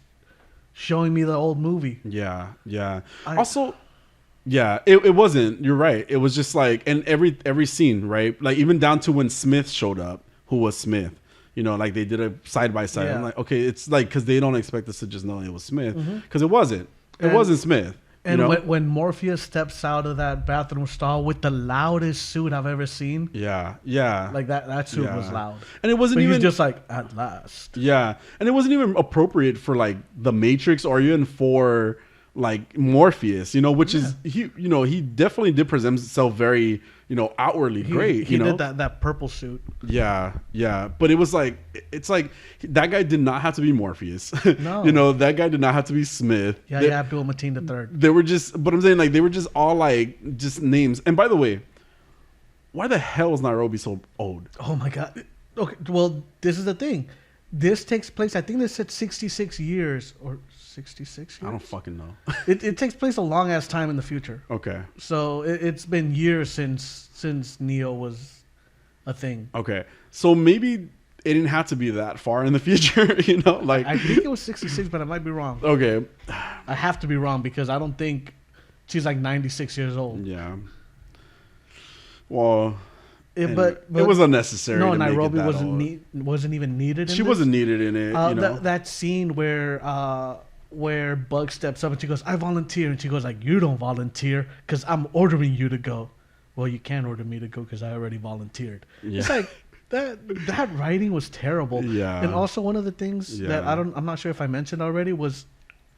showing me the old movie. Yeah. Yeah. It wasn't. You're right. It was just like, and every scene, right? Like even down to when Smith showed up, who was Smith. You know, like they did a side by side. I'm like, okay, it's like, because they don't expect us to just know it was Smith. Because it wasn't. It wasn't Smith. And when Morpheus steps out of that bathroom stall with the loudest suit I've ever seen. Yeah. Like that suit was loud. And it wasn't even just like, at last. Yeah. And it wasn't even appropriate for like the Matrix or even for like Morpheus, you know, which is, he definitely did present himself very, outwardly great. He did that purple suit. Yeah. But it was like, it's like that guy did not have to be Morpheus. No. That guy did not have to be Smith. Yeah, Abdul Mateen III. They were just, but I'm saying like they were just all like just names. And by the way, why the hell is Nairobi so old? Oh my God. Okay, well, this is the thing. This takes place, I think they said 66 years or 66 years? I don't fucking know. It takes place a long ass time in the future. Okay. So it's been years since Neo was a thing. Okay. So maybe it didn't have to be that far in the future, like I think it was 66, but I might be wrong. Okay. I have to be wrong because I don't think she's like 96 years old. Yeah. Well, but it was unnecessary. No, Nairobi wasn't even needed. She wasn't needed in it. That scene where Bug steps up and she goes, "I volunteer," and she goes like, "You don't volunteer because I'm ordering you to go." Well, you can't order me to go because I already volunteered. Yeah. It's like that writing was terrible. Yeah. And also one of the things that I'm not sure if I mentioned already was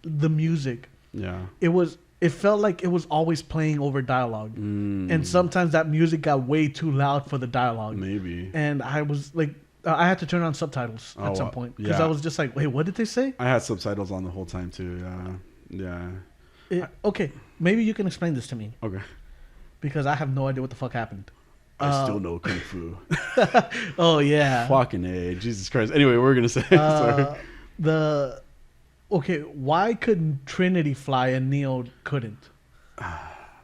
the music. Yeah. It felt like it was always playing over dialogue. And sometimes that music got way too loud for the dialogue. Maybe. And I was like, I had to turn on subtitles at some point. Because I was just like, wait, what did they say? I had subtitles on the whole time too. Yeah. Okay. Maybe you can explain this to me. Okay. Because I have no idea what the fuck happened. I still know Kung Fu. Oh, yeah. Fucking A. Jesus Christ. Anyway, we're going to say. Sorry. Okay, why could Trinity fly and Neo couldn't?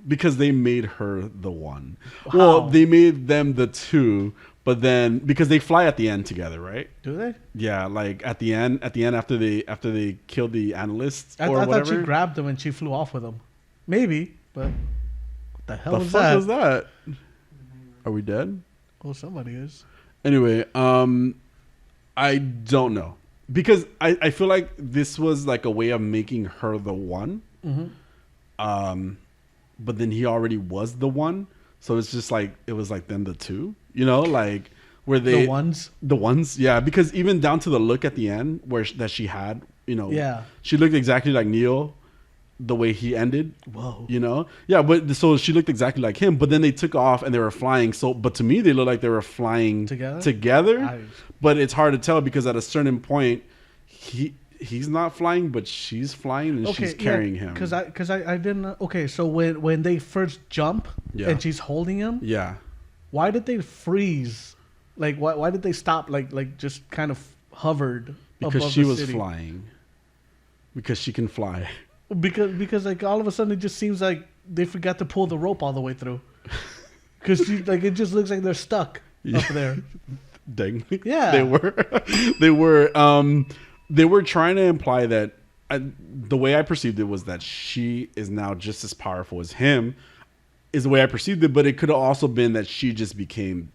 Because they made her the one. How? Well, they made them the two, but then because they fly at the end together, right? Do they? Yeah, like at the end after they killed the analysts or whatever. I thought she grabbed them and she flew off with them. Maybe, but what the hell was that? The fuck was that? Are we dead? Well, somebody is. Anyway, I don't know. Because I feel like this was like a way of making her the one. Mm-hmm. But then he already was the one. So it's just like, it was like them the two, like where they... The ones, yeah. Because even down to the look at the end that she had, Yeah. She looked exactly like Neo the way he ended. Whoa. Yeah, but so she looked exactly like him, but then they took off and they were flying. So, but to me, they looked like they were flying together. But it's hard to tell because at a certain point, he's not flying, but she's flying and she's carrying him. Because I didn't. Okay, so when they first jump and she's holding him, why did they freeze? Like why did they stop? Like just kind of hovered because she was flying. Because she can fly. Because like all of a sudden it just seems like they forgot to pull the rope all the way through. Because it just looks like they're stuck up there. Dang. Yeah. They were trying to imply that the way I perceived it was that she is now just as powerful as him is the way I perceived it, but it could have also been that she just became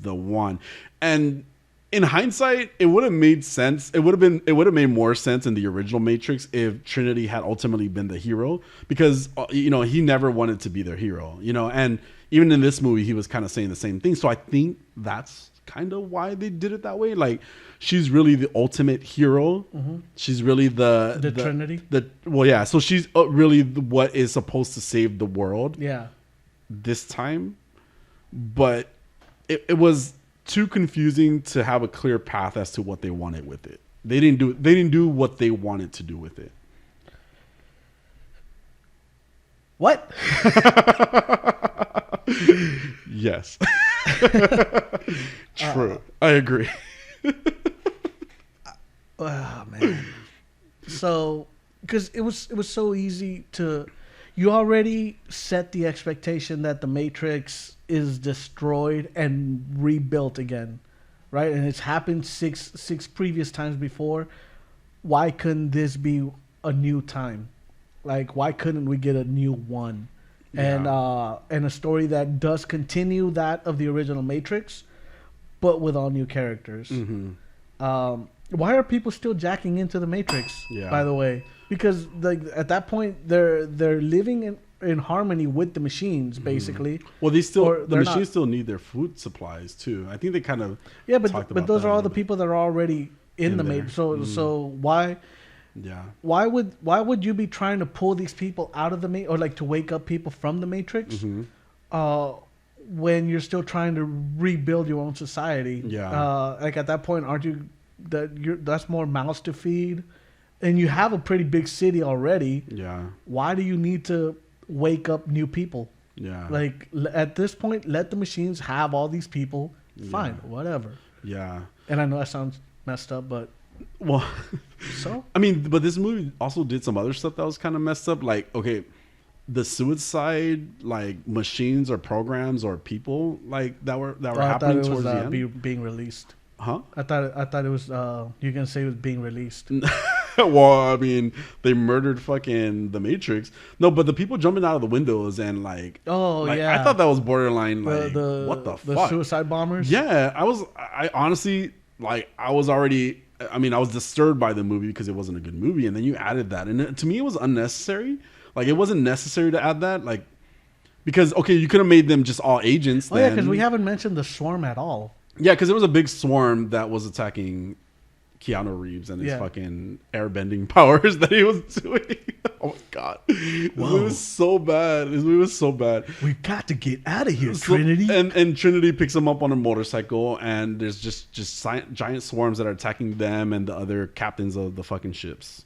the one. And in hindsight, it would have made sense. It would have made more sense in the original Matrix if Trinity had ultimately been the hero, because he never wanted to be their hero, and even in this movie, he was kind of saying the same thing. So I think that's kind of why they did it that way. Like, she's really the ultimate hero. Mm-hmm. She's really the Trinity. So she's really what is supposed to save the world. Yeah. This time, but it was too confusing to have a clear path as to what they wanted with it. They didn't do what they wanted to do with it. What? Yes. True. I agree. Oh man. So, because it was so easy to, you already set the expectation that the Matrix is destroyed and rebuilt again, right? And it's happened six previous times before. Why couldn't this be a new time? Like, why couldn't we get a new one? Yeah. And a story that does continue that of the original Matrix, but with all new characters. Mm-hmm. Why are people still jacking into the Matrix? Yeah. By the way, because at that point they're living in harmony with the machines, basically. Well, the machines still need their food supplies too. I think they kind of but those are all the people that are already in the Matrix. So why? Yeah. Why would you be trying to pull these people out of the Matrix, or like to wake up people from the Matrix, when you're still trying to rebuild your own society? Yeah. Like at that point, aren't you that's more mouths to feed, and you have a pretty big city already. Yeah. Why do you need to wake up new people? Yeah. Like at this point, let the machines have all these people. Fine, whatever. Yeah. And I know that sounds messed up, but well, so I mean, but this movie also did some other stuff that was kind of messed up. Like, okay, the suicide like machines or programs or people like that were happening towards the end being released. Huh? I thought it was you can say it was being released. Well, I mean, they murdered fucking the Matrix. No, but the people jumping out of the windows and like, yeah, I thought that was borderline like, what the fuck? The suicide bombers. Yeah, I honestly like, I was disturbed by the movie because it wasn't a good movie, and then you added that, and to me it was unnecessary. Like, it wasn't necessary to add that, like, because okay, you could have made them just all agents. Oh, yeah, because we haven't mentioned the swarm at all. Yeah, because there was a big swarm that was attacking Keanu Reeves and his fucking airbending powers that he was doing. Oh my god, this movie was so bad. We got to get out of here, Trinity. And Trinity picks him up on a motorcycle, and there's just giant swarms that are attacking them and the other captains of the fucking ships.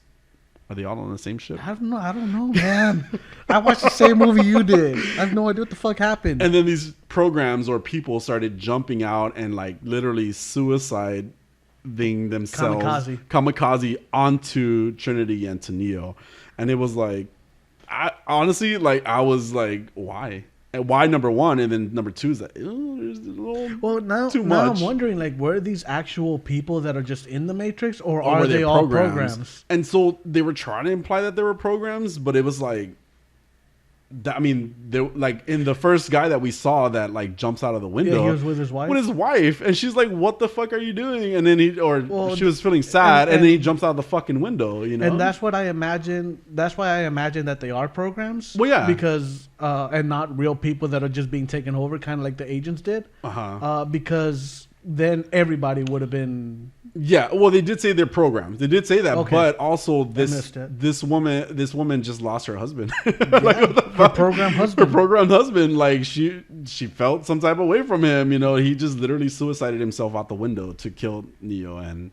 Are they all on the same ship? I don't know, man. I watched the same movie you did. I have no idea what the fuck happened. And then these programs or people started jumping out and like literally suicide themselves, kamikaze onto Trinity and to Neo. And it was like, I honestly, like, I was like, why? And why number one, and then number two is like, there's a little too much. Now I'm wondering, like, were these actual people that are just in the Matrix, or are they all programs? And so they were trying to imply that they were programs, but it was like, I mean, they like in the first guy that we saw that like jumps out of the window. Yeah, he was with his wife. And she's like, "What the fuck are you doing?" And then she was feeling sad, and then he jumps out the fucking window. You know, and that's what I imagine. That's why I imagine that they are programs. Well, yeah, because and not real people that are just being taken over, kind of like the agents did. Because then everybody would have been. Yeah, well, they did say they're programs. They did say that, but also this woman just lost her husband. Like, her program husband. Her programmed husband. Like, she felt some type of way from him. You know, he just literally suicided himself out the window to kill Neo and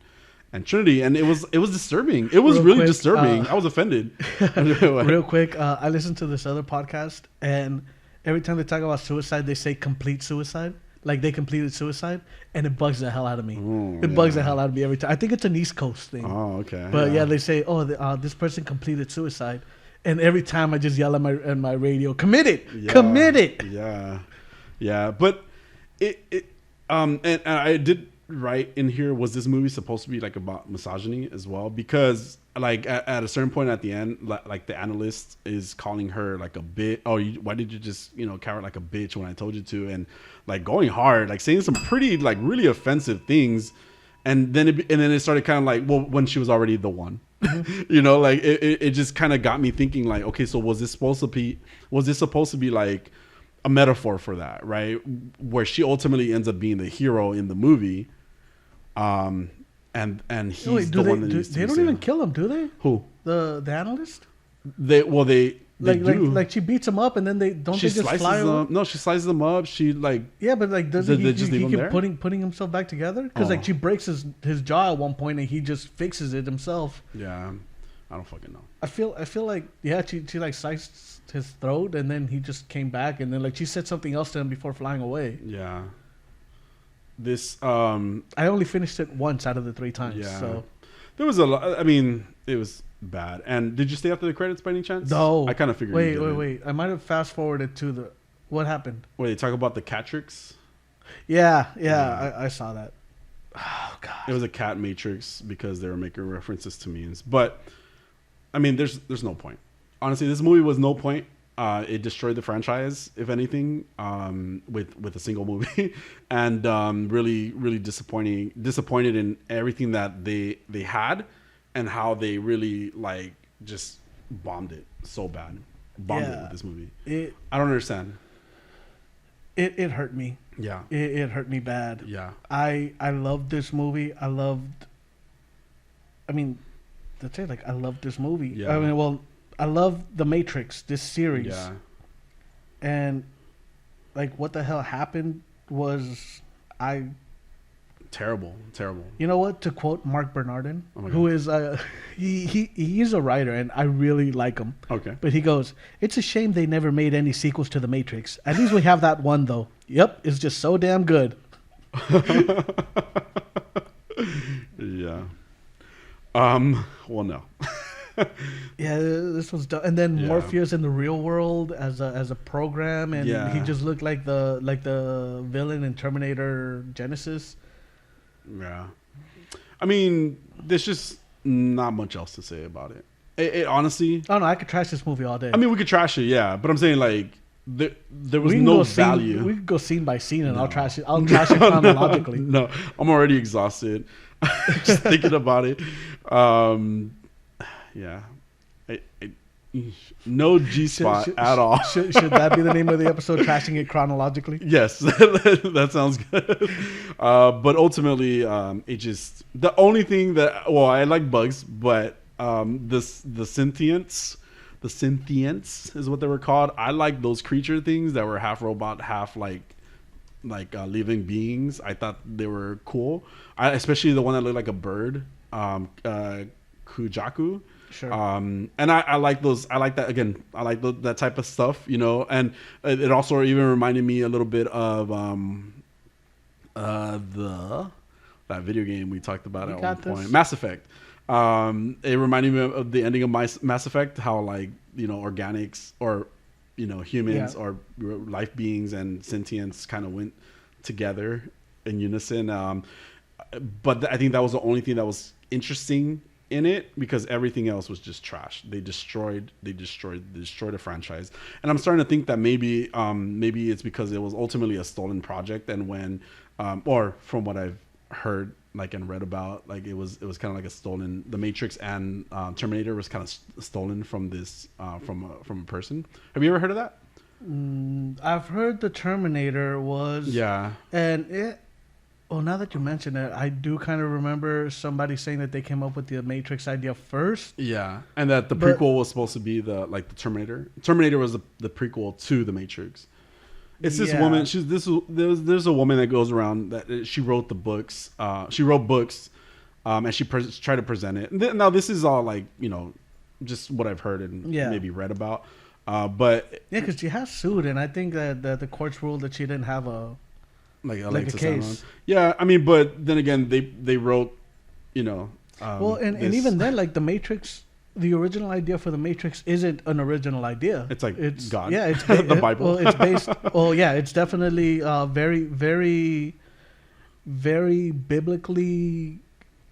Trinity, and it was disturbing. It was really disturbing. I was offended. Real quick, I listened to this other podcast, and every time they talk about suicide, they say complete suicide. Like, they completed suicide, and it bugs the hell out of me. Bugs the hell out of me every time. I think it's an East Coast thing. Oh, okay. But yeah, they say, this person completed suicide, and every time I just yell at my radio, commit it. Yeah. But and I did write in here, was this movie supposed to be like about misogyny as well? Because like at a certain point at the end, like the analyst is calling her like a bitch. Oh, why did you just carry like a bitch when I told you to? And like going hard, like saying some pretty like really offensive things. And then it started kind of like, well, when she was already the one, like it just kind of got me thinking like, okay, so was this supposed to be like a metaphor for that, right? Where she ultimately ends up being the hero in the movie, and he's the one that needs to be saved. They don't even kill him, do they? Who? The analyst? They do. Like she beats him up and then they just fly away? No, she slices them up. She yeah, but like doesn't he keep putting himself back together? Because like she breaks his jaw at one point and he just fixes it himself. Yeah, I don't fucking know. I feel like she like sliced his throat and then he just came back and then like she said something else to him before flying away. Yeah. This I only finished it once out of the 3 times. Yeah. So there was a lot. I mean, it was bad. And did you stay after the credits by any chance? No. I kind of figured. Wait. I might have fast forwarded to what happened. Wait, they talk about the Catrix? Yeah. I saw that. Oh god. It was a cat matrix because they were making references to memes. But I mean, there's no point. Honestly, this movie was no point. It destroyed the franchise, if anything, with a single movie, and really disappointed in everything that they had, and how they really like just bombed it so bad, it with this movie. I don't understand. It hurt me. Yeah, it hurt me bad. Yeah, I loved this movie. I mean, that's it. Like I loved this movie. Yeah. I mean, well. I love The Matrix, this series. Yeah. And like what the hell happened was terrible. You know what? To quote Mark Bernardin, who is he's a writer and I really like him. Okay. But he goes, "It's a shame they never made any sequels to The Matrix. At least we have that one though. Yep, it's just so damn good." Yeah. Well, no. Yeah, this was done. And then Morpheus in the real world as a program, and he just looked like the villain in Terminator Genesis. Yeah, I mean, there's just not much else to say about it. It honestly. Oh no, I could trash this movie all day. I mean, we could trash it, yeah, but I'm saying like there was no value. We could go scene by scene, and I'll trash it. I'll trash it chronologically. No, I'm already exhausted just thinking about it. Yeah, no G-spot at all. Should that be the name of the episode? Trashing it chronologically. Yes, that sounds good. But ultimately, it just the only thing that I like bugs, but the sentience is what they were called. I like those creature things that were half robot, half like living beings. I thought they were cool. Especially the one that looked like a bird, Kujaku. Sure. And I like those. I like that again. I like that type of stuff, you know. And it also even reminded me a little bit of that video game we talked about at one point, Mass Effect. It reminded me of the ending of Mass Effect, how like organics or humans or life beings and sentience kind of went together in unison. But I think that was the only thing that was interesting in it, because everything else was just trash. They destroyed the franchise. And I'm starting to think that maybe it's because it was ultimately a stolen project, and when or from what I've heard and read about, like it was kind of like a stolen. The Matrix and Terminator was kind of stolen from this from a person. Have you ever heard of that? I've heard the Terminator was and it. Well, now that you mention it, I do kind of remember somebody saying that they came up with the Matrix idea first. Yeah, and that the prequel was supposed to be the Terminator. Terminator was the prequel to the Matrix. It's this woman. There's a woman that goes around that she wrote the books. She wrote books, and she tried to present it. Now this is all just what I've heard and maybe read about. But because she has sued, and I think that the courts ruled that she didn't have a case. Yeah, I mean, but then again, they wrote, well, and even then, like the Matrix, the original idea for the Matrix isn't an original idea. It's God. Yeah, it's the Bible. Well, it's based. Well, yeah, it's definitely very, very, very biblically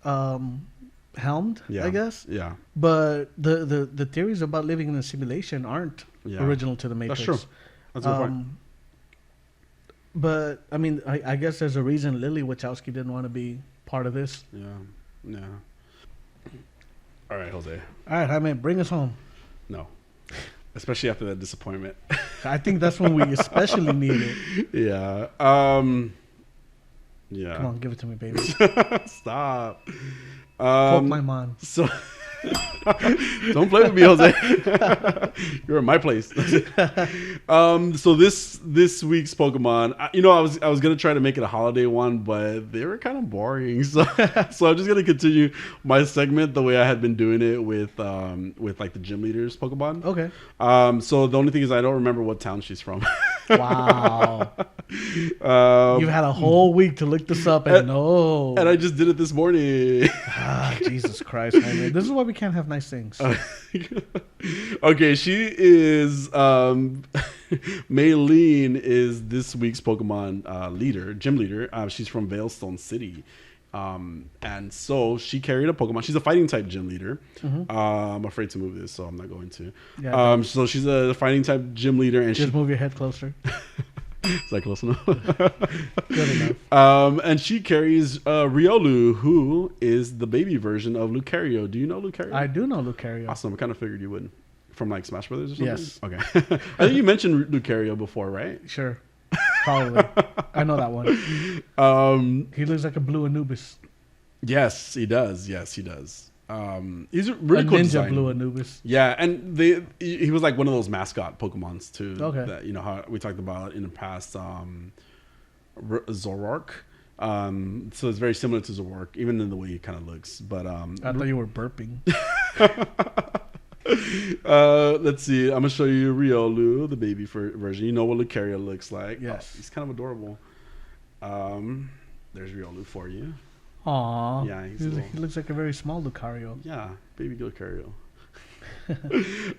helmed. I guess. Yeah. But the theories about living in a simulation aren't original to the Matrix. That's true. That's a good point. But I mean, I guess there's a reason Lily Wachowski didn't want to be part of this. Yeah. All right, Jose. All right, Jaime, bring us home. No. especially after that disappointment. I think that's when we especially need it. Yeah. Yeah. Come on, give it to me, baby. Stop. Pokemon. So don't play with me, Jose. You're in my place. So this week's Pokemon, I was gonna try to make it a holiday one, but they were kind of boring. So I'm just gonna continue my segment the way I had been doing it with like the gym leaders Pokemon. Okay. So the only thing is I don't remember what town she's from. Wow. You've had a whole week to look this up and I just did it this morning. Jesus Christ, man. This is why we can't have nice things. Okay, she is Maylene is this week's Pokemon gym leader. She's from Veilstone City. And so she carried a Pokemon. She's a fighting type gym leader. Mm-hmm. I'm afraid to move this, so I'm not going to. Yeah, so she's a fighting type gym leader, and just move your head closer. Is that close enough? Good enough. And she carries Riolu, who is the baby version of Lucario. Do you know Lucario? I do know Lucario. Awesome. I kind of figured you would. From like Smash Brothers or something? Yes. Okay. I think you mentioned Lucario before, right? Sure. Probably. I know that one. He looks like a blue Anubis. Yes, he does. He's a really cool ninja design. blue Anubis. Yeah, and he was like one of those mascot Pokemons too. Okay. That, how we talked about in the past. Zoroark. So it's very similar to Zoroark, even in the way he kind of looks. But I thought you were burping. Let's see. I'm gonna show you Riolu, the baby version. You know what Lucario looks like. Yes, he's kind of adorable. There's Riolu for you. Aww. Yeah, he looks like a very small Lucario. Yeah, baby Lucario.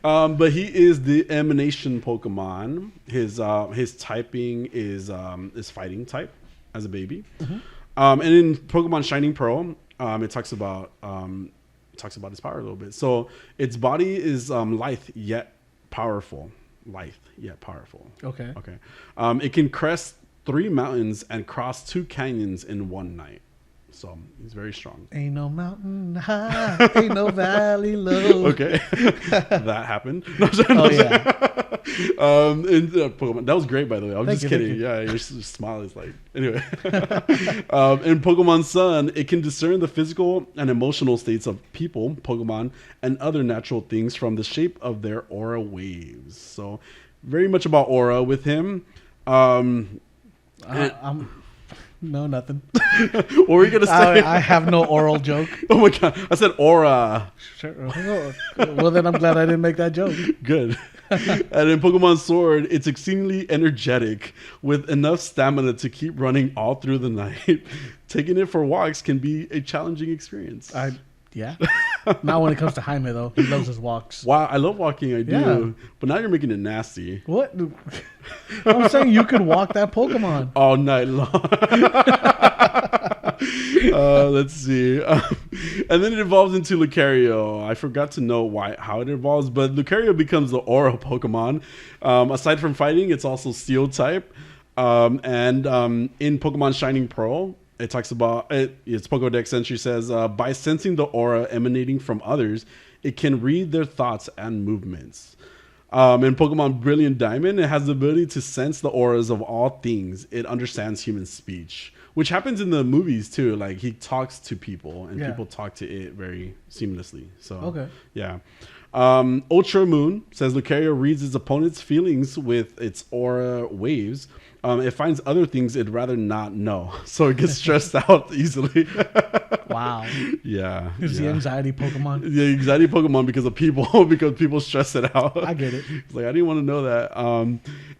But he is the emanation Pokemon. His typing is fighting type as a baby. Mm-hmm. And in Pokemon Shining Pearl, it talks about his power a little bit. So its body is lithe yet powerful. Okay. It can crest 3 mountains and cross 2 canyons in one night. So he's very strong. Ain't no mountain high, ain't no valley low. Okay, that happened. Yeah. Pokemon, that was great, by the way. I was just kidding. Yeah, your smile is like anyway. In Pokemon Sun, it can discern the physical and emotional states of people, Pokemon, and other natural things from the shape of their aura waves. So, very much about aura with him. No, nothing. What were you going to say? I have no oral joke. Oh my God. I said aura. Sure. Well, then I'm glad I didn't make that joke. Good. And in Pokemon Sword, it's exceedingly energetic with enough stamina to keep running all through the night. Taking it for walks can be a challenging experience. Yeah. Not when it comes to Jaime, though. He loves his walks. Wow, I love walking. I do. Yeah. But now you're making it nasty. What? I'm saying you could walk that Pokemon all night long. Let's see. And then it evolves into Lucario. I forgot to know how it evolves, but Lucario becomes the Aura Pokemon. Aside from fighting, it's also Steel type. And in Pokemon Shining Pearl, it talks about its Pokedex entry says, by sensing the aura emanating from others, it can read their thoughts and movements. In Pokemon Brilliant Diamond, it has the ability to sense the auras of all things. It understands human speech, which happens in the movies too. Like he talks to people and people talk to it very seamlessly. So, okay. Yeah. Ultra Moon says Lucario reads its opponent's feelings with its aura waves. It finds other things it'd rather not know, so it gets stressed out easily. Wow. Yeah. It's the anxiety Pokemon. The anxiety Pokemon because people stress it out. I get it. It's like, I didn't want to know that.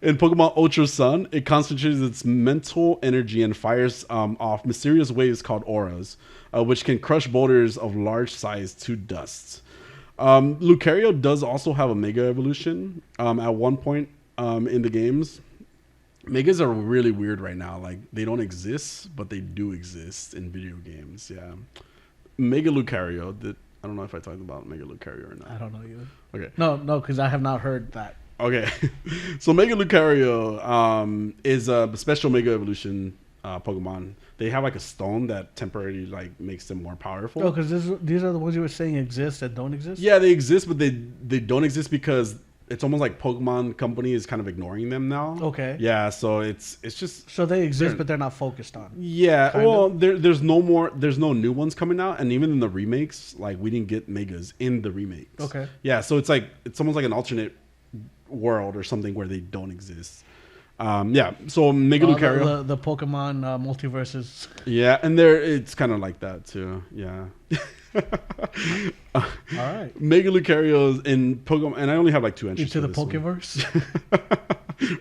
In Pokemon Ultra Sun, it concentrates its mental energy and fires off mysterious waves called auras, which can crush boulders of large size to dust. Lucario does also have a Mega Evolution at one point in the games. Megas are really weird right now. Like, they don't exist, but they do exist in video games. Yeah. Mega Lucario. I don't know if I talked about Mega Lucario or not. I don't know either. Okay. No, because I have not heard that. Okay. So Mega Lucario is a special Mega Evolution Pokemon. They have like a stone that temporarily like makes them more powerful. Oh, because these are the ones you were saying exist that don't exist? Yeah, they exist, but they don't exist because it's almost like Pokemon Company is kind of ignoring them now. Okay. Yeah, so it's just so they exist, but they're not focused on. Yeah, well, there's no new ones coming out, and even in the remakes, like we didn't get Megas in the remakes. Okay. Yeah, so it's almost like an alternate world or something where they don't exist. Yeah, so Mega Lucario, the Pokemon multiverses. Yeah, and it's kind of like that too. Yeah. All right. Mega Lucario in Pokemon, and I only have like 2 entries into the Pokeverse.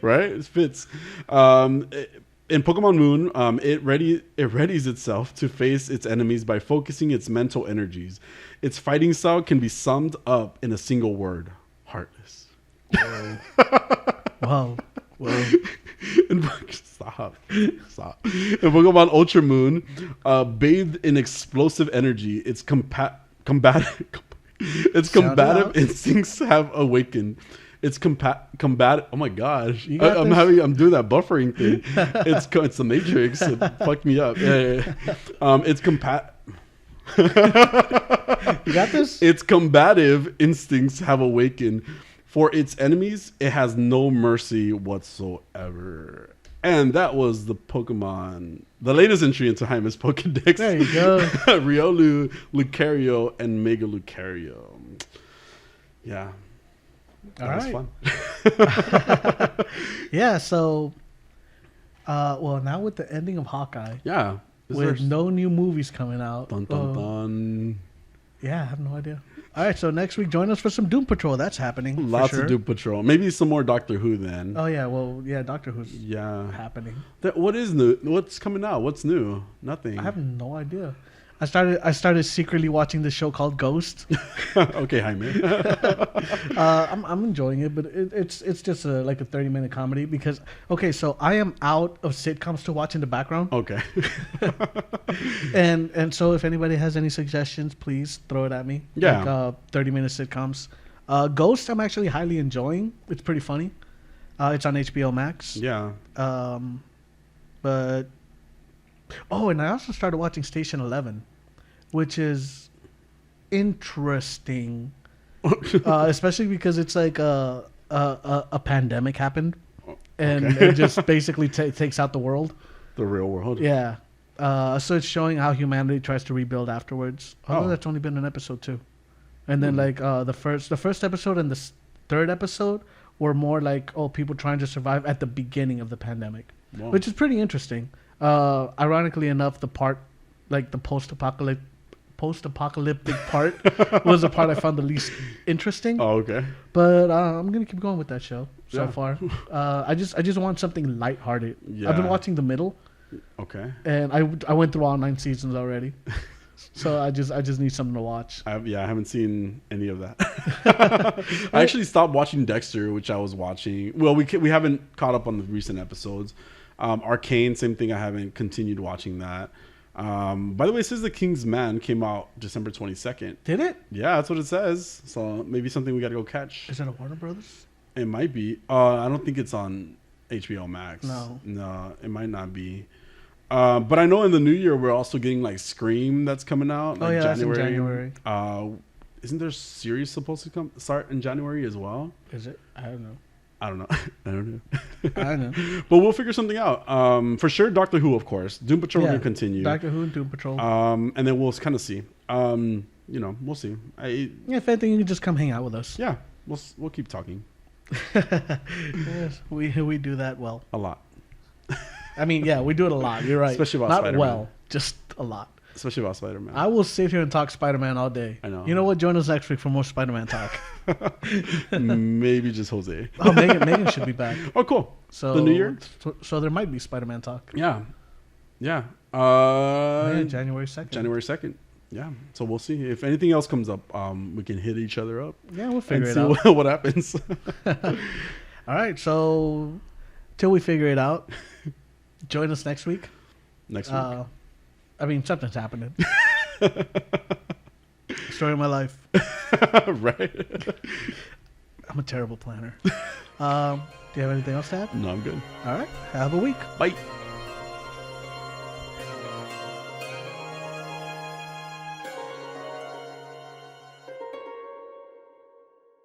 Right, it fits. In Pokemon Moon, it readies itself to face its enemies by focusing its mental energies. Its fighting style can be summed up in a single word: heartless. Wow. Well, Stop. In Pokemon Ultra Moon, bathed in explosive energy, its combative instincts have awakened. It's combative. Oh my gosh, I'm doing that buffering thing. It's the Matrix. It fucked me up. Yeah. It's You got this. Its combative instincts have awakened. For its enemies, it has no mercy whatsoever. And that was the latest entry into Jaimes Pokedex. There you go. Riolu, Lucario, and Mega Lucario. Yeah. That was fun. Yeah, so, well, now with the ending of Hawkeye. Yeah. With no new movies coming out. Dun, dun, dun. Yeah, I have no idea. All right, so next week, join us for some Doom Patrol. That's happening. Lots of Doom Patrol. Maybe some more Doctor Who then. Oh, yeah. Well, yeah, Doctor Who's happening. What is new? What's coming out? What's new? Nothing. I have no idea. I started secretly watching this show called Ghost. Okay, Jaime. I'm enjoying it, but it's just like a 30-minute comedy because so I am out of sitcoms to watch in the background. Okay. and so if anybody has any suggestions, please throw it at me. Yeah. Like 30-minute sitcoms. Ghost, I'm actually highly enjoying. It's pretty funny. It's on HBOMax. Yeah. But and I also started watching Station 11, which is interesting, especially because it's like a pandemic happened, and it just basically takes out the world, the real world. Yeah. So it's showing how humanity tries to rebuild afterwards. Although that's only been an episode 2, and then like the first episode and the third episode were more like people trying to survive at the beginning of the pandemic, which is pretty interesting. Ironically enough, the part, like the post-apocalyptic part, was the part I found the least interesting. Oh, okay. But I'm gonna keep going with that show so far. I just want something lighthearted. Yeah. I've been watching the middle. Okay. And I went through all 9 seasons already, so I just need something to watch. I haven't seen any of that. I actually stopped watching Dexter, which I was watching. Well, we haven't caught up on the recent episodes. Arcane, same thing. I haven't continued watching that. By the way, it says The King's Man came out December 22nd. Did it? Yeah, that's what it says. So maybe something we got to go catch. Is it a Warner Brothers? It might be. I don't think it's on HBOMax. No, it might not be. But I know in the new year we're also getting like Scream that's coming out. Like that's in January. Isn't there a series supposed to start in January as well? Is it? I don't know. I don't know. But we'll figure something out. For sure, Doctor Who, of course. Doom Patrol will continue. Doctor Who and Doom Patrol. And then we'll kind of see. We'll see. If anything, you can just come hang out with us. Yeah, we'll keep talking. Yes, we do that well. A lot. I mean, yeah, we do it a lot. You're right. Especially about Spider-Man. Not well, just a lot. Especially about Spider-Man. I will sit here and talk Spider-Man all day. I know. You know what? Join us next week for more Spider-Man talk. Maybe just Jose. Oh, Megan should be back. Oh, cool. So the new year? So there might be Spider-Man talk. Yeah. January 2nd. January 2nd. Yeah. So we'll see. If anything else comes up, we can hit each other up. Yeah, we'll figure it out. And see what happens. All right. So till we figure it out, join us next week. I mean, something's happening. Story of my life. Right. I'm a terrible planner. Do you have anything else to add? No, I'm good. All right. Have a week. Bye.